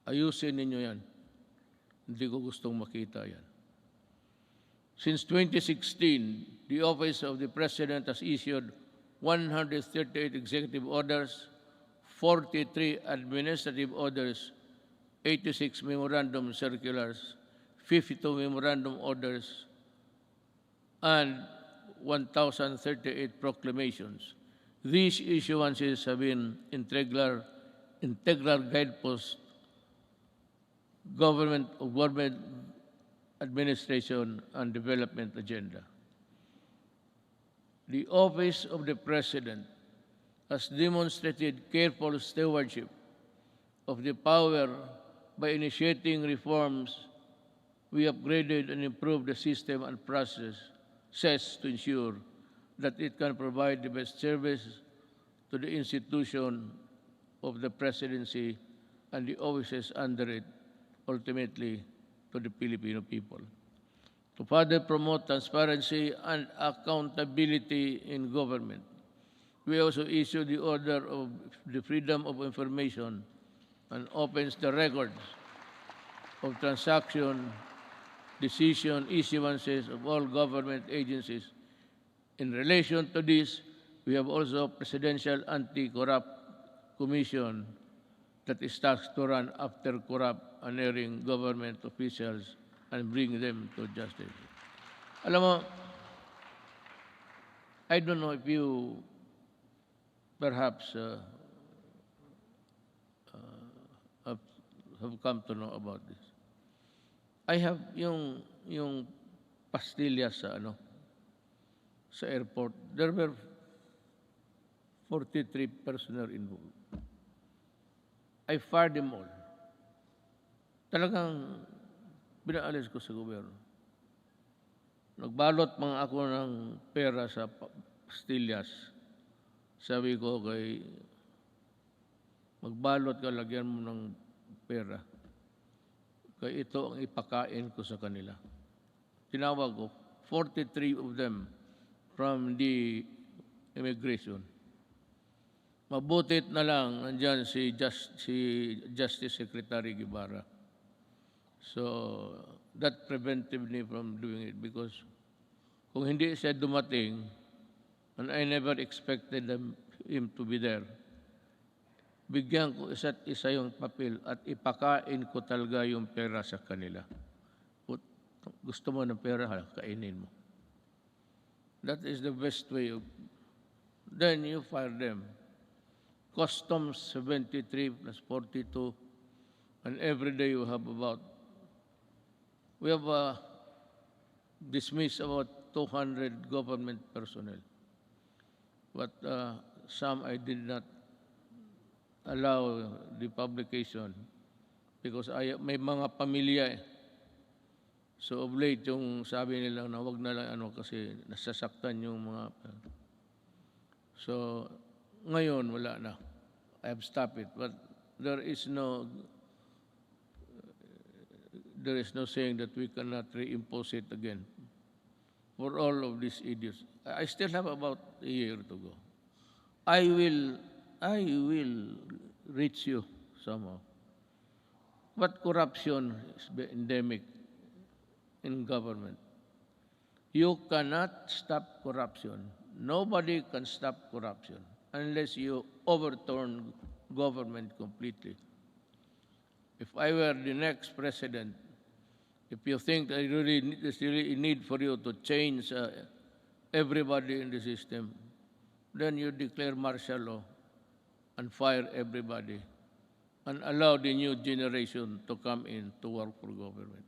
ayusin ninyo yan. Hindi ko gustong makita yan. Since 2016, the Office of the President has issued 138 executive orders, 43 administrative orders, 86 memorandum circulars, 52 memorandum orders, and 1,038 proclamations. These issuances have been integral guideposts government administration and development agenda. The Office of the President has demonstrated careful stewardship of the power by initiating reforms. We upgraded and improved the system and processes to ensure that it can provide the best service to the institution of the presidency and the offices under it, ultimately to the Filipino people. To further promote transparency and accountability in government, we also issued the Order of the Freedom of Information and opens the records of transaction, decision, issuances of all government agencies. In relation to this, we have also Presidential Anti-Corrupt Commission that is tasked to run after corrupt and erring government officials and bring them to justice. Alam mo, I don't know if you perhaps have, have come to know about this. I have yung pastillas sa airport. There were 43 personnel involved. I fired them all. Talagang binaalis ko sa gobyerno. Nagbalot mga ako ng pera sa pastillas. Sabi ko kay, magbalot ka, lagyan mo ng pera. Kaya ito ang ipakain ko sa kanila. Tinawag ko, 43 of them from the immigration. Mabutit na lang, nandyan si Justice Secretary Guevara. So, that prevented me from doing it because kung hindi siya dumating, and I never expected him to be there, bigyan ko isa't isa yung papel at ipakain ko talaga yung pera sa kanila. Gusto mo ng pera, kainin mo. That is the best way of... Then you fire them. Customs 73 plus 42, and every day you have about... We have dismissed about 200 government personnel. But some I did not allow the publication because may mga pamilya eh. So of late yung sabi nila na wag na lang kasi nasasaktan yung mga... So ngayon wala na. I have stopped it, but there is no saying that we cannot reimpose it again for all of these idiots. I still have about a year to go. I will reach you somehow. But corruption is endemic in government. You cannot stop corruption. Nobody can stop corruption unless you overturn government completely. If I were the next president, if you think there's really a need for you to change everybody in the system, then you declare martial law and fire everybody and allow the new generation to come in to work for government.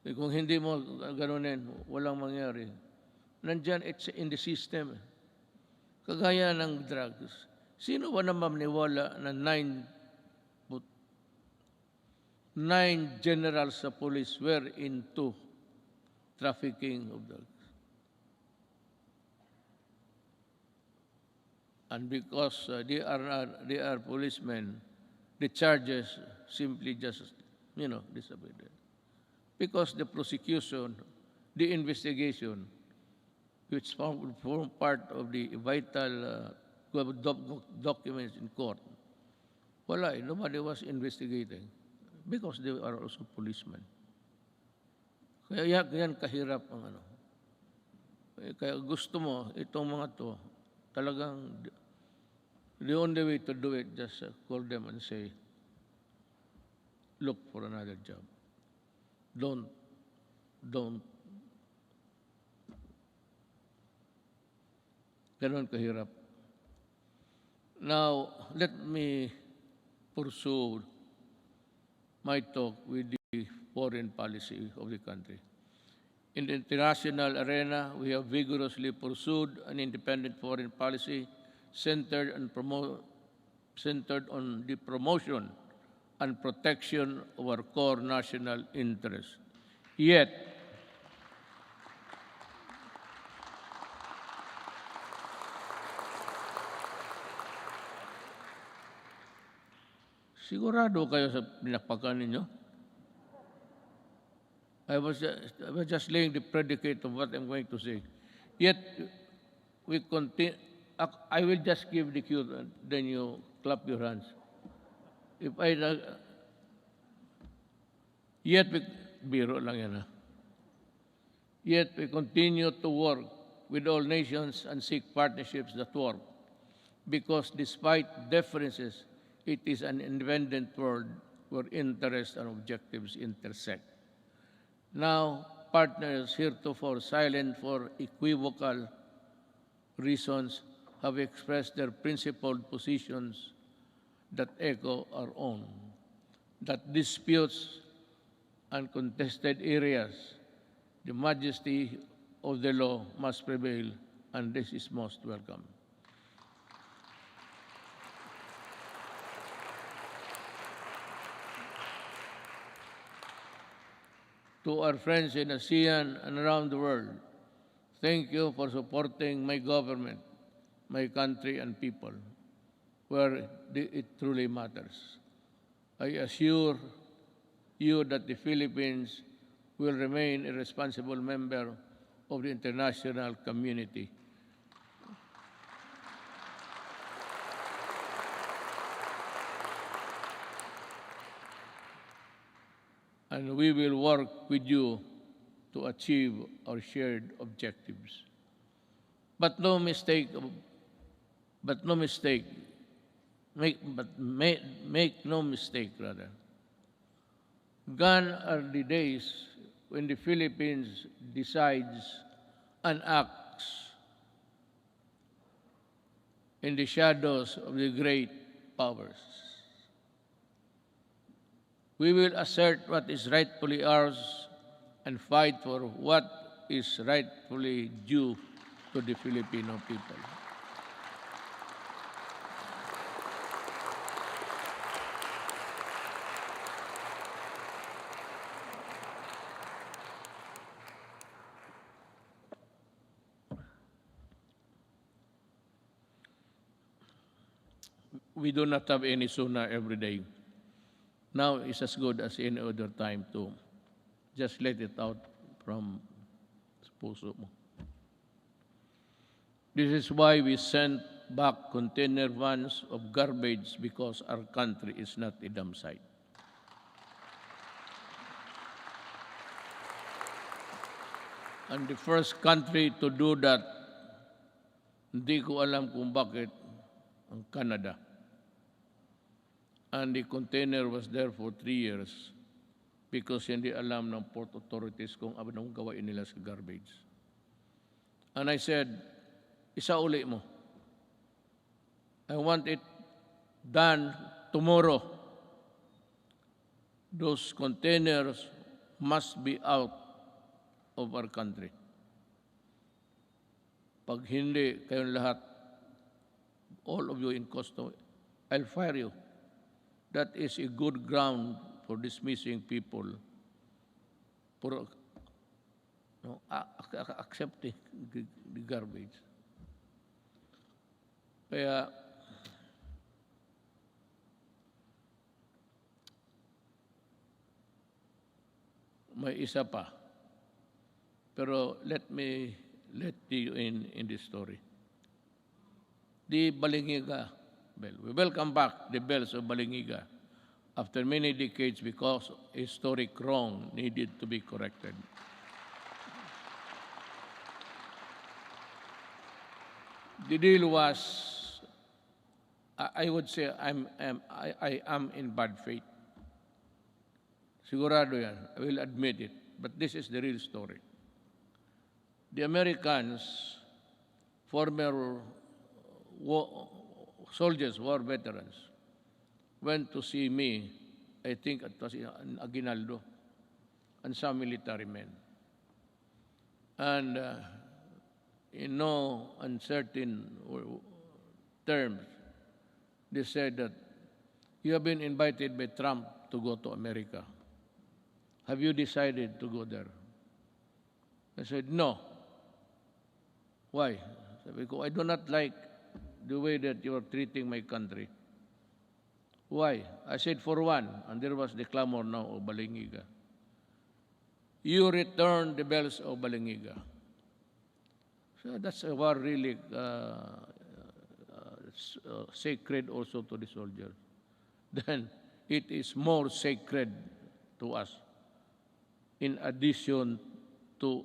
Kung hindi mo ganunin, walang mangyari. Nandyan, it's in the system. Kagaya ng drugs. Sino ba naman maniwala na 9 generals sa police were into trafficking of drugs? And because they are policemen, the charges simply just, disappeared. Because the prosecution, the investigation, which form part of the vital documents in court, wala, nobody was investigating because they are also policemen. Kaya yan kahirap ang Kaya gusto mo, itong mga to, talagang the only way to do it, just call them and say, look for another job. Don't. Ganon kahirap. Now, let me pursue my talk with the foreign policy of the country. In the international arena, we have vigorously pursued an independent foreign policy centered on the promotion and protection of our core national interests. Yet, sigurado kayo sa pinakpakan ninyo? I was just laying the predicate of what I'm going to say. Yet, we continue. I will just give the cue, then you clap your hands. If I Yet, biro lang yan, ha? Yet we continue to work with all nations and seek partnerships that work, because despite differences, it is an independent world where interests and objectives intersect. Now, partners heretofore silent for equivocal reasons have expressed their principled positions that echo our own, that disputes and contested areas, the majesty of the law must prevail, and this is most welcome. To our friends in ASEAN and around the world, thank you for supporting my government, my country and people, where it truly matters. I assure you that the Philippines will remain a responsible member of the international community. And we will work with you to achieve our shared objectives. But no mistake, make no mistake, rather. Gone are the days when the Philippines decides and acts in the shadows of the great powers. We will assert what is rightfully ours and fight for what is rightfully due to the Filipino people. We do not have any sooner every day. Now is as good as any other time to just let it out from puso mo. This is why we sent back container vans of garbage, because our country is not a dump site. And the first country to do that, hindi ko alam kung bakit, ang Canada. And the container was there for 3 years because hindi alam ng port authorities kung anong gawain nila sa garbage. And I said, isauli mo. I want it done tomorrow. Those containers must be out of our country. Pag hindi, kayong lahat, all of you in custom, I'll fire you. That is a good ground for dismissing people for accepting the garbage. Kaya, may isa pa. Pero let you in this story. The Balingiga bell. We welcome back the bells of Balingiga after many decades because a historic wrong needed to be corrected. The deal was, I would say, I am in bad faith. Sigurado yan. I will admit it. But this is the real story. The Americans, former soldiers, war veterans, went to see me, I think it was in Aguinaldo, and some military men. And in no uncertain terms, they said that you have been invited by Trump to go to America. Have you decided to go there? I said, no. Why? Because I do not like the way that you are treating my country. Why? I said, for one, and there was the clamor now of Balingiga, you return the bells of Balingiga. So that's a war really sacred also to the soldier. Then it is more sacred to us in addition to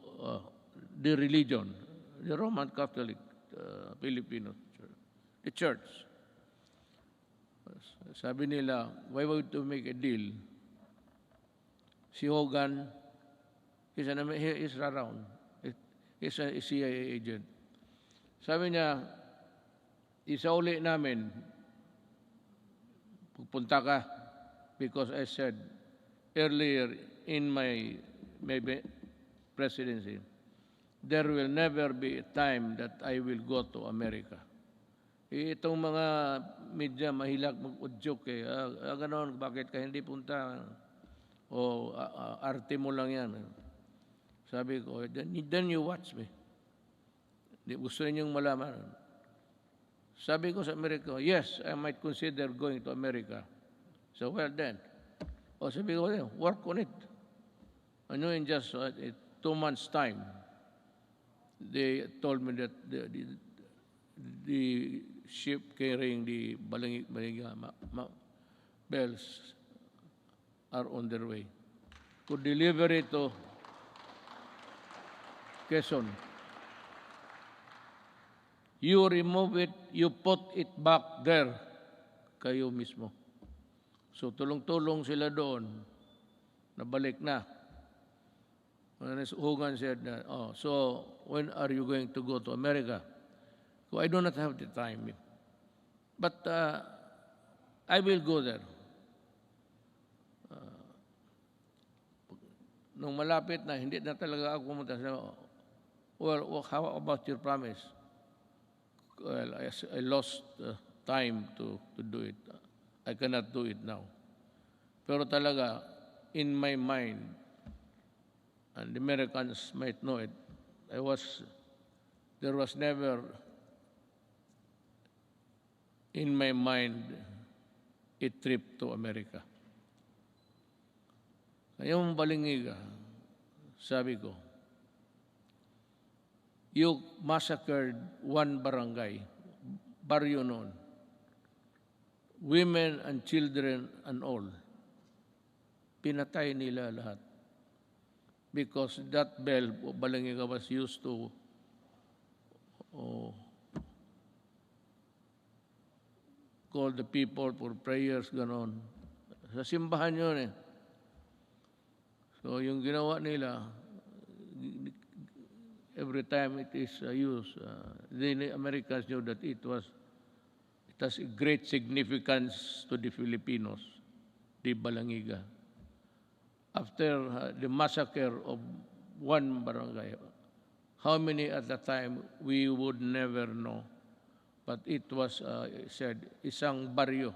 the religion, the Roman Catholic Filipino Church, the church. Sabi nila, why would to make a deal? Si Hogan, he is around. He's a CIA agent. Sabi niya, isauli namin, pupunta ka, because I said earlier in my presidency, there will never be a time that I will go to America. Itong mga media mahilag mag-udyok eh. Ganon, bakit ka hindi punta? O arte mo lang yan. Sabi ko, then you watch me. Gusto ninyong malaman. Sabi ko sa Amerika, yes, I might consider going to America. So well then. O sabi ko, work on it. Ano in just 2 months' time, they told me that the ship carrying the Balinga bells are on their way to deliver it to Quezon. You remove it, you put it back there, kayo mismo. So tulong-tulong sila doon, nabalik na. Hogan said, so when are you going to go to America? So I do not have the time. But I will go there. Nung malapit na, hindi na talaga ako pumunta. Well, how about your promise? Well, I lost time to do it. I cannot do it now. Pero talaga, in my mind, and the Americans might know it, there was never in my mind a trip to America. Ngayong Balingiga, sabi ko, you massacred one barangay, baryo noon, women and children and all. Pinatay nila lahat. Because that bell, Balingiga, was used to call the people for prayers, ganon. Sa simbahan yun eh. So yung ginawa nila, every time it is used, the Americans knew that it has a great significance to the Filipinos, the Balingiga. After the massacre of one barangay, how many at the time, we would never know. But it was said, isang baryo.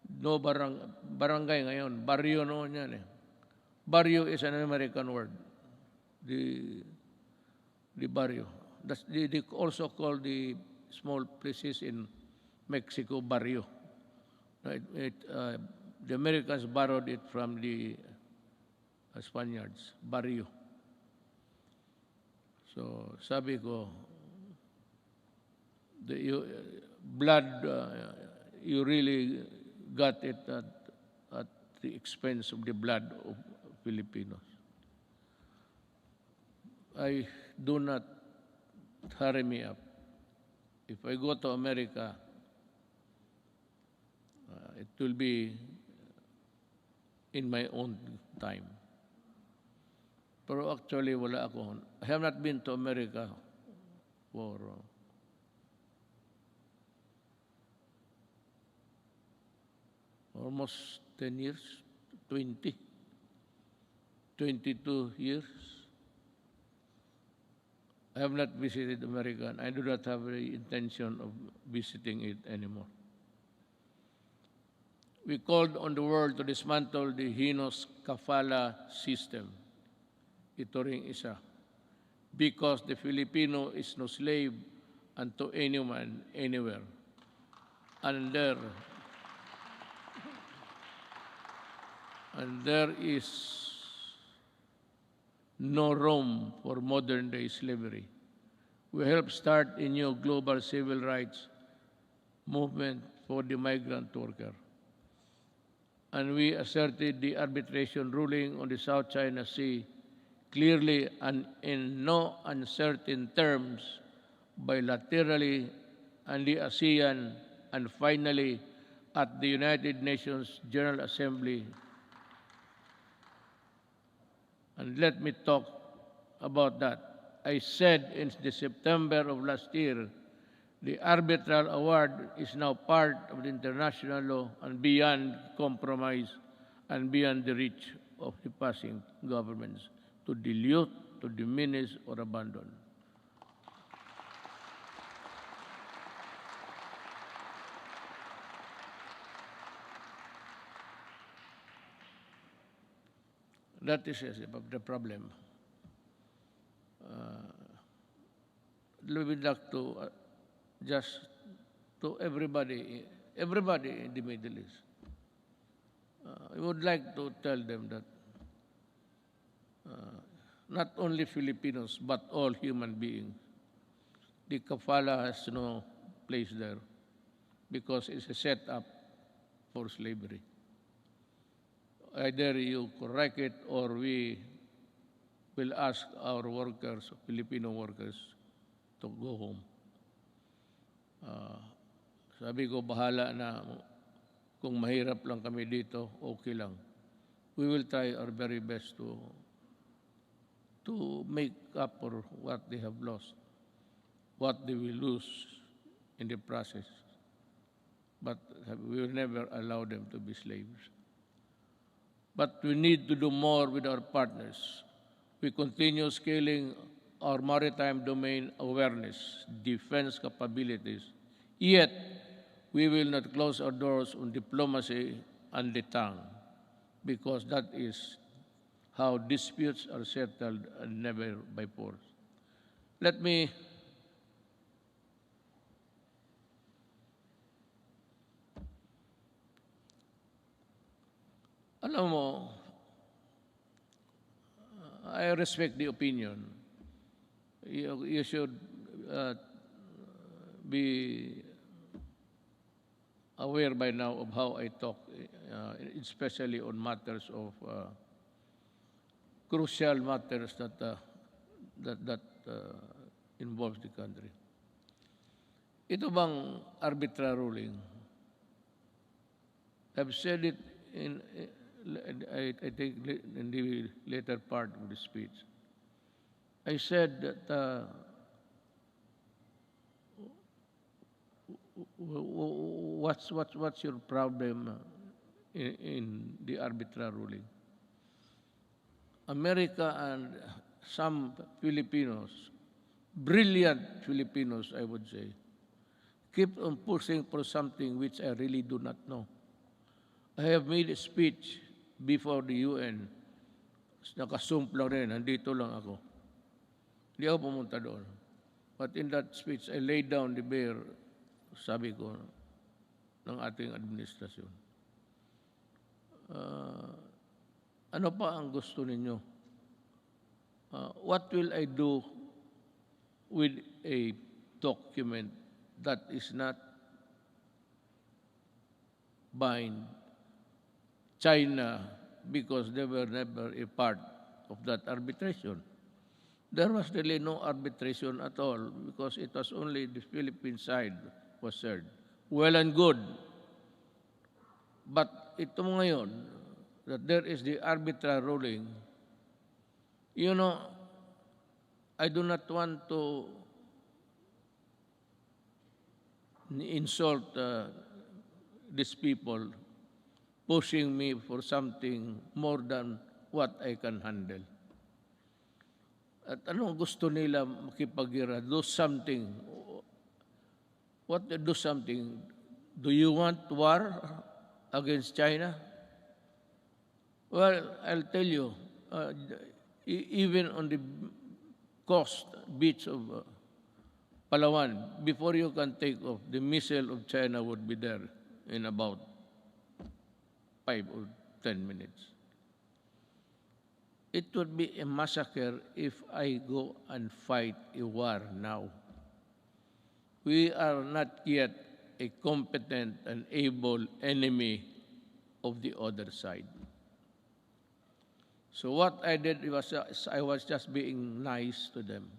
No barangay ngayon, baryo noon yan eh. Baryo is an American word. The barrio. They also call the small places in Mexico barrio. The Americans borrowed it from the Spaniards, barrio. So sabi ko, you really got it at the expense of the blood of Filipinos. Do not hurry me up. If I go to America, it will be in my own time. Pero actually, wala ako. I have not been to America for almost 10 years, 22 years. I have not visited America, and I do not have the intention of visiting it anymore. We called on the world to dismantle the heinous kafala system. Ito ring isa. Because the Filipino is no slave unto anyone, anywhere. And there is no room for modern-day slavery. We helped start a new global civil rights movement for the migrant worker. and we asserted the arbitration ruling on the South China Sea clearly and in no uncertain terms, bilaterally, and the ASEAN, and finally at the United Nations General Assembly. And let me talk about that. I said in the September of last year, the arbitral award is now part of the international law and beyond compromise and beyond the reach of the passing governments to dilute, to diminish, or abandon. That is the problem. We would like to just to everybody in the Middle East. I would like to tell them that not only Filipinos, but all human beings, the kafala has no place there because it's a setup for slavery. Either you correct it or we will ask our workers, Filipino workers, to go home. Sabi ko, bahala na. Kung mahirap lang kami dito, okay lang. We will try our very best to make up for what they have lost, what they will lose in the process. But we will never allow them to be slaves. But we need to do more with our partners. We continue scaling our maritime domain awareness, defense capabilities. Yet, we will not close our doors on diplomacy and the tongue, because that is how disputes are settled and never by force. Let me alam mo, I respect the opinion. You should be aware by now of how I talk, especially on matters of crucial matters that involves the country. Ito bang arbitral ruling? I've said it I think in the later part of the speech. I said that what's your problem in the arbitral ruling? America and some Filipinos, brilliant Filipinos, I would say, keep on pushing for something which I really do not know. I have made a speech before the UN. Nakasumplang rin, nandito lang ako. Hindi ako pumunta doon. But in that speech, I laid down the bare, sabi ko, ng ating administrasyon. Ano pa ang gusto ninyo? What will I do with a document that is not bind China because they were never a part of that arbitration? There was really no arbitration at all because it was only the Philippine side was served. Well and good. But ito ngayon, that there is the arbitral ruling, you know, I do not want to insult these people pushing me for something more than what I can handle. At anong gusto nila makipagira? Do something. What do something? Do you want war against China? Well, I'll tell you, even on the coast beach of Palawan, before you can take off, the missile of China would be there in about 5 or 10 minutes. It would be a massacre if I go and fight a war now. We are not yet a competent and able enemy of the other side. So what I did was I was just being nice to them.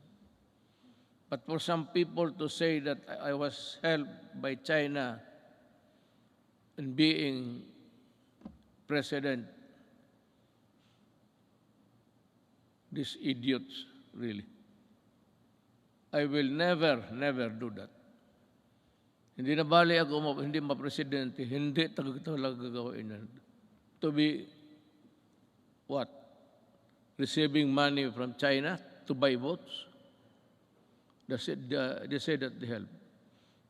But for some people to say that I was helped by China in being president, these idiots, really. I will never do that. Hindi na bali ako, hindi ma-presidente, hindi talaga gagawin yan. To be, what? Receiving money from China to buy votes? They say that they help.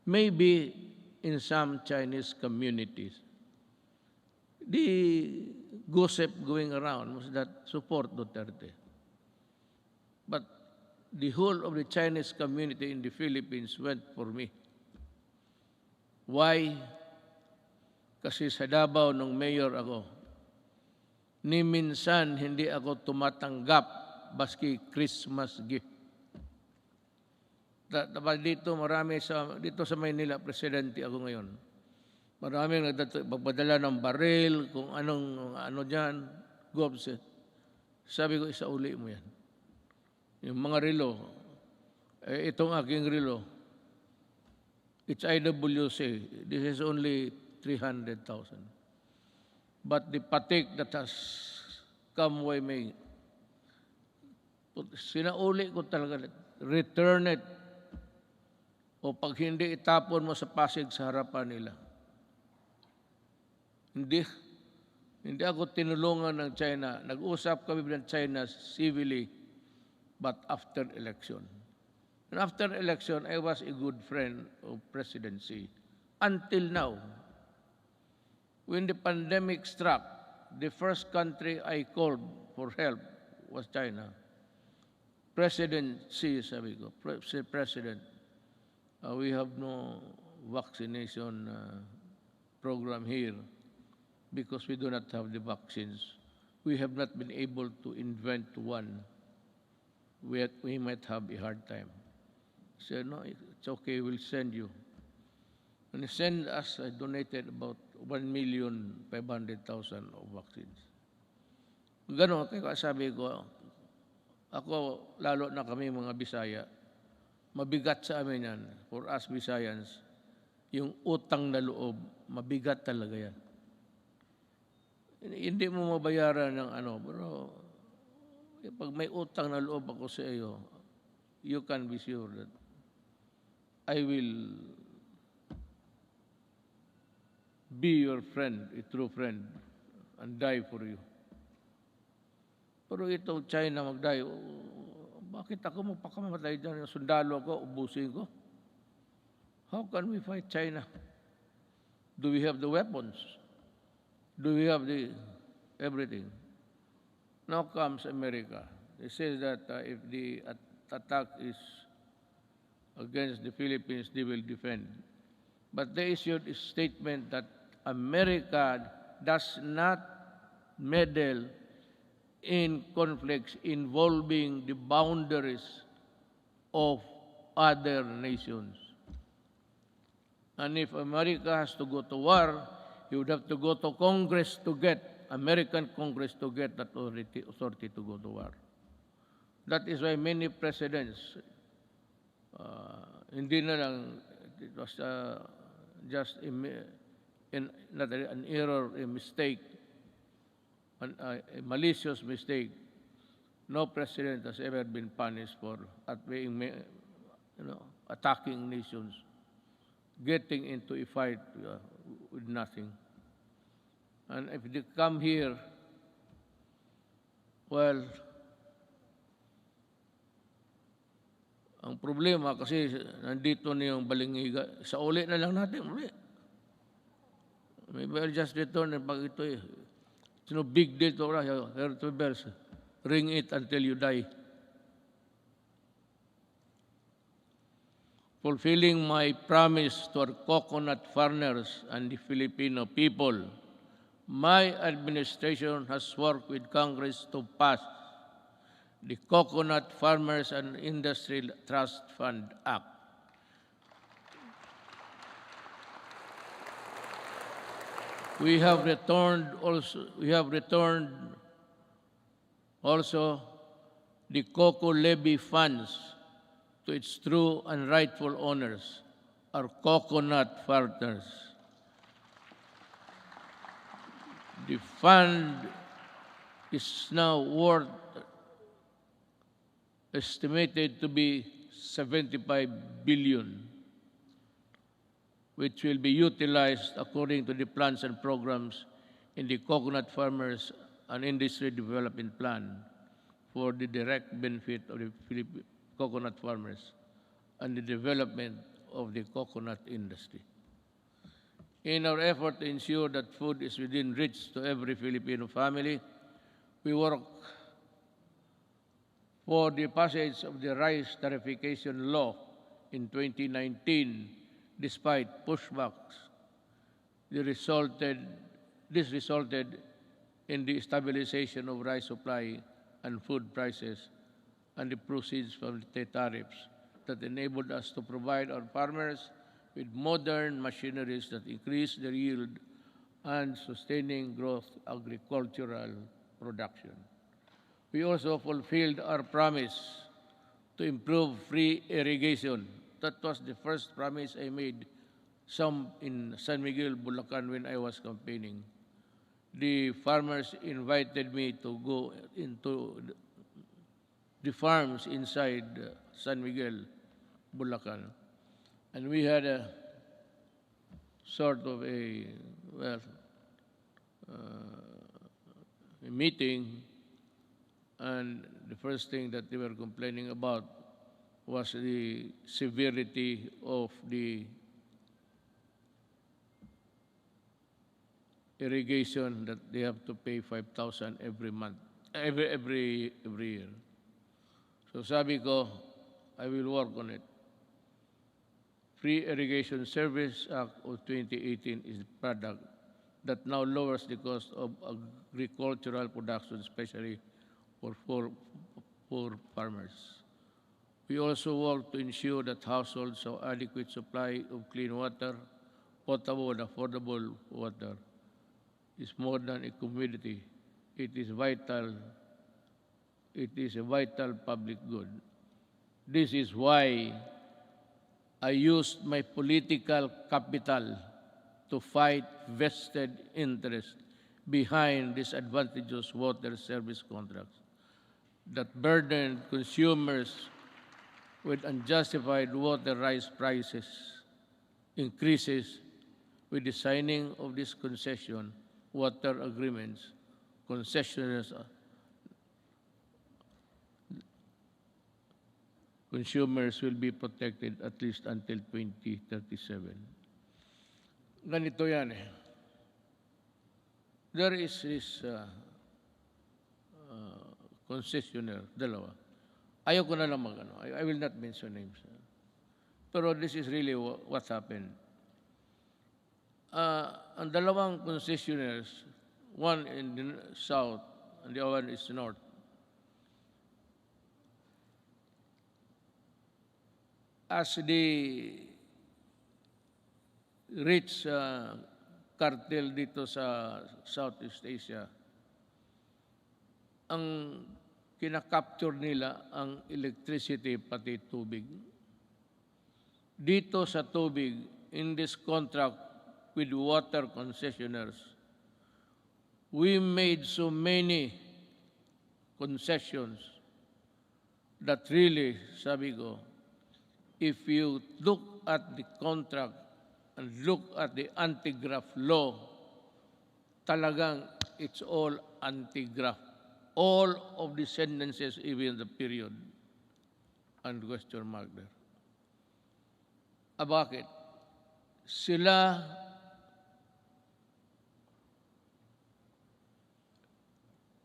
Maybe in some Chinese communities, the gossip going around was that support Duterte. But the whole of the Chinese community in the Philippines went for me. Why? Kasi sa Davao nung mayor ako, ni minsan hindi ako tumatanggap baski Christmas gift. Dito dito sa Maynila, presidente ako ngayon. Maraming nagpadala ng baril, kung ano dyan, gobset. Sabi ko, isauli mo yan. Yung mga relo, itong aking relo, it's IWC. This is only 300,000. But the patik that has come way me, sinauli ko talaga, return it. O pag hindi, itapon mo sa Pasig sa harapan nila. Hindi ako tinulungan ng China. Nag-usap kami ng China civilly, but after election. And after election, I was a good friend of presidency. Until now, when the pandemic struck, the first country I called for help was China. Presidency, sabi ko, President, we have no vaccination program here because we do not have the vaccines. We have not been able to invent one. We might have a hard time. He said, no, it's okay, we'll send you. And he sent us, I donated about 1,500,000 of vaccines. Ganon, kaya sabi ko, ako, lalo na kami mga Bisaya, mabigat sa amin yan, for us Bisayans, yung utang na loob, mabigat talaga yan. Hindi mo mabayaran ng pero pag may utang na loob ako sa iyo, you can be sure that I will be your friend, a true friend, and die for you. Pero itong China mag-die, bakit ako magpakamatay dyan? Sundalo ko, ubusin ko. How can we fight China? Do we have the weapons? Do we have the everything? Now comes America. They say that if the attack is against the Philippines, they will defend. But they issued a statement that America does not meddle in conflicts involving the boundaries of other nations. And if America has to go to war, you would have to go to Congress to get, American Congress to get that authority to go to war. That is why many presidents, hindi na lang, it was just not an error, a mistake, a malicious mistake. No president has ever been punished for attacking nations, getting into a fight with nothing. And if they come here, well, ang problema kasi nandito na yung balingiga, sa uli na lang natin, uli. Maybe I'll just return and pag ito it's no big deal to us. Ring it until you die. Fulfilling my promise to our coconut farmers and the Filipino people, my administration has worked with Congress to pass the Coconut Farmers and Industry Trust Fund Act. We have returned also the cocoa levy funds to its true and rightful owners, our coconut farmers. The fund is now worth estimated to be 75 billion, which will be utilized according to the plans and programs in the Coconut Farmers and Industry Development Plan for the direct benefit of the coconut farmers and the development of the coconut industry. In our effort to ensure that food is within reach to every Filipino family, we work for the passage of the rice tariffication law in 2019, despite pushbacks. This resulted in the stabilization of rice supply and food prices and the proceeds from the tariffs that enabled us to provide our farmers with modern machineries that increase their yield and sustaining growth agricultural production. We also fulfilled our promise to improve free irrigation. That was the first promise I made in San Miguel, Bulacan when I was campaigning. The farmers invited me to go into the farms inside San Miguel, Bulacan. And we had a sort of a meeting, and the first thing that they were complaining about was the severity of the irrigation that they have to pay 5,000 every month, every year. So sabi ko, I will work on it. Free Irrigation Service Act of 2018 is a product that now lowers the cost of agricultural production, especially for poor farmers. We also work to ensure that households have adequate supply of clean water, potable and affordable water. Is more than a commodity. It is vital. It is a vital public good. This is why I used my political capital to fight vested interest behind disadvantageous water service contracts that burden consumers with unjustified water rights prices increases with the signing of this concession water agreements. Concessioners consumers will be protected at least until 2037. Ganito yan eh. There is this concessionaire, dalawa. Ayaw ko na lang I will not mention names. Pero this is really what happened. Ang dalawang concessionaires, one in the south and the other is north, as the rich cartel dito sa Southeast Asia, ang kinakapture nila ang electricity pati tubig. Dito sa tubig, in this contract with water concessionaires, we made so many concessions that really, sabi ko, if you look at the contract and look at the anti-graft law, talagang it's all anti-graft. All of the sentences, even the period, and question mark there. Bakit? Sila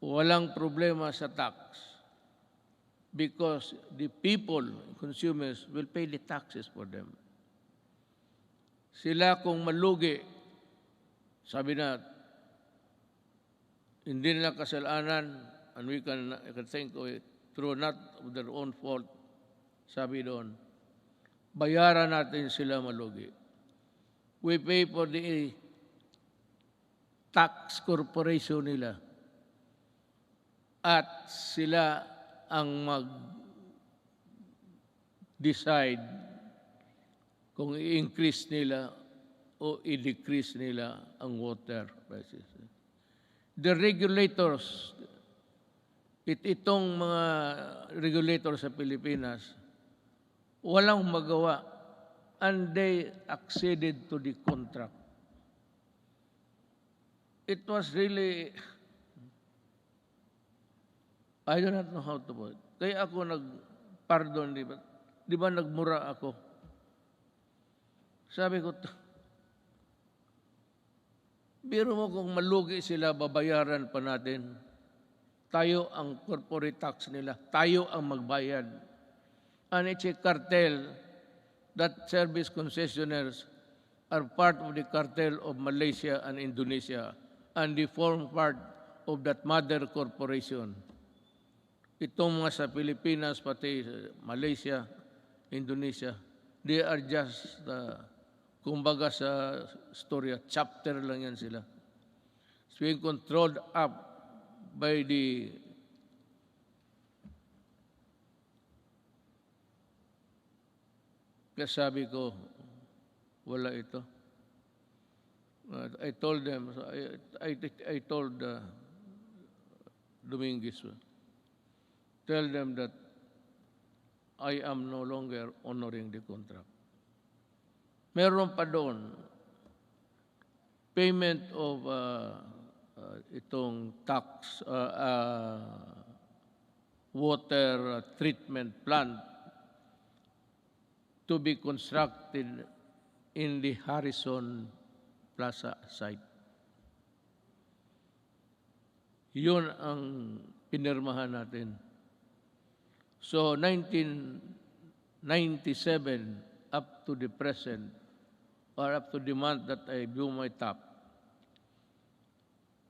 walang problema sa tax because the people, consumers, will pay the taxes for them. Sila kung malugi, sabi na, hindi nila kasalanan, and I can think of it, through not of their own fault, sabi doon, bayaran natin sila malugi. We pay for the tax corporation nila at sila ang mag-decide kung i-increase nila o i-decrease nila ang water prices. The regulators, itong mga regulators sa Pilipinas, walang magawa and they acceded to the contract. It was really, I do not know how to put it. Kaya ako nag-pardon, di ba nagmura ako? Sabi ko, biro mo kung malugi sila, babayaran pa natin. Tayo ang corporate tax nila. Tayo ang magbayad. And it's a cartel that service concessionaires are part of the cartel of Malaysia and Indonesia, and they form part of that mother corporation. Itong mga sa Pilipinas, pati Malaysia, Indonesia, they are just, kumbaga sa storya, chapter lang yan sila. It's being controlled up by the kasabi ko, wala ito. I told them, I told Dominguez, tell them that I am no longer honoring the contract. Meron pa doon, payment of itong tax, water treatment plant to be constructed in the Harrison Plaza site. Yun ang pinirmahan natin. So 1997 up to the present, or up to the month that I blew my top,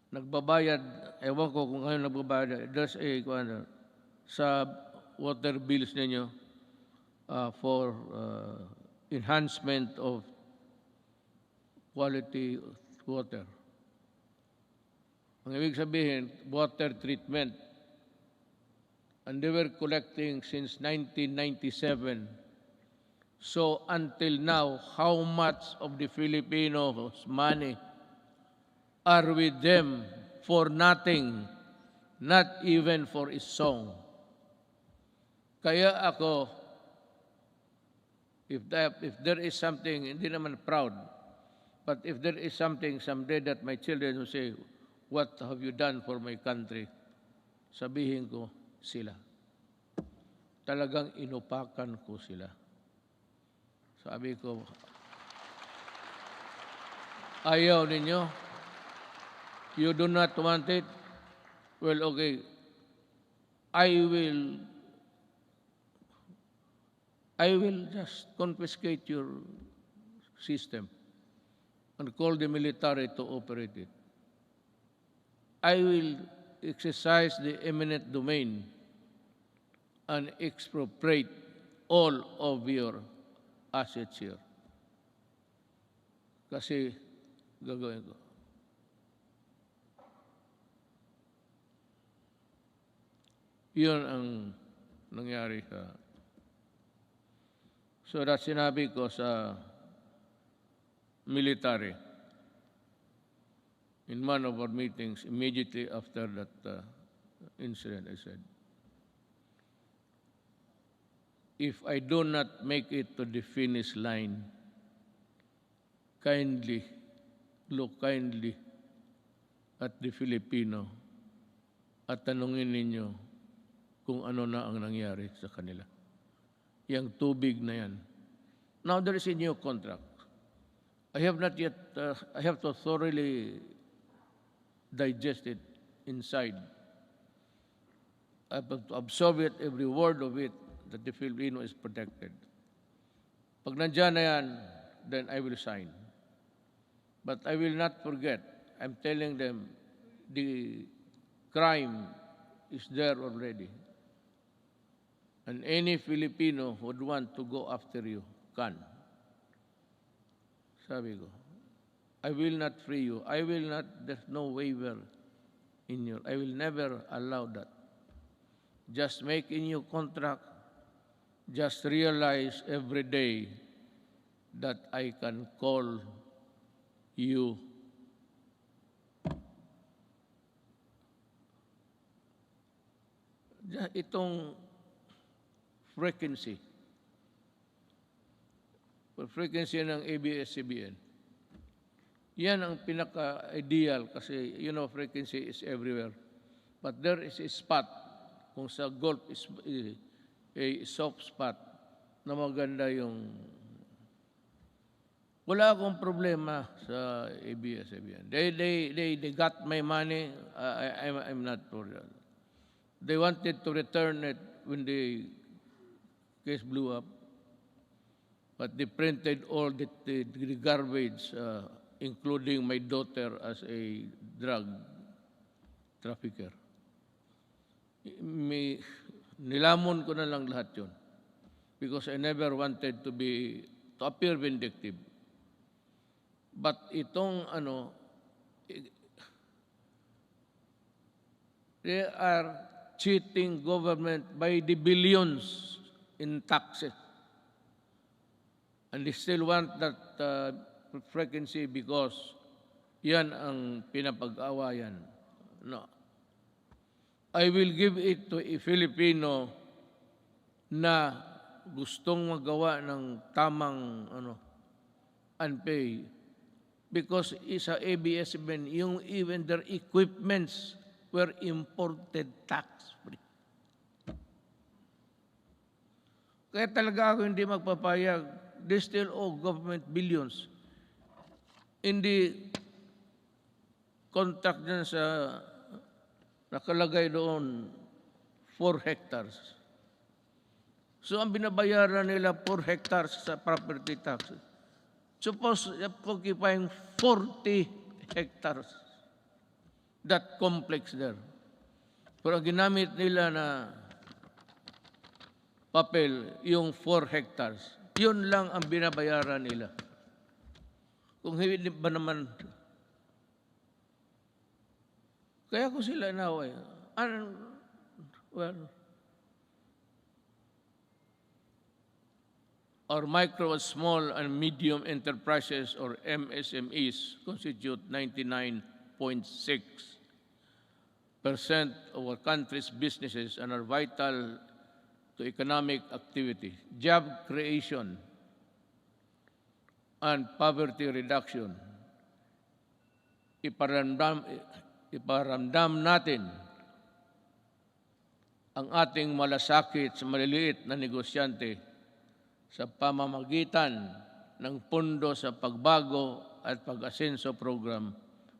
nagbabayad, ewan ko kung ngayon nagbabayad, there's a, sa water bills ninyo for enhancement of quality water. Ang ibig sabihin, water treatment. And they were collecting since 1997. So until now, how much of the Filipinos' money are with them for nothing, not even for a song? Kaya ako, if there is something, hindi naman proud, but if there is something someday that my children will say, what have you done for my country? Sabihin ko, sila. Talagang inupakan ko sila. Sabi ko, ayaw ninyo? You do not want it? Well, okay. I will just confiscate your system and call the military to operate it. I will exercise the eminent domain and expropriate all of your assets here. Kasi gagawin ko. Yun ang nangyari sa... So that sinabi ko sa military in one of our meetings immediately after that incident. I said, if I do not make it to the finish line, kindly, look kindly at the Filipino at tanungin ninyo kung ano na ang nangyari sa kanila. Yang tubig na yan. Now there is a new contract. I have not yet, I have to thoroughly digest it inside. I have to absorb it, every word of it, that the Filipino is protected. Pag nandyan na yan, then I will sign. But I will not forget. I'm telling them the crime is there already. And any Filipino who would want to go after you can. Sabi ko. I will not free you. I will not, there's no waiver in you. I will never allow that. Just make a new contract. Just realize every day that I can call you itong frequency ng ABS-CBN. Yan ang pinaka-ideal kasi, frequency is everywhere. But there is a spot, kung sa Gulf is a soft spot, na maganda yung... Wala akong problema sa ABS-CBN. They got my money. I'm not for that. They wanted to return it when the case blew up. But they printed all the garbage, including my daughter as a drug trafficker. Nilamon ko na lang lahat yun. Because I never wanted to appear vindictive. But itong they are cheating government by the billions in taxes. And they still want that frequency because yan ang pinapag-awayan. No. I will give it to a Filipino na gustong magawa ng tamang unpay. Because isa ABS-CBN, even their equipments were imported tax-free. Kaya talaga ako hindi magpapayag. They still owe government billions. In the contract dyan sa nakalagay doon 4 hectares. So ang binabayaran nila 4 hectares sa property tax. Suppose occupying 40 hectares. That complex there. Pero ang ginamit nila na papel, yung 4 hectares. Yun lang ang binabayaran nila. Kung hindi ba naman, kaya ko sila inaway. Well, our micro, small, and medium enterprises, or MSMEs, constitute 99.6% of our country's businesses and are vital to economic activity, job creation, and poverty reduction. Iparamdam natin ang ating malasakit sa maliliit na negosyante sa pamamagitan ng Pondo sa Pagbago at Pag-asenso Program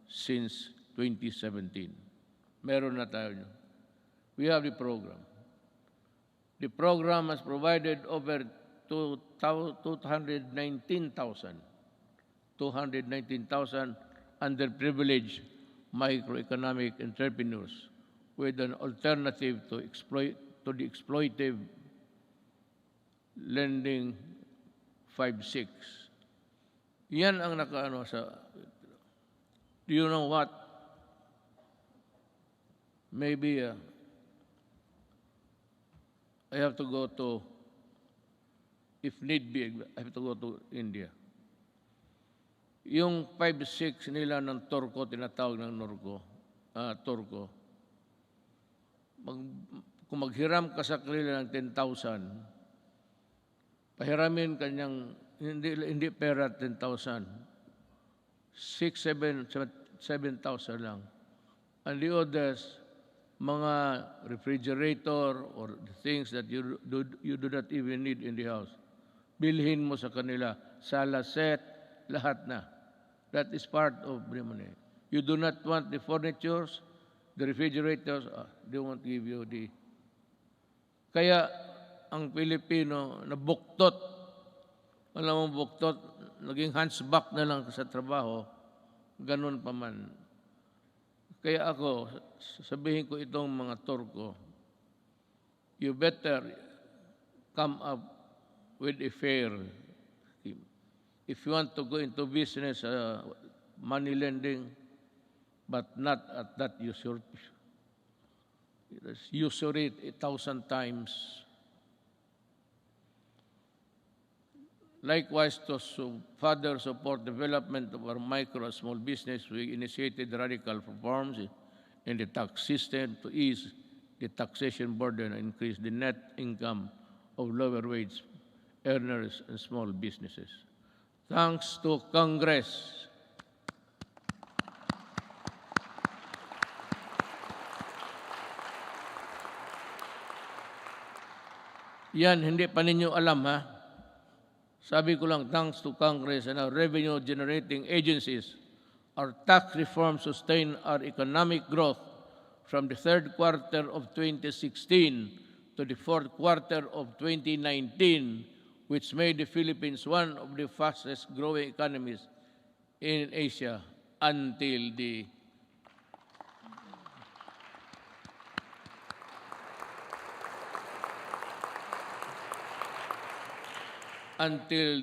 since 2017. Meron na tayo yun. We have the program. The program has provided over 219,000 underprivileged microeconomic entrepreneurs with an alternative to the exploitive lending 5-6. Yan ang nakaano sa... Do you know what? Maybe I have to go to, if need be, I have to go to India. Yung 5-6 nila ng Turko, tinatawag ng Turko, kung maghiram ka sa kanila ng 10,000, pahiramin kanyang, hindi pera 10,000, 7,000 lang. And the others, mga refrigerator or things that you do not even need in the house. Bilhin mo sa kanila, sala set, lahat na. That is part of the money. You do not want the furnitures, the refrigerators, they won't give you the... Kaya ang Pilipino na buktot, alam mo buktot, naging hunchback na lang sa trabaho, ganun pa man. Kaya ako, sabihin ko itong mga Turko, you better come up with a fair scheme. If you want to go into business, money lending, but not at that usury 1,000 times. Likewise, to further support development of our micro and small business, we initiated radical reforms in the tax system to ease the taxation burden and increase the net income of lower wage earners and small businesses. Thanks to Congress. Yan, hindi pa ninyo alam ha. Sabi ko lang, thanks to Congress and our revenue-generating agencies, our tax reform sustained our economic growth from the third quarter of 2016 to the fourth quarter of 2019, which made the Philippines one of the fastest-growing economies in Asia until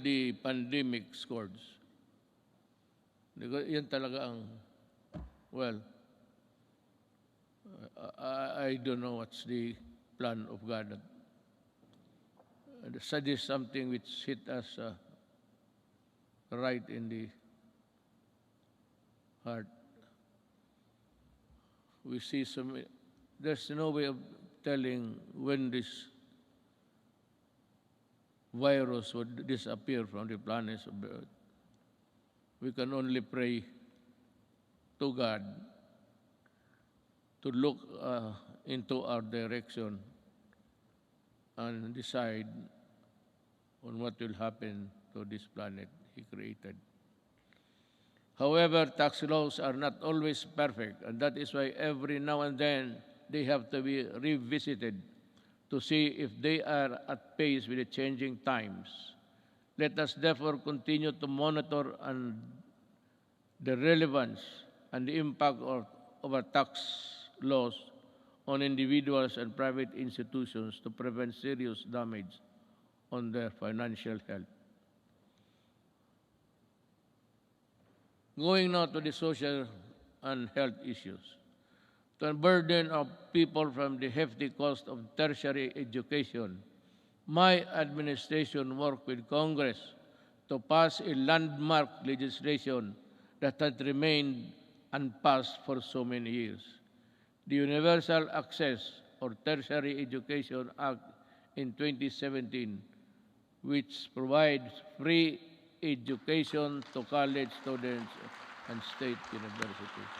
the pandemic scourge. Yan talaga ang, well, I don't know what's the plan of God. That is something which hit us right in the heart. We see there's no way of telling when this virus would disappear from the planets of the earth. We can only pray to God to look into our direction and decide on what will happen to this planet He created. However, tax laws are not always perfect, and that is why every now and then they have to be revisited to see if they are at pace with the changing times. Let us therefore continue to monitor the relevance and the impact of our tax laws on individuals and private institutions to prevent serious damage on their financial health. Going now to the social and health issues. To unburden of people from the hefty cost of tertiary education, my administration worked with Congress to pass a landmark legislation that had remained unpassed for so many years. The Universal Access or Tertiary Education Act in 2017, which provides free education to college students and state universities.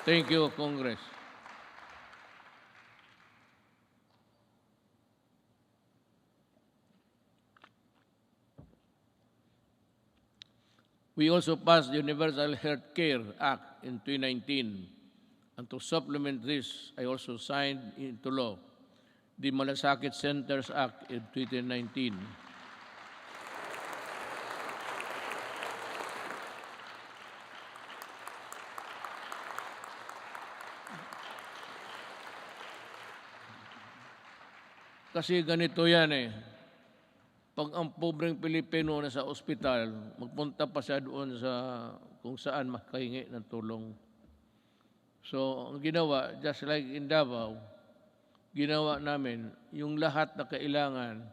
Thank you, Congress. We also passed the Universal Health Care Act in 2019. And to supplement this, I also signed into law the Malasakit Centers Act in 2019. Kasi ganito yan eh. Pag ang pobreng Pilipino na sa ospital, magpunta pa siya doon sa kung saan makahingi ng tulong. So, ang ginawa, just like in Davao, ginawa namin, yung lahat na kailangan,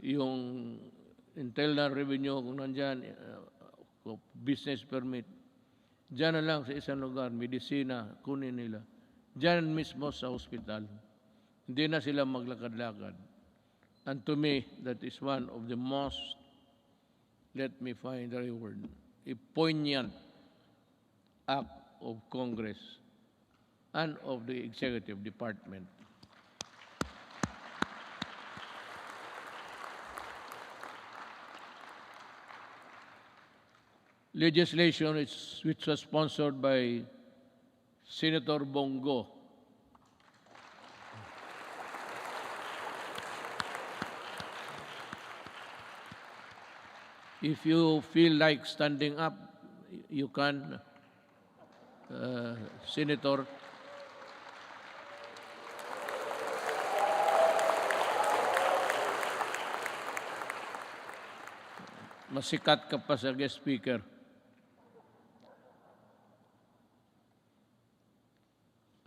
yung internal revenue, kung nandyan, business permit, dyan na lang sa isang lugar, medisina, kunin nila. Dyan mismo sa ospital. Hindi na sila maglakad-lakad. And to me, that is one of the most, let me find the right word, a poignant act of Congress and of the Executive Department. Legislation which was sponsored by Senator Bongo. If you feel like standing up, you can, Senator. masikat ka pa sa guest speaker.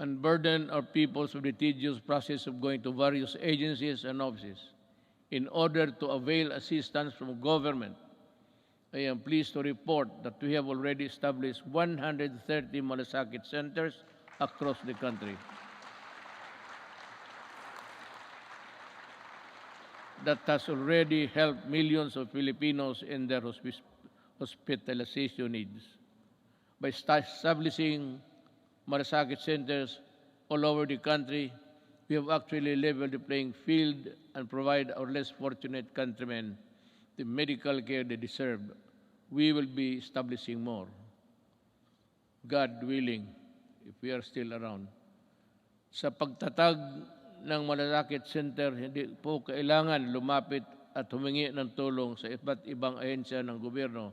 Unburden our peoples with the tedious process of going to various agencies and offices in order to avail assistance from government. I am pleased to report that we have already established 130 malasakit centers across the country. That has already helped millions of Filipinos in their hospitalization needs. By establishing malasakit centers all over the country, we have actually leveled the playing field and provide our less fortunate countrymen the medical care they deserve. We will be establishing more, God willing, if we are still around. Sa pagtatag ng malasakit center, hindi po kailangan lumapit at humingi ng tulong sa iba't ibang ahensya ng gobyerno.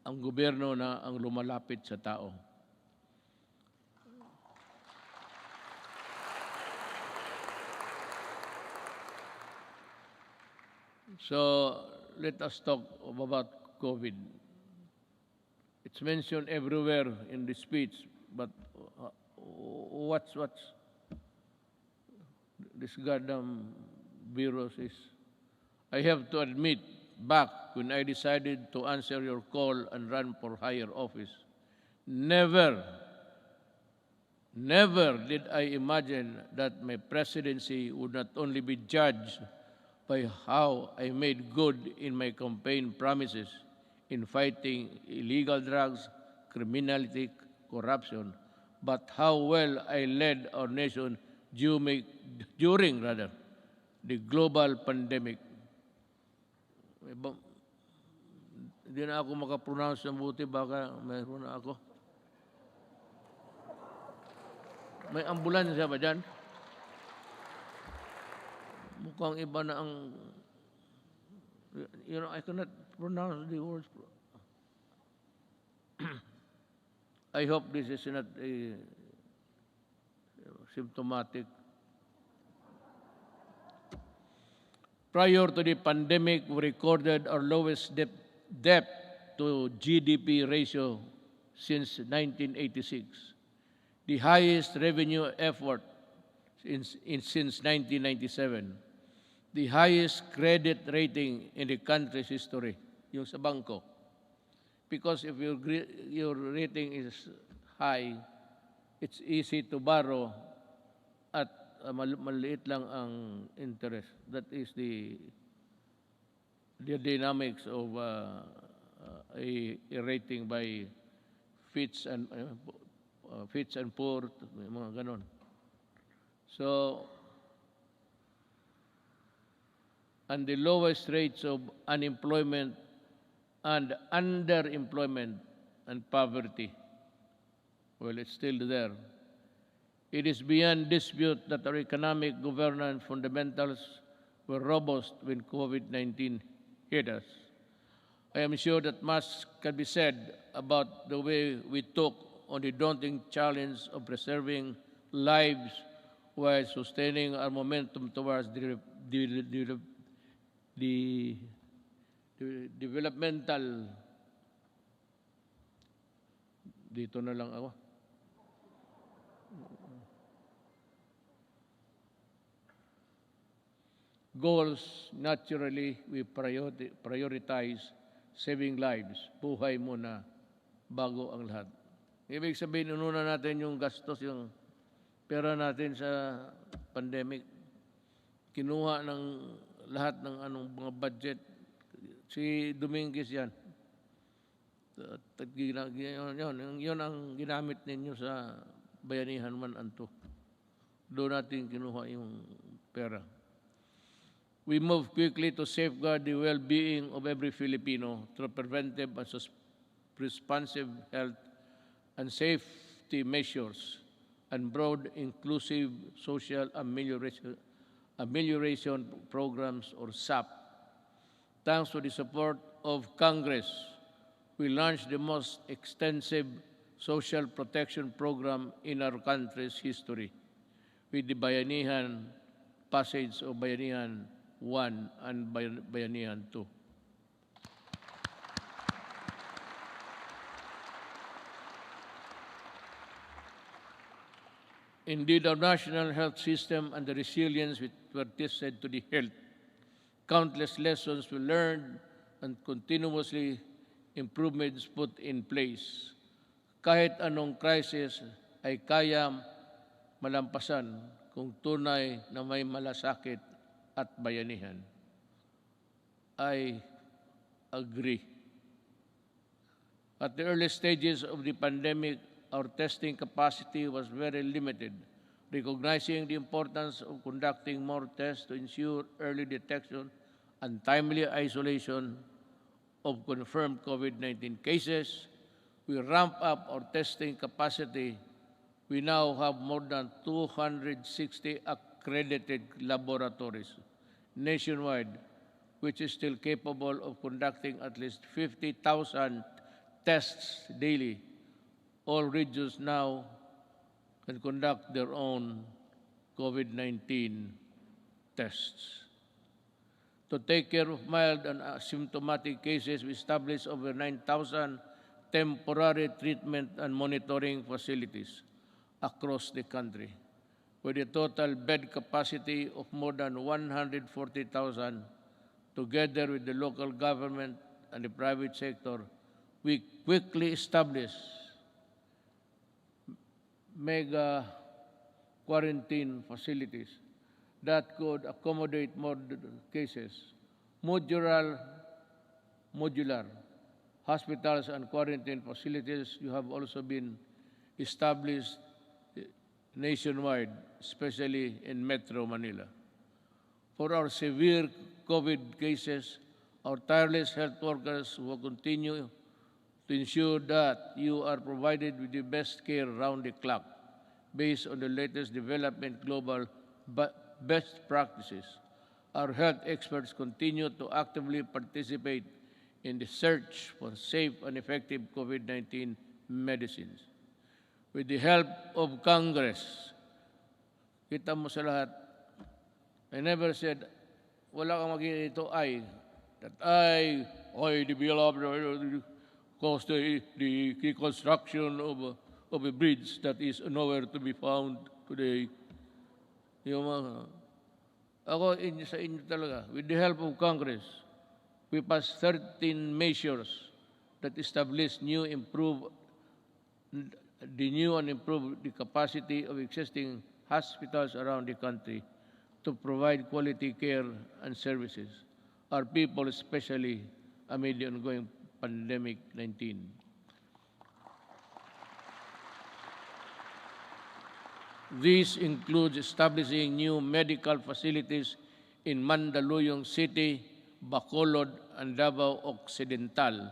Ang gobyerno na ang lumalapit sa tao. So let us talk about COVID. It's mentioned everywhere in the speech, but what's this goddamn virus is? I have to admit, back when I decided to answer your call and run for higher office, never did I imagine that my presidency would not only be judged by how I made good in my campaign promises in fighting illegal drugs, criminality, corruption, but how well I led our nation during the global pandemic. Hindi na ako makapronounce ng buti, baka mayroon na ako. May ambulansya ba dyan? Mukhang iba na ang... I cannot pronounce the words. I hope this is not a symptomatic. Prior to the pandemic, we recorded our lowest debt to GDP ratio since 1986, the highest revenue effort since 1997, the highest credit rating in the country's history, yung sa bangko. Because if your rating is high, it's easy to borrow at maliit lang ang interest. That is the dynamics of a rating by Fitch and Poor, mga ganon. So, and the lowest rates of unemployment and underemployment and poverty, well, it's still there. It is beyond dispute that our economic governance fundamentals were robust when COVID-19 hit us. I am sure that much can be said about the way we took on the daunting challenge of preserving lives while sustaining our momentum towards the developmental, dito na lang ako, goals. Naturally, we prioritize saving lives. Buhay muna bago ang lahat. Ibig sabihin, inuna natin yung gastos, yung pera natin sa pandemic. Kinuha ng lahat ng mga budget. Si Dominguez yan. Yun ang ginamit ninyo sa Bayanihan 1 and 2. Doon natin kinuha yung pera. We move quickly to safeguard the well-being of every Filipino through preventive and responsive health and safety measures and broad inclusive social amelioration programs, or SAP. Thanks to the support of Congress, we launched the most extensive social protection program in our country's history with the Bayanihan passage of Bayanihan 1 and Bayanihan 2. Indeed, our national health system and the resilience which were tested to the health, countless lessons we learned and continuously improvements put in place. Kahit anong crisis ay kaya malampasan kung tunay na may malasakit at bayanihan. I agree. At the early stages of the pandemic, our testing capacity was very limited. Recognizing the importance of conducting more tests to ensure early detection and timely isolation of confirmed COVID-19 cases, we ramped up our testing capacity. We now have more than 260 accredited laboratories nationwide, which is still capable of conducting at least 50,000 tests daily. All regions now can conduct their own COVID-19 tests. To take care of mild and asymptomatic cases, we established over 9,000 temporary treatment and monitoring facilities across the country, with a total bed capacity of more than 140,000. Together with the local government and the private sector, we quickly established mega quarantine facilities that could accommodate more cases. Modular hospitals and quarantine facilities have also been established nationwide, especially in Metro Manila. For our severe COVID cases, our tireless health workers will continue to ensure that you are provided with the best care around the clock based on the latest development global best practices. Our health experts continue to actively participate in the search for safe and effective COVID-19 medicines. With the help of Congress, kita mo sa lahat, I never said, wala kang magiging ito that I developed caused the construction of a bridge that is nowhere to be found today. Ako sa inyo talaga, with the help of Congress, we passed 13 measures that establish the new and improved the capacity of existing hospitals around the country to provide quality care and services. Our people, especially amid the ongoing pandemic-19. This includes establishing new medical facilities in Mandaluyong City, Bacolod, and Davao Occidental,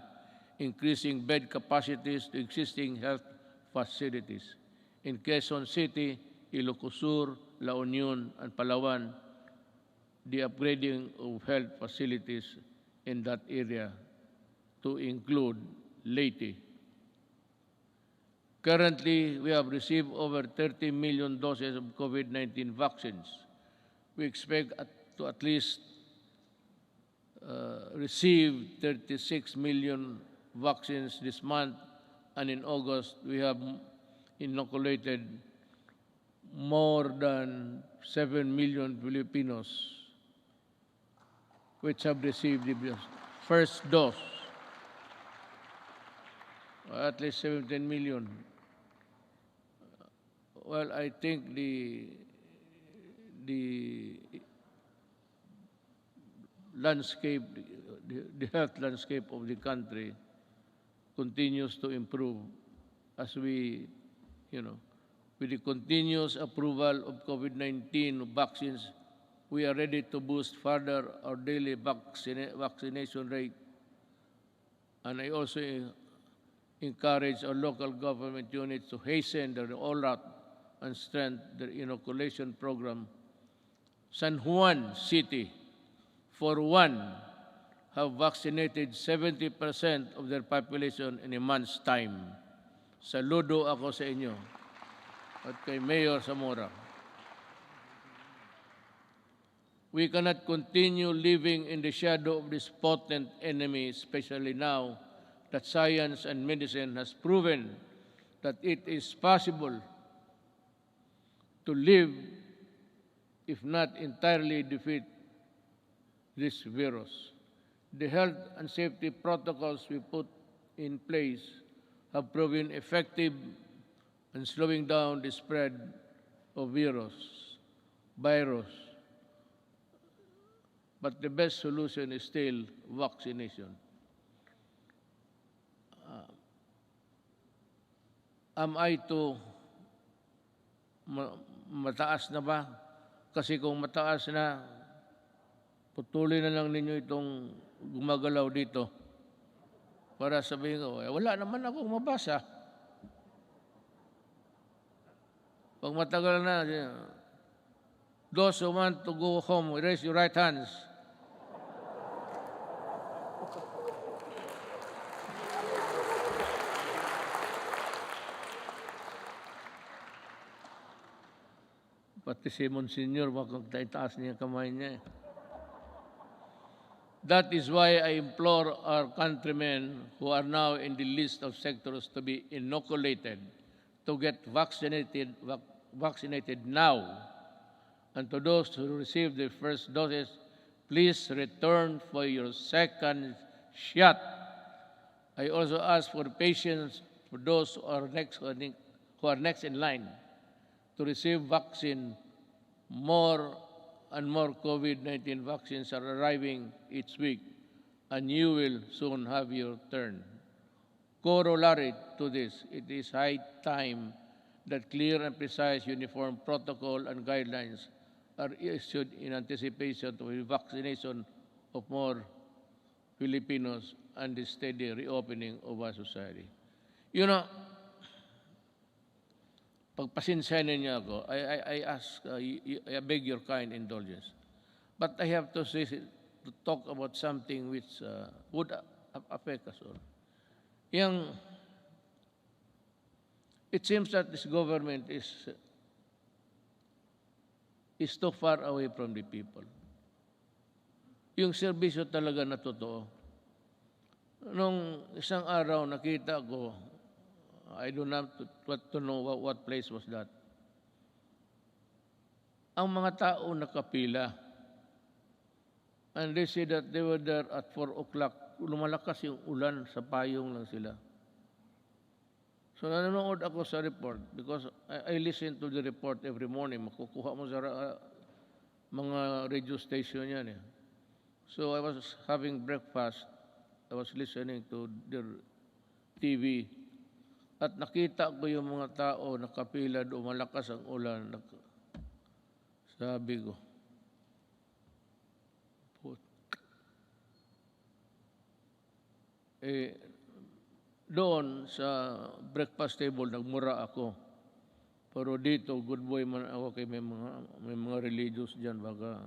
increasing bed capacities to existing health facilities. In Quezon City, Ilocos Sur, La Union, and Palawan, the upgrading of health facilities in that area to include Leyte. Currently, we have received over 30 million doses of COVID-19 vaccines. We expect to at least receive 36 million vaccines this month, and in August, we have inoculated more than 7 million Filipinos which have received the first dose. At least 17 million. Well, I think the landscape, the health landscape of the country continues to improve as we, with the continuous approval of COVID-19 vaccines, we are ready to boost further our daily vaccination rate. And I also encourage our local government units to hasten the rollout and strengthen their inoculation program. San Juan City, for one, have vaccinated 70% of their population in a month's time. Saludo ako sa inyo at kay Mayor Zamora. We cannot continue living in the shadow of this potent enemy, especially now that science and medicine has proven that it is possible to live, if not entirely defeat this virus. The health and safety protocols we put in place have proven effective in slowing down the spread of virus. But the best solution is still vaccination. Am I to mataas na ba? Kasi kung mataas na, putulin na lang ninyo itong gumagalaw dito para sabihin ko, wala naman akong mabasa. Pag matagal na, those who want to go home, raise your right hands. Pati si Monsignor, wakang taas niya kamay niya. That is why I implore our countrymen who are now in the list of sectors to be inoculated to get vaccinated now. And to those who received their first doses, please return for your second shot. I also ask for patience for those who are next in line to receive vaccine. More and more COVID-19 vaccines are arriving each week, and you will soon have your turn. Corollary to this, it is high time that clear and precise uniform protocol and guidelines are issued in anticipation of the vaccination of more Filipinos and the steady reopening of our society. You know, pagpasensyahan niyo ako, I beg your kind indulgence. But I have to talk about something which would affect us all. It seems that this government is too far away from the people. Yung serbisyo talaga na totoo. Nung isang araw nakita ko, I don't have to know what place was that. Ang mga tao nakapila. And they said that they were there at 4 o'clock. Lumalakas yung ulan, sa payong lang sila. So nanonood ako sa report because I listen to the report every morning. Makukuha mo sa mga radio station yan. So I was having breakfast. I was listening to their TV. At nakita ko yung mga tao nakapila doon, malakas ang ulan. Sabi ko, doon sa breakfast table, nagmura ako. Pero dito, good boy man ako kay may mga religious dyan. Baka.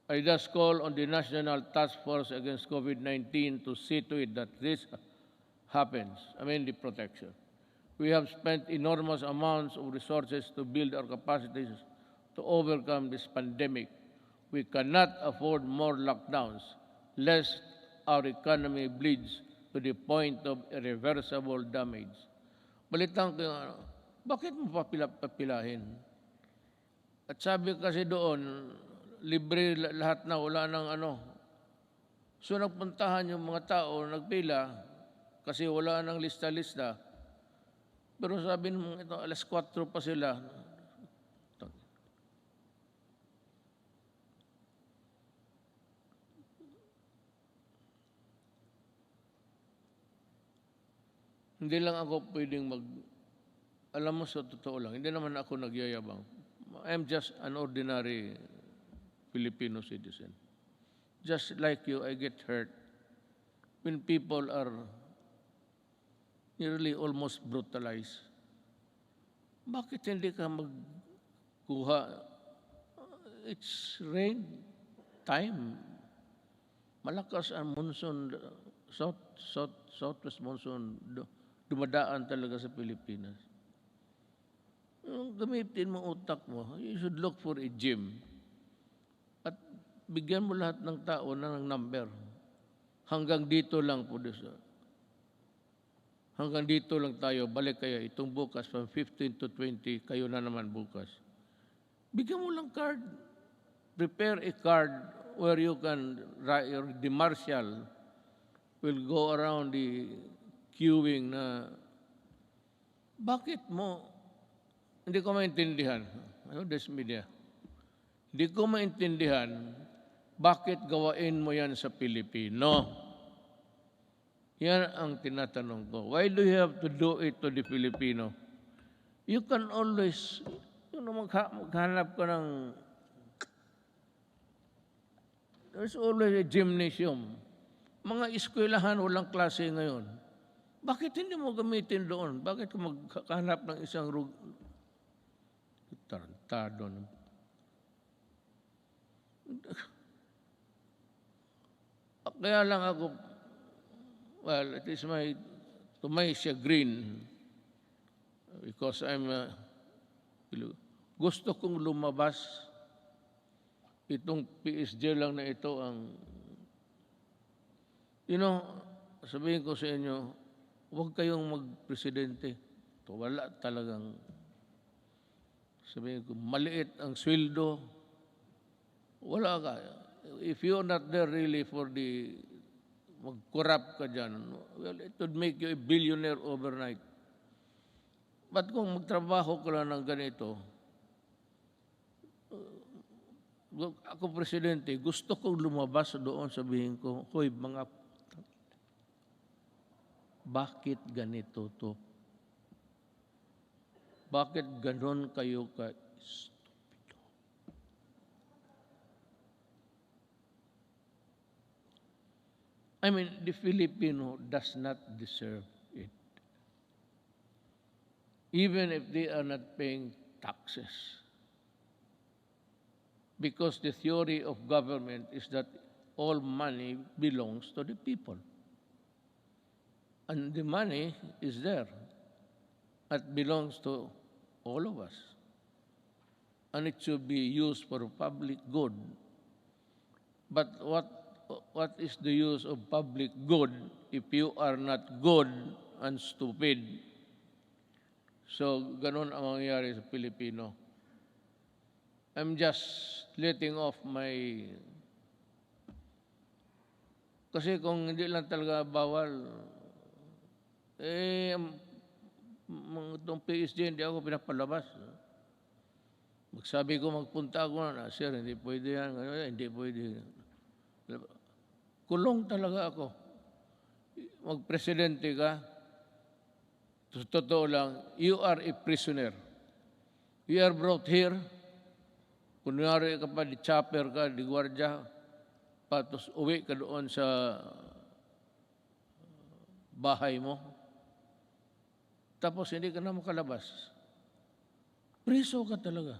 I just call on the National Task Force Against COVID-19 to see to it that this happens, the protection. We have spent enormous amounts of resources to build our capacities to overcome this pandemic. We cannot afford more lockdowns, lest our economy bleeds to the point of irreversible damage. Balitang ko, bakit mo papilahin? At sabi kasi doon, libre lahat na, wala nang So nagpuntahan yung mga tao, nagpila, kasi wala nang lista-lista. Pero sabi mo, ito, alas 4 pa sila. Hindi lang ako pwedeng alam mo sa totoo lang, hindi naman ako nagyayabang. I'm just an ordinary Filipino citizen. Just like you, I get hurt when people are nearly almost brutalized. Bakit hindi ka magkuha? It's rain time. Malakas ang monsoon, southwest monsoon, dumadaan talaga sa Pilipinas. Gamitin mo utak mo. You should look for a gym. At bigyan mo lahat ng tao ng number. Hanggang dito lang po. Hanggang dito lang tayo. Balik kayo. Itong bukas, from 15 to 20, kayo na naman bukas. Bigyan mo lang card. Prepare a card where you can, the marshal will go around the queuing na, bakit mo, hindi ko maintindihan, this media, hindi ko maintindihan, bakit gawain mo yan sa Pilipino? Yan ang tinatanong ko. Why do you have to do it to the Filipino? You can always, maghanap ka ng, there's always a gymnasium. Mga eskwelahan, walang klase ngayon. Bakit hindi mo gamitin doon? Bakit kung magkahanap ng isang tarantado? Kaya lang ako, well, it is to my chagrin, because gusto kong lumabas. Itong PSG lang na ito ang, sabihin ko sa inyo, huwag kayong magpresidente. Ito, wala talagang, sabihin ko, maliit ang sweldo. Wala ka. If you're not there really for mag-corrupt ka dyan, well, it would make you a billionaire overnight. But kung magtrabaho ka lang ng ganito, ako presidente, gusto kong lumabas doon, sabihin ko, hoy, mga, bakit ganito to? Bakit ganon kayo ka-stupido? I mean, the Filipino does not deserve it. Even if they are not paying taxes. Because the theory of government is that all money belongs to the people. And the money is there. It belongs to all of us. And it should be used for public good. But what is the use of public good if you are not good and stupid? So, ganun ang mangyayari sa Pilipino. I'm just letting off my... Kasi kung hindi lang talaga bawal, itong PSG, hindi ako pinapalabas. Magsabi ko, magpunta ako na, sir, hindi pwede yan, hindi pwede. Kulong talaga ako. Magpresidente ka, totoo lang, you are a prisoner. You are brought here, kunyari ka pa, di chopper ka, di gwardya, patos uwi ka doon sa bahay mo. Tapos hindi ka na makalabas. Preso ka talaga.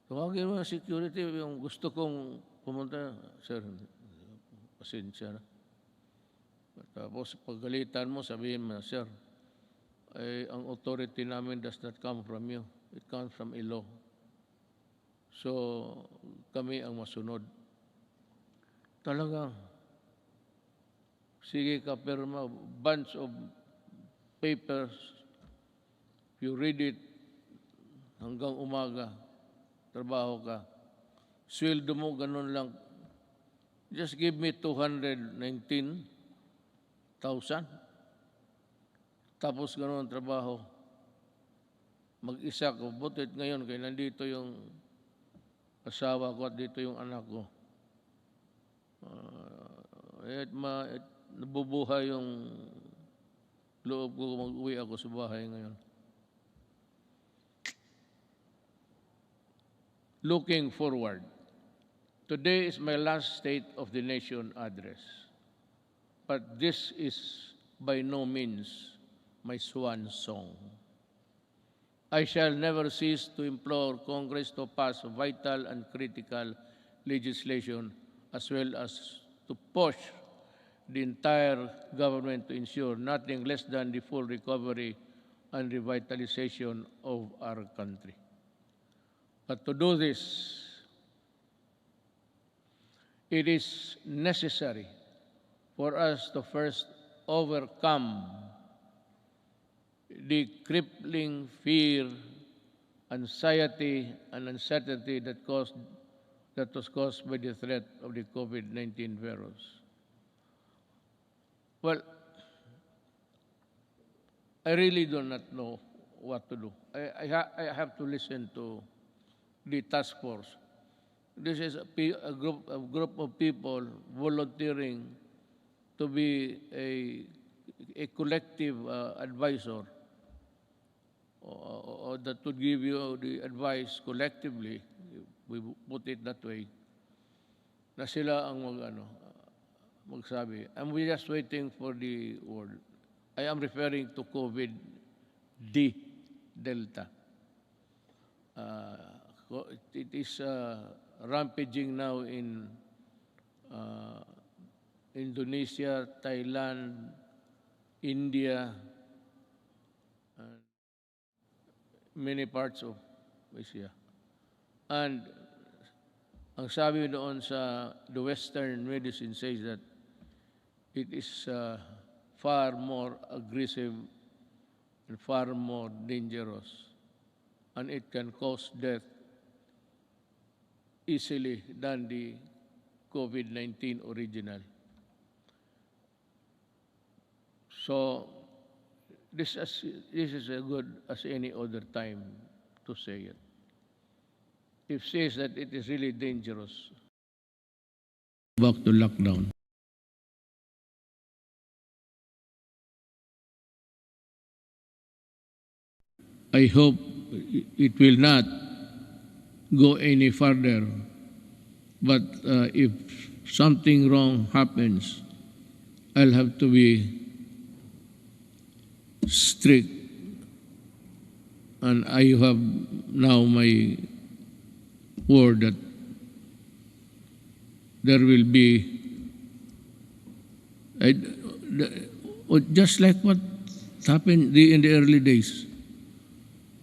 Tawagin mo ang security, yung gusto kong pumunta, sir, pasensya na. Tapos paggalitan mo, sabihin mo, sir, ang authority namin does not come from you. It comes from a law. So, kami ang masunod. Talagang, sige ka, perma, bunch of papers, if you read it, hanggang umaga, trabaho ka. Sweldo mo, ganun lang. Just give me 219,000. Tapos ganun ang trabaho. Mag-isa ko. Butit ngayon, kaya nandito yung asawa ko at dito yung anak ko. Nabubuhay yung loob ko, mag-uwi ako sa bahay ngayon. Looking forward. Today is my last State of the Nation address. But this is by no means my swan song. I shall never cease to implore Congress to pass vital and critical legislation as well as to push the entire government to ensure nothing less than the full recovery and revitalization of our country. But to do this, it is necessary for us to first overcome the crippling fear, anxiety, and uncertainty that was caused by the threat of the COVID-19 virus. Well, I really do not know what to do. I have to listen to the task force. This is a group of people volunteering to be a collective advisor or that would give you the advice collectively, we put it that way, na sila ang magsabi. And we're just waiting for the word. I am referring to COVID-D, Delta. It is rampaging now in Indonesia, Thailand, India, and many parts of Asia. And ang sabi doon sa the Western medicine says that it is far more aggressive and far more dangerous, and it can cause death easily than the COVID-19 original. So this is as good as any other time to say it. If says that it is really dangerous, back to lockdown. I hope it will not go any further. But if something wrong happens, I'll have to be strict. And I have now my word that there will be, just like what happened in the early days.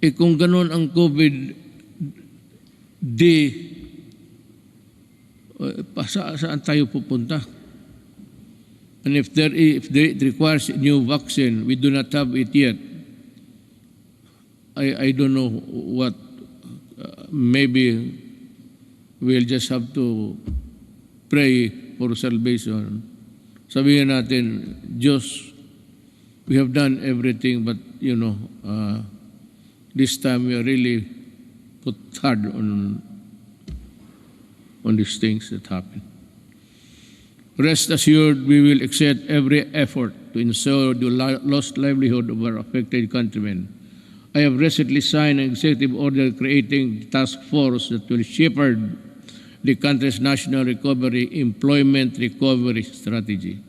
Kung ganun ang COVID-D, saan tayo pupunta? And if it requires a new vaccine, we do not have it yet. I don't know what, maybe we'll just have to pray for salvation. Sabihin natin, Diyos, we have done everything, but this time we are really put hard on these things that happen. Rest assured, we will exert every effort to ensure the lost livelihood of our affected countrymen. I have recently signed an executive order creating a task force that will shepherd the country's national employment recovery strategy.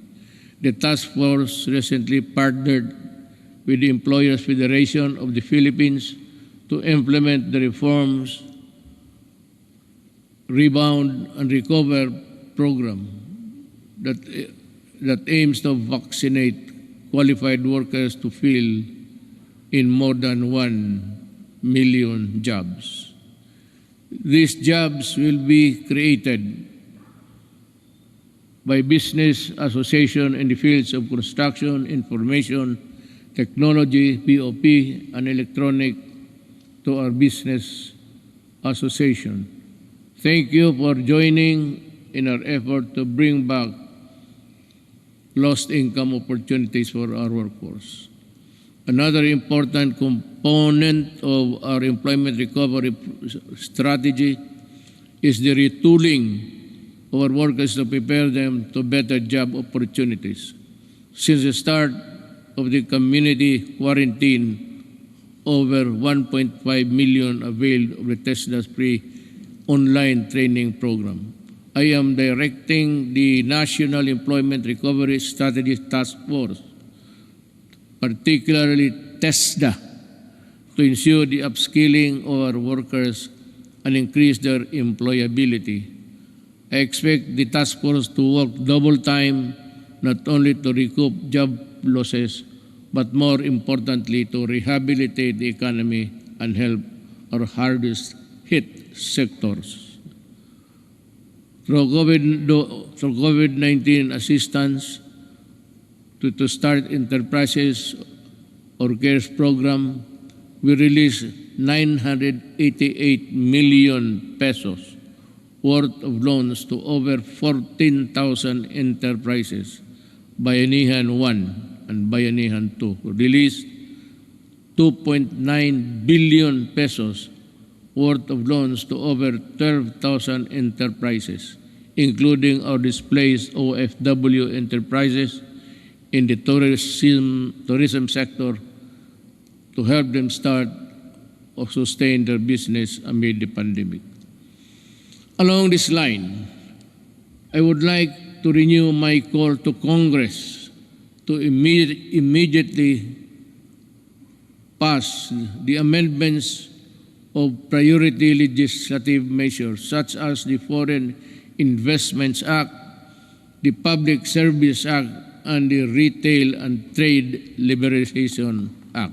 The task force recently partnered with the Employers Federation of the Philippines to implement the reforms Rebound and Recover program that aims to vaccinate qualified workers to fill in more than 1 million jobs. These jobs will be created by business association in the fields of construction, information, technology, POP, and electronic to our business association. Thank you for joining in our effort to bring back lost income opportunities for our workforce. Another important component of our employment recovery strategy is the retooling of our workers to prepare them to better job opportunities. Since the start of the community quarantine, over 1.5 million availed of the TESDA's free online training program. I am directing the National Employment Recovery Strategy Task Force, particularly TESDA, to ensure the upskilling of our workers and increase their employability. I expect the task force to work double time, not only to recoup job losses, but more importantly, to rehabilitate the economy and help our hardest hit sectors. Through COVID-19 assistance, to start enterprises or CARES program, we released 988 million pesos worth of loans to over 14,000 enterprises. Bayanihan 1 and Bayanihan 2 released 2.9 billion pesos worth of loans to over 12,000 enterprises, including our displaced OFW enterprises in the tourism sector, to help them start or sustain their business amid the pandemic. Along this line, I would like to renew my call to Congress to immediately pass the amendments of priority legislative measures such as the Foreign Investments Act, the Public Service Act, and the Retail and Trade Liberalization Act.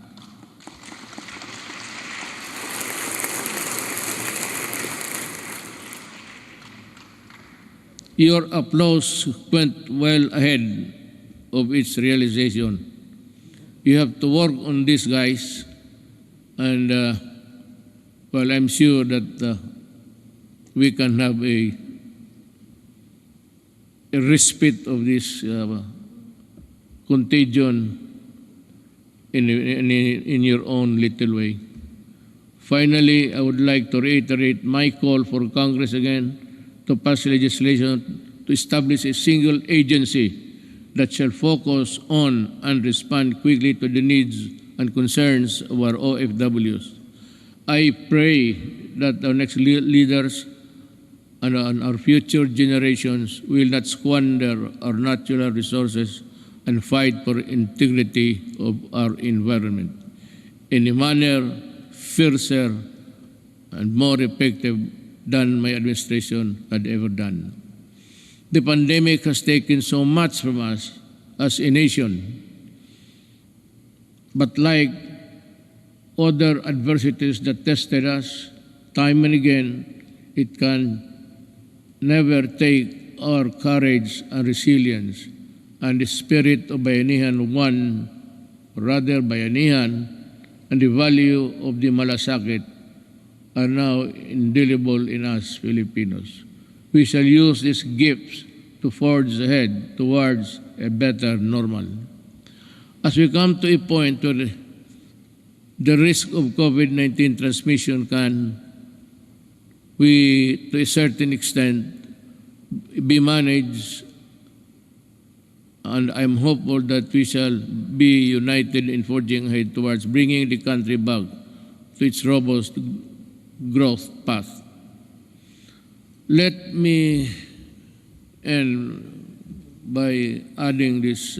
Your applause went well ahead of its realization. You have to work on this, guys, and well, I'm sure that we can have a respite of this contagion in your own little way. Finally, I would like to reiterate my call for Congress again to pass legislation to establish a single agency that shall focus on and respond quickly to the needs and concerns of our OFWs. I pray that our next leaders and our future generations will not squander our natural resources and fight for integrity of our environment in a manner fiercer and more effective than my administration had ever done. The pandemic has taken so much from us as a nation, but like other adversities that tested us time and again, it can never take our courage and resilience and the spirit of Bayanihan 1, rather Bayanihan, and the value of the malasakit are now indelible in us Filipinos. We shall use these gifts to forge ahead towards a better normal. As we come to a point where the risk of COVID-19 transmission can, to a certain extent, be managed, and I'm hopeful that we shall be united in forging ahead towards bringing the country back to its robust growth path. Let me end by adding this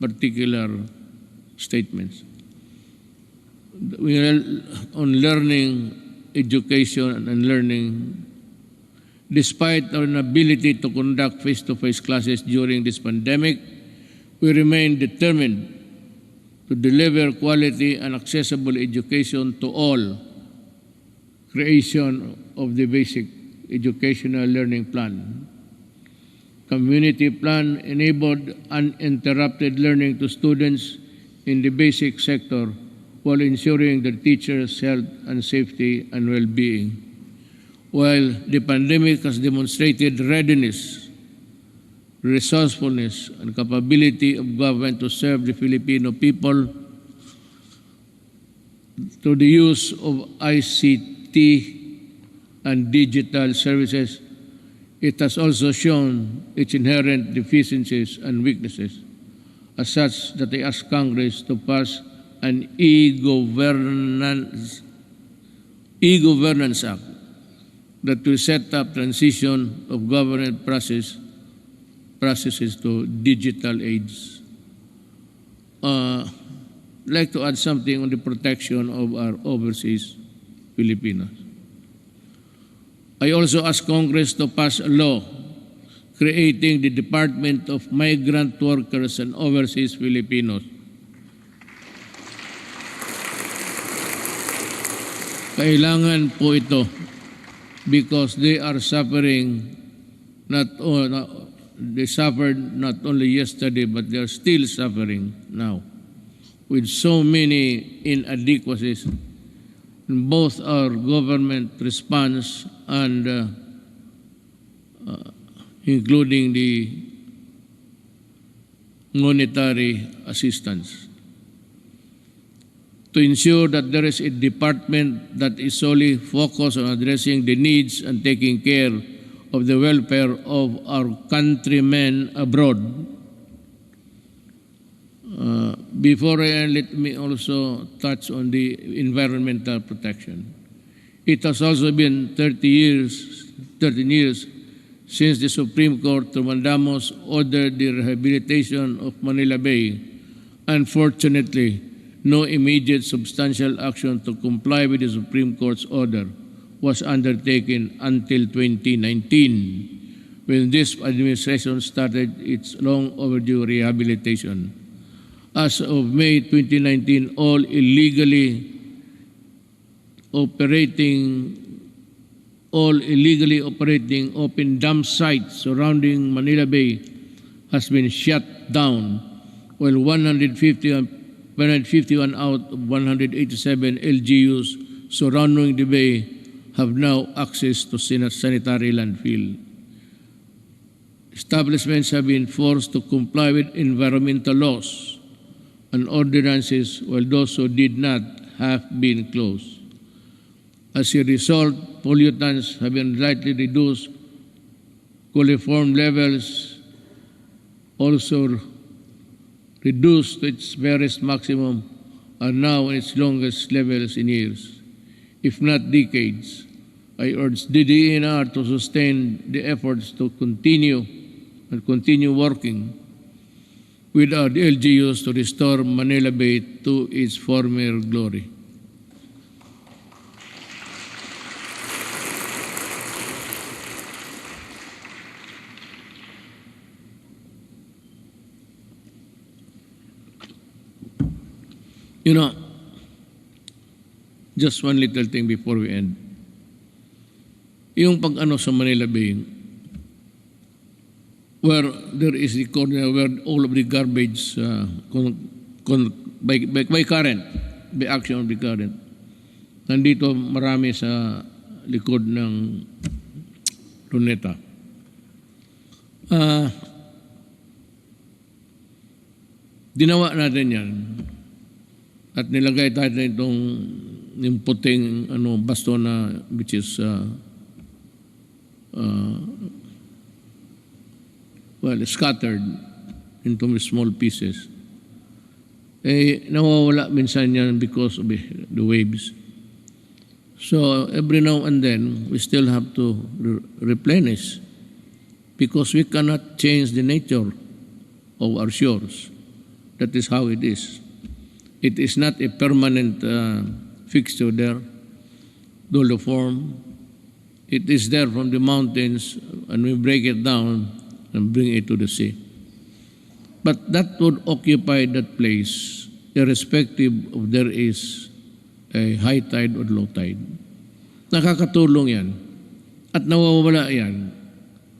particular statements. We are on learning, education, and learning. Despite our inability to conduct face-to-face classes during this pandemic, we remain determined to deliver quality and accessible education to all. Creation of the basic educational learning plan. Community plan enabled uninterrupted learning to students in the basic sector while ensuring the teachers' health and safety and well-being. While the pandemic has demonstrated readiness, resourcefulness, and capability of government to serve the Filipino people through the use of ICT and digital services, it has also shown its inherent deficiencies and weaknesses. As such, that I ask Congress to pass an e-governance act that will set up transition of government processes to digital age. I'd like to add something on the protection of our overseas Filipinos. I also ask Congress to pass a law creating the Department of Migrant Workers and Overseas Filipinos Kailangan po ito because they are suffering they suffered not only yesterday but they are still suffering now with so many inadequacies in both our government response and including the monetary assistance. To ensure that there is a department that is solely focused on addressing the needs and taking care of the welfare of our countrymen abroad. Before I end, let me also touch on the environmental protection. It has also been 13 years since the Supreme Court Trumandamos ordered the rehabilitation of Manila Bay. Unfortunately, no immediate substantial action to comply with the Supreme Court's order was undertaken until 2019, when this administration started its long overdue rehabilitation. As of May 2019, all illegally operating open dump sites surrounding Manila Bay has been shut down, while 151 out of 187 LGUs surrounding the bay have now access to sanitary landfill. Establishments have been forced to comply with environmental laws and ordinances, while those who did not have been closed. As a result, pollutants have been slightly reduced, coliform levels also reduced to its barest maximum, are now in its longest levels in years, if not decades. I urge the DENR to sustain the efforts to continue working with our LGUs to restore Manila Bay to its former glory. You know, just one little thing before we end. Yung pag-ano sa Manila Bay, where there is the corner where all of the garbage by current, by action of the current, nandito marami sa likod ng Luneta. Dinawa natin yan at nilagay tayo itong yung puting basto na which is scattered into small pieces. Nawawala minsan yan because of the waves. So every now and then, we still have to replenish because we cannot change the nature of our shores. That is how it is. It is not a permanent fixture there, doliform. It is there from the mountains, and we break it down and bring it to the sea. But that would occupy that place irrespective of there is a high tide or low tide. Nakakatulong yan at nawawala yan.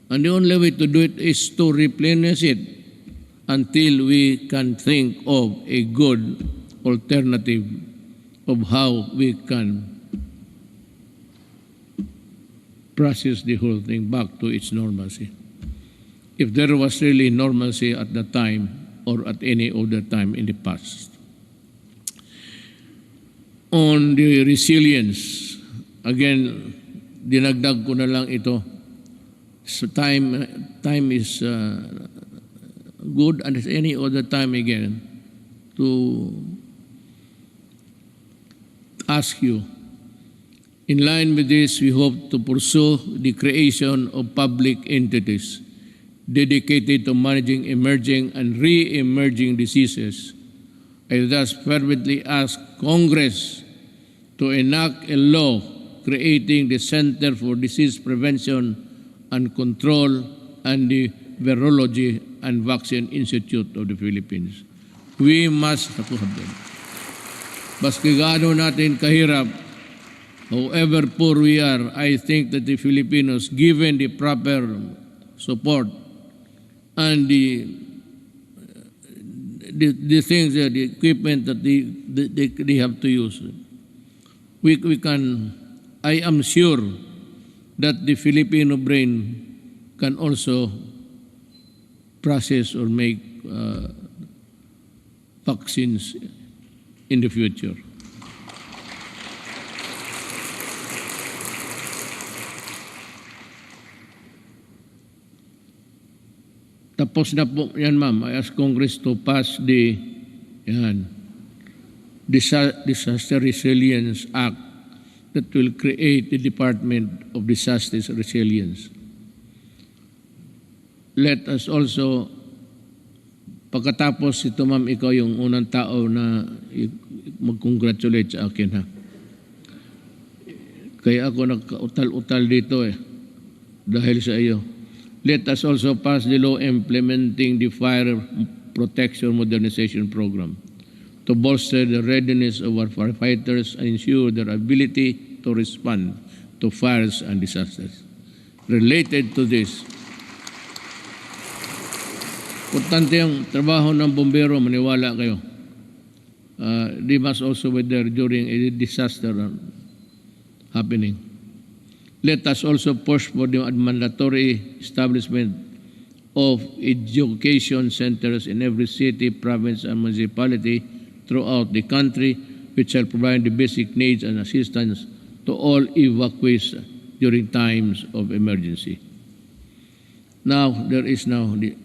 And the only way to do it is to replenish it until we can think of a good alternative of how we can process the whole thing back to its normalcy. If there was really normalcy at the time or at any other time in the past. On the resilience, again, dinagdag ko na lang ito. So time is good and at any other time again to ask you. In line with this, we hope to pursue the creation of public entities dedicated to managing emerging and re-emerging diseases. I thus fervently ask Congress to enact a law creating the Center for Disease Prevention and Control and the Virology and Vaccine Institute of the Philippines. We must, baski gaano natin kahirap, however poor we are, I think that the Filipinos, given the proper support and the things, the equipment that they have to use, we can, I am sure that the Filipino brain can also process or make vaccines in the future. Tapos na po yan, ma'am. I ask Congress to pass the Disaster Resilience Act that will create the Department of Disaster Resilience. Let us also, pagkatapos ito, ma'am, ikaw yung unang tao na mag-congratulate sa akin, ha? Kaya ako nagkautal-utal dito dahil sa iyo. Let us also pass the law implementing the Fire Protection Modernization Program to bolster the readiness of our firefighters and ensure their ability to respond to fires and disasters. Related to this, importante yung trabaho ng bombero, maniwala kayo. They must also be there during a disaster happening. Let us also push for the mandatory establishment of education centers in every city, province, and municipality throughout the country, which shall provide the basic needs and assistance to all evacuees during times of emergency. Now, there is now the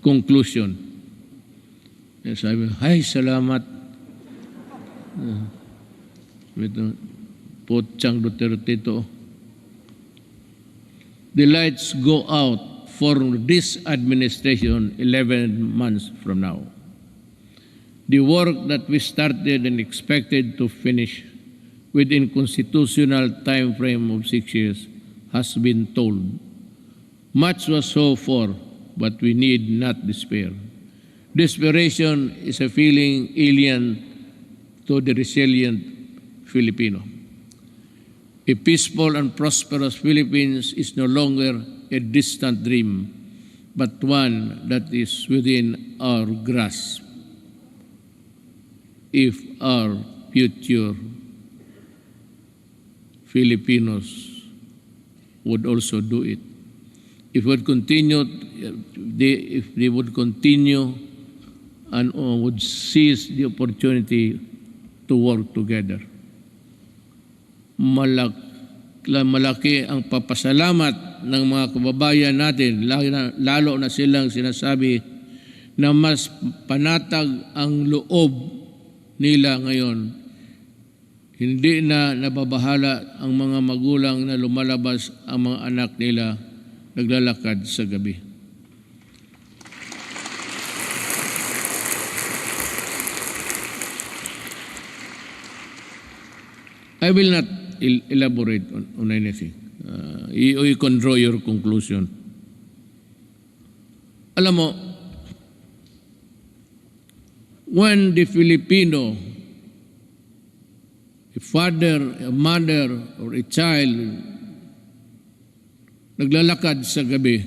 conclusion. Yes, ay, salamat. Pochang Duterte to. The lights go out for this administration 11 months from now. The work that we started and expected to finish within constitutional time frame of 6 years has been told. Much was hoped for, but we need not despair. Desperation is a feeling alien to the resilient Filipino. A peaceful and prosperous Philippines is no longer a distant dream, but one that is within our grasp. If our future Filipinos would also do it. If they would continue and would seize the opportunity to work together. Malaki ang papasalamat ng mga kababayan natin, lalo na silang sinasabi na mas panatag ang loob nila ngayon. Hindi na nababahala ang mga magulang na lumalabas ang mga anak nila naglalakad sa gabi. I will not elaborate on anything. You can draw your conclusion. Alam mo, when the Filipino, a father, a mother, or a child naglalakad sa gabi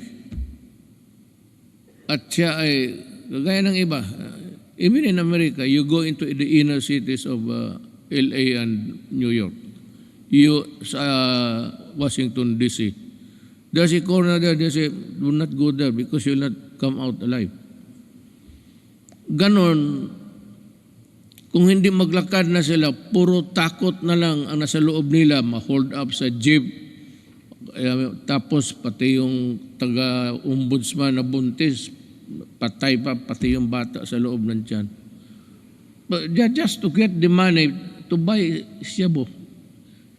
at siya ay gaya ng iba, even in America, you go into the inner cities of LA and New York, Washington DC, there's a corner there, they say, do not go there because you'll not come out alive. Ganon, kung hindi maglakad na sila, puro takot na lang ang nasa loob nila, ma-hold up sa jeep, tapos pati yung taga-ombudsman na buntis, patay pa, pati yung bata sa loob ng tiyan. But just to get the money to buy shabu.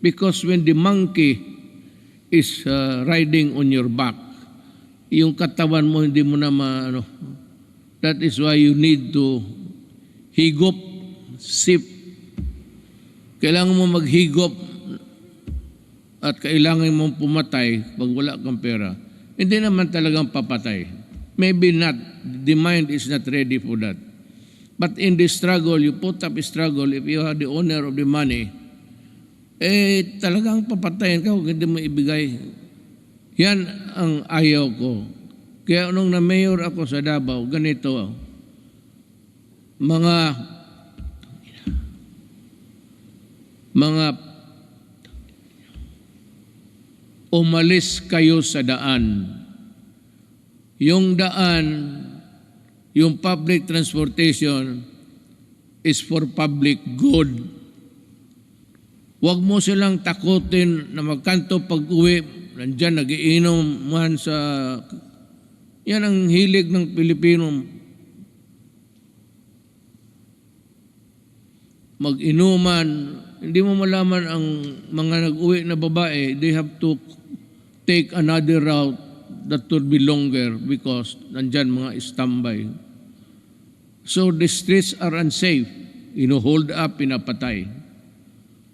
Because when the monkey is riding on your back, yung katawan mo hindi mo na that is why you need to higop, sip. Kailangan mo maghigop at kailangan mong pumatay pag wala kang pera. Hindi naman talagang papatay. Maybe not. The mind is not ready for that. But in the struggle, you put up a struggle. If you are the owner of the money, talagang papatayin ka kung hindi mo ibigay. Yan ang ayaw ko. Kaya nung na-mayor ako sa Davao, ganito, mga umalis kayo sa daan. Yung daan, yung public transportation is for public good. Huwag mo silang takutin na magkanto pag-uwi. Nandyan, nagiinom man sa... Yan ang hilig ng Pilipino. Mag-inuman. Hindi mo malaman ang mga nag-uwi na babae, they have to take another route that would be longer because nandyan mga standby. So the streets are unsafe. Hold up, pinapatay.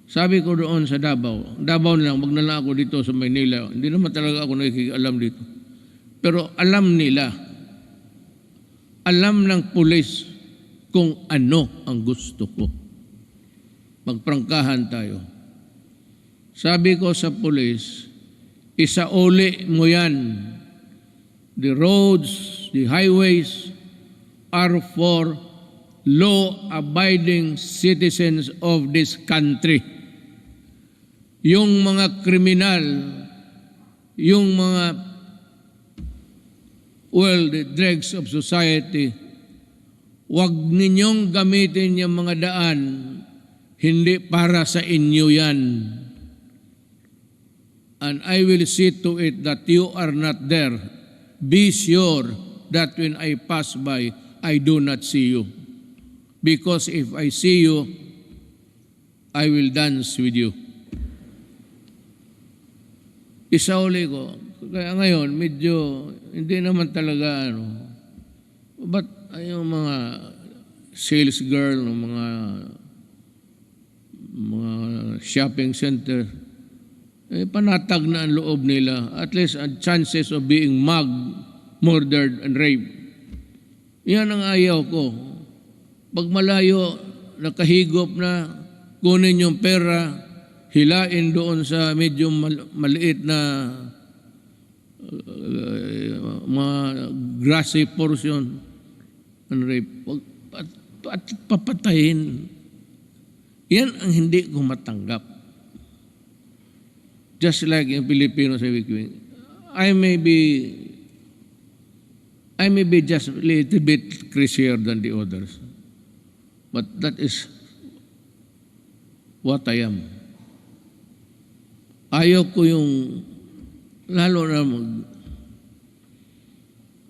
Sabi ko doon sa Davao na lang, wag na lang ako dito sa Maynila. Hindi naman talaga ako nakikialam dito. Pero alam nila, alam ng pulis kung ano ang gusto ko. Magprangkahan tayo. Sabi ko sa pulis, isauli mo yan. The roads, the highways are for law-abiding citizens of this country. Yung mga kriminal, yung mga, the dregs of society, wag ninyong gamitin yung mga daan, hindi para sa inyo yan. And I will see to it that you are not there. Be sure that when I pass by, I do not see you. Because if I see you, I will dance with you. Isauli ko. Kaya ngayon, medyo hindi naman talaga But yung mga sales girl, mga shopping center, panatag na ang loob nila. At least chances of being mugged, murdered, and raped. Yan ang ayaw ko. Pag malayo, nakahigop na, kunin yung pera, hilain doon sa medyo maliit na mga grassy portion and rape. At papatayin. Yan ang hindi ko matanggap. Just like in Filipino sa Wikwing, I may be just a little bit crazier than the others. But that is what I am. Ayaw ko yung, lalo na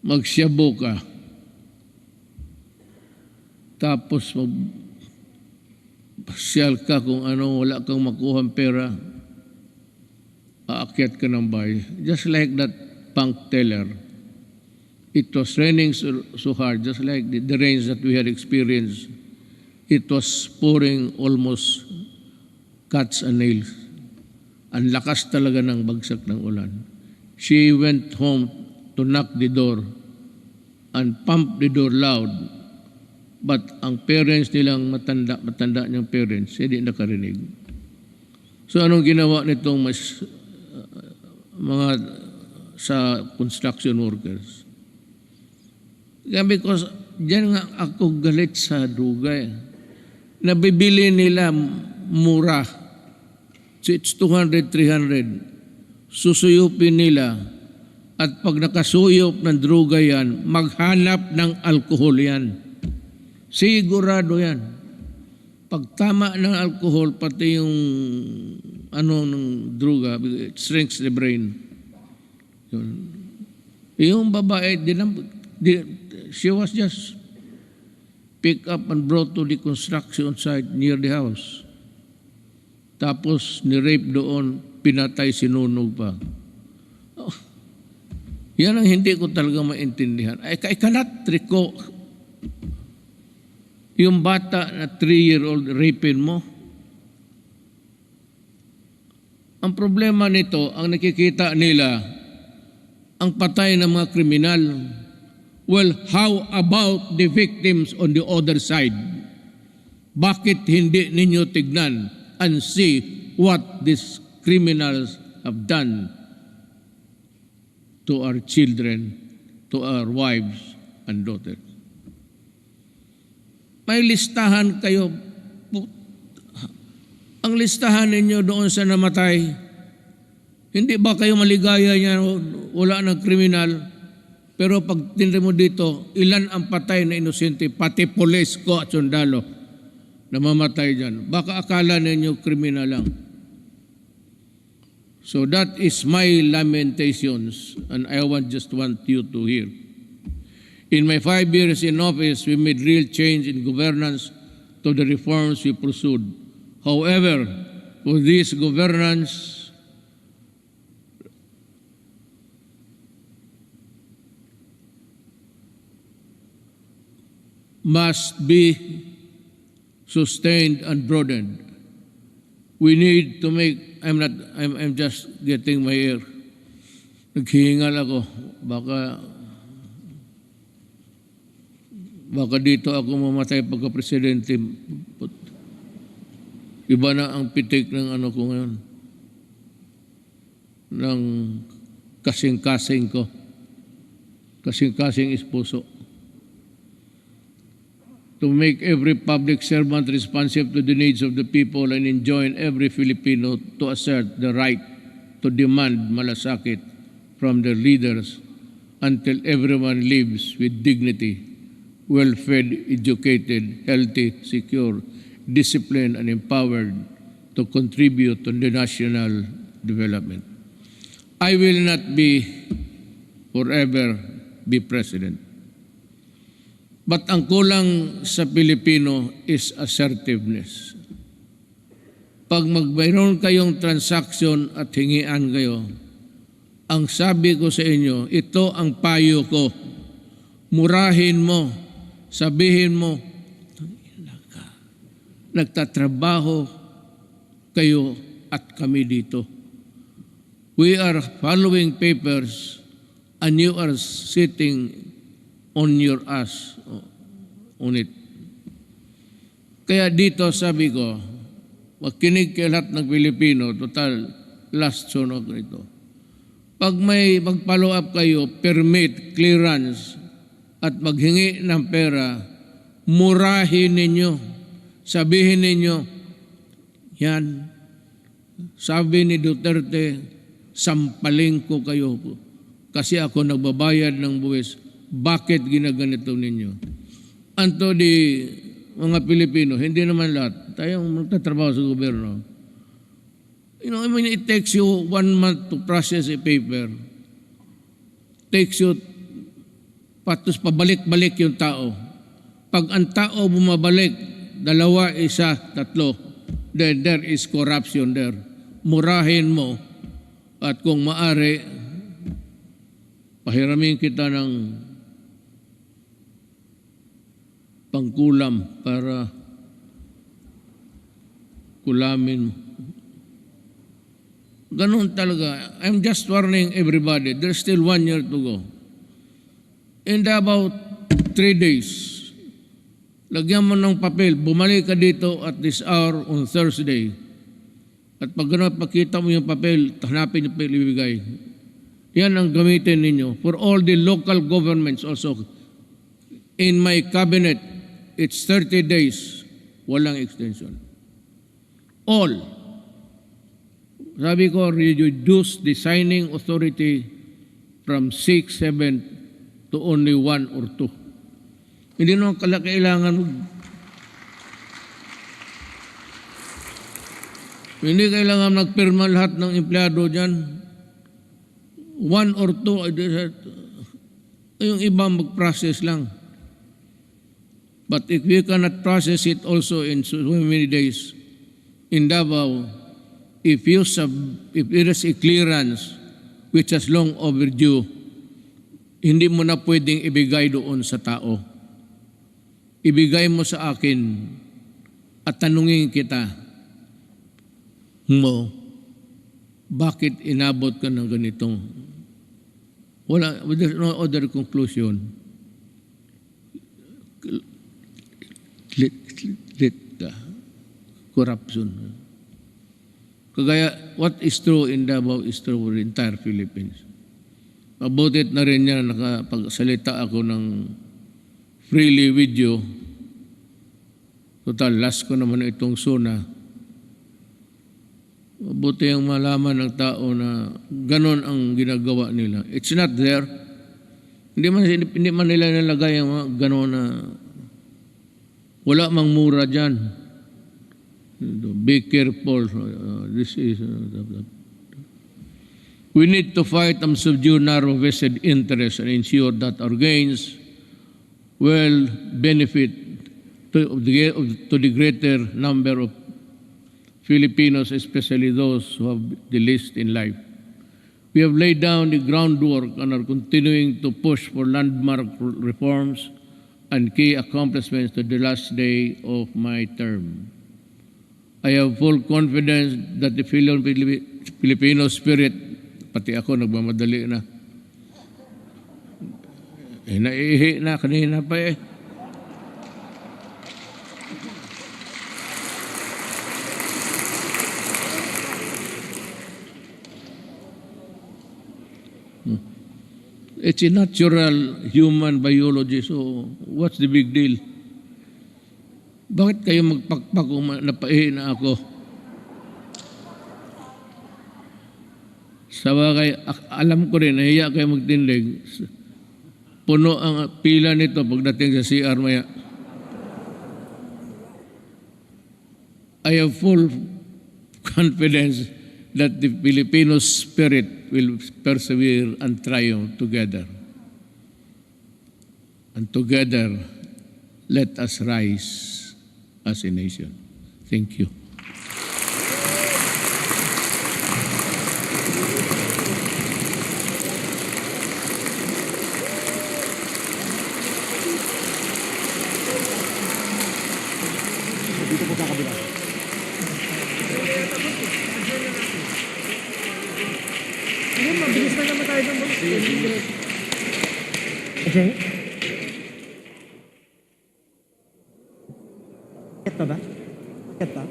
magsyabo ka, tapos magpasyal ka kung ano, wala kang makuhang pera, aakyat ka ng bahay. Just like that bank teller. It was raining so hard, just like the rains that we had experienced. It was pouring almost cuts and nails. Ang lakas talaga ng bagsak ng ulan. She went home to knock the door and pump the door loud. But ang parents nilang matanda niyang parents, hindi nakarinig. So anong ginawa nitong mga sa construction workers? Because diyan nga ako galit sa dugay. Nabibili nila mura. So it's 200, 300. Susuyupin nila. At pag nakasuyop ng droga yan, maghanap ng alkohol yan. Sigurado yan. Pag tama ng alkohol, pati yung ng droga, it shrinks the brain. Yung babae, she was just picked up and brought to the construction site near the house. Tapos ni-rape doon, pinatay, sinunog pa. Oh, yan ang hindi ko talaga maintindihan. I cannot recall yung bata na 3-year-old rapin mo. Ang problema nito, ang nakikita nila, ang patay ng mga kriminal. Well, how about the victims on the other side? Bakit hindi ninyo tignan and see what these criminals have done to our children, to our wives and daughters. May listahan kayo. Ang listahan ninyo doon sa namatay, hindi ba kayo maligaya niya, wala ng kriminal? Pero pag tinrin mo dito, ilan ang patay na inosente, pati pulis ko at sundalo na mamatay dyan. Baka akala ninyo kriminal lang. So that is my lamentations, and I just want you to hear. In my 5 years in office, we made real change in governance to the reforms we pursued. However, for this governance, must be sustained and broadened. We need to make, I'm just getting my air. Naghihingal ako. Baka dito ako mamatay pagka-presidente. Iba na ang pitik ng ano ko ngayon. Ng kasing-kasing ko. Kasing-kasing is puso. To make every public servant responsive to the needs of the people and enjoin every Filipino to assert the right to demand malasakit from their leaders until everyone lives with dignity, well-fed, educated, healthy, secure, disciplined, and empowered to contribute to the national development. I will not be forever be president. But ang kulang sa Pilipino is assertiveness. Pag mayroon kayong transaction at hingian kayo, ang sabi ko sa inyo, ito ang payo ko. Murahin mo, sabihin mo, nagtatrabaho kayo at kami dito. We are following papers and you are sitting on your ass on it. Kaya dito sabi ko, makinig kayo lahat ng Pilipino, total last sunog nito. Pag may mag-follow up kayo, permit, clearance, at maghingi ng pera, murahin ninyo, sabihin ninyo, yan, sabi ni Duterte, sampaling ko kayo kasi ako nagbabayad ng buwis. Bakit ginaganito ninyo? Anto di mga Pilipino, hindi naman lahat. Tayong magtatrabaho sa gobyerno. You know, I mean, it takes you 1 month to process a paper. Takes you patos pabalik-balik yung tao. Pag ang tao bumabalik, 2, 1, 3, then there is corruption there. Murahin mo at kung maari, pahiramin kita ng pangkulam para kulamin. Ganun talaga. I'm just warning everybody. There's still 1 year to go. In about 3 days, lagyan mo ng papel, bumalik ka dito at this hour on Thursday. At pag gano'n, pakita mo yung papel, hanapin yung papel ibigay. Yan ang gamitin ninyo. For all the local governments also. In my cabinet, it's 30 days. Walang extension. All. Sabi ko, reduce the signing authority from 6, 7 to only 1 or 2. Hindi naman kailangan hindi kailangan magpirma lahat ng empleyado dyan. 1 or 2, yung iba mag-process lang. But if we cannot process it also in so many days, in Davao, if it is a clearance which is long overdue, hindi mo na pwedeng ibigay doon sa tao. Ibigay mo sa akin at tanungin kita, bakit inabot ka ng ganitong? There's no other conclusion. Corruption. Kagaya, what is true in Davao is true for the entire Philippines. Mabutit na rin niya nakapagsalita ako ng freely with you. Total, last ko naman itong SUNA. Mabuti ang malaman ng tao na ganon ang ginagawa nila. It's not there. Hindi man nila nilagay ang mga ganon na wala mang mura dyan. Be careful. We need to fight and subdue narrow vested interests and ensure that our gains will benefit to the greater number of Filipinos, especially those who have the least in life. We have laid down the groundwork and are continuing to push for landmark reforms and key accomplishments to the last day of my term. I have full confidence that the Filipino spirit, pati ako nagmamadali na. Naihi na kanina pa eh. It's a natural human biology, so what's the big deal? Bakit kayo magpakpak kung napaihi na ako? Sa bagay, alam ko rin, nahiya kayo magtindig. Puno ang pila nito pagdating sa CR maya. I have full confidence that the Filipino spirit will persevere and triumph together. And together, let us rise as a nation. Thank you. Adjourn? Bakit pa ba? Bakit pa?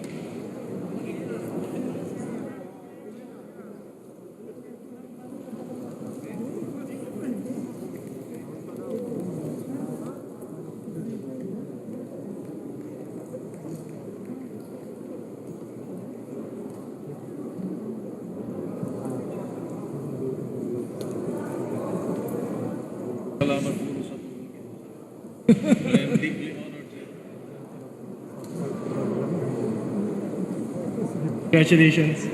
Congratulations.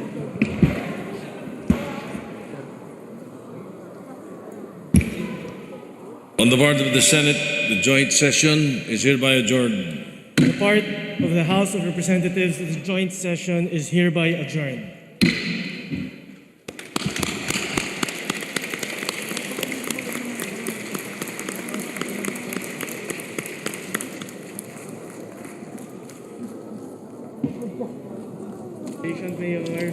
On the part of the Senate, the joint session is hereby adjourned. On the part of the House of Representatives, the joint session is hereby adjourned. Congratulations, Mayor.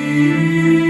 Panginoon.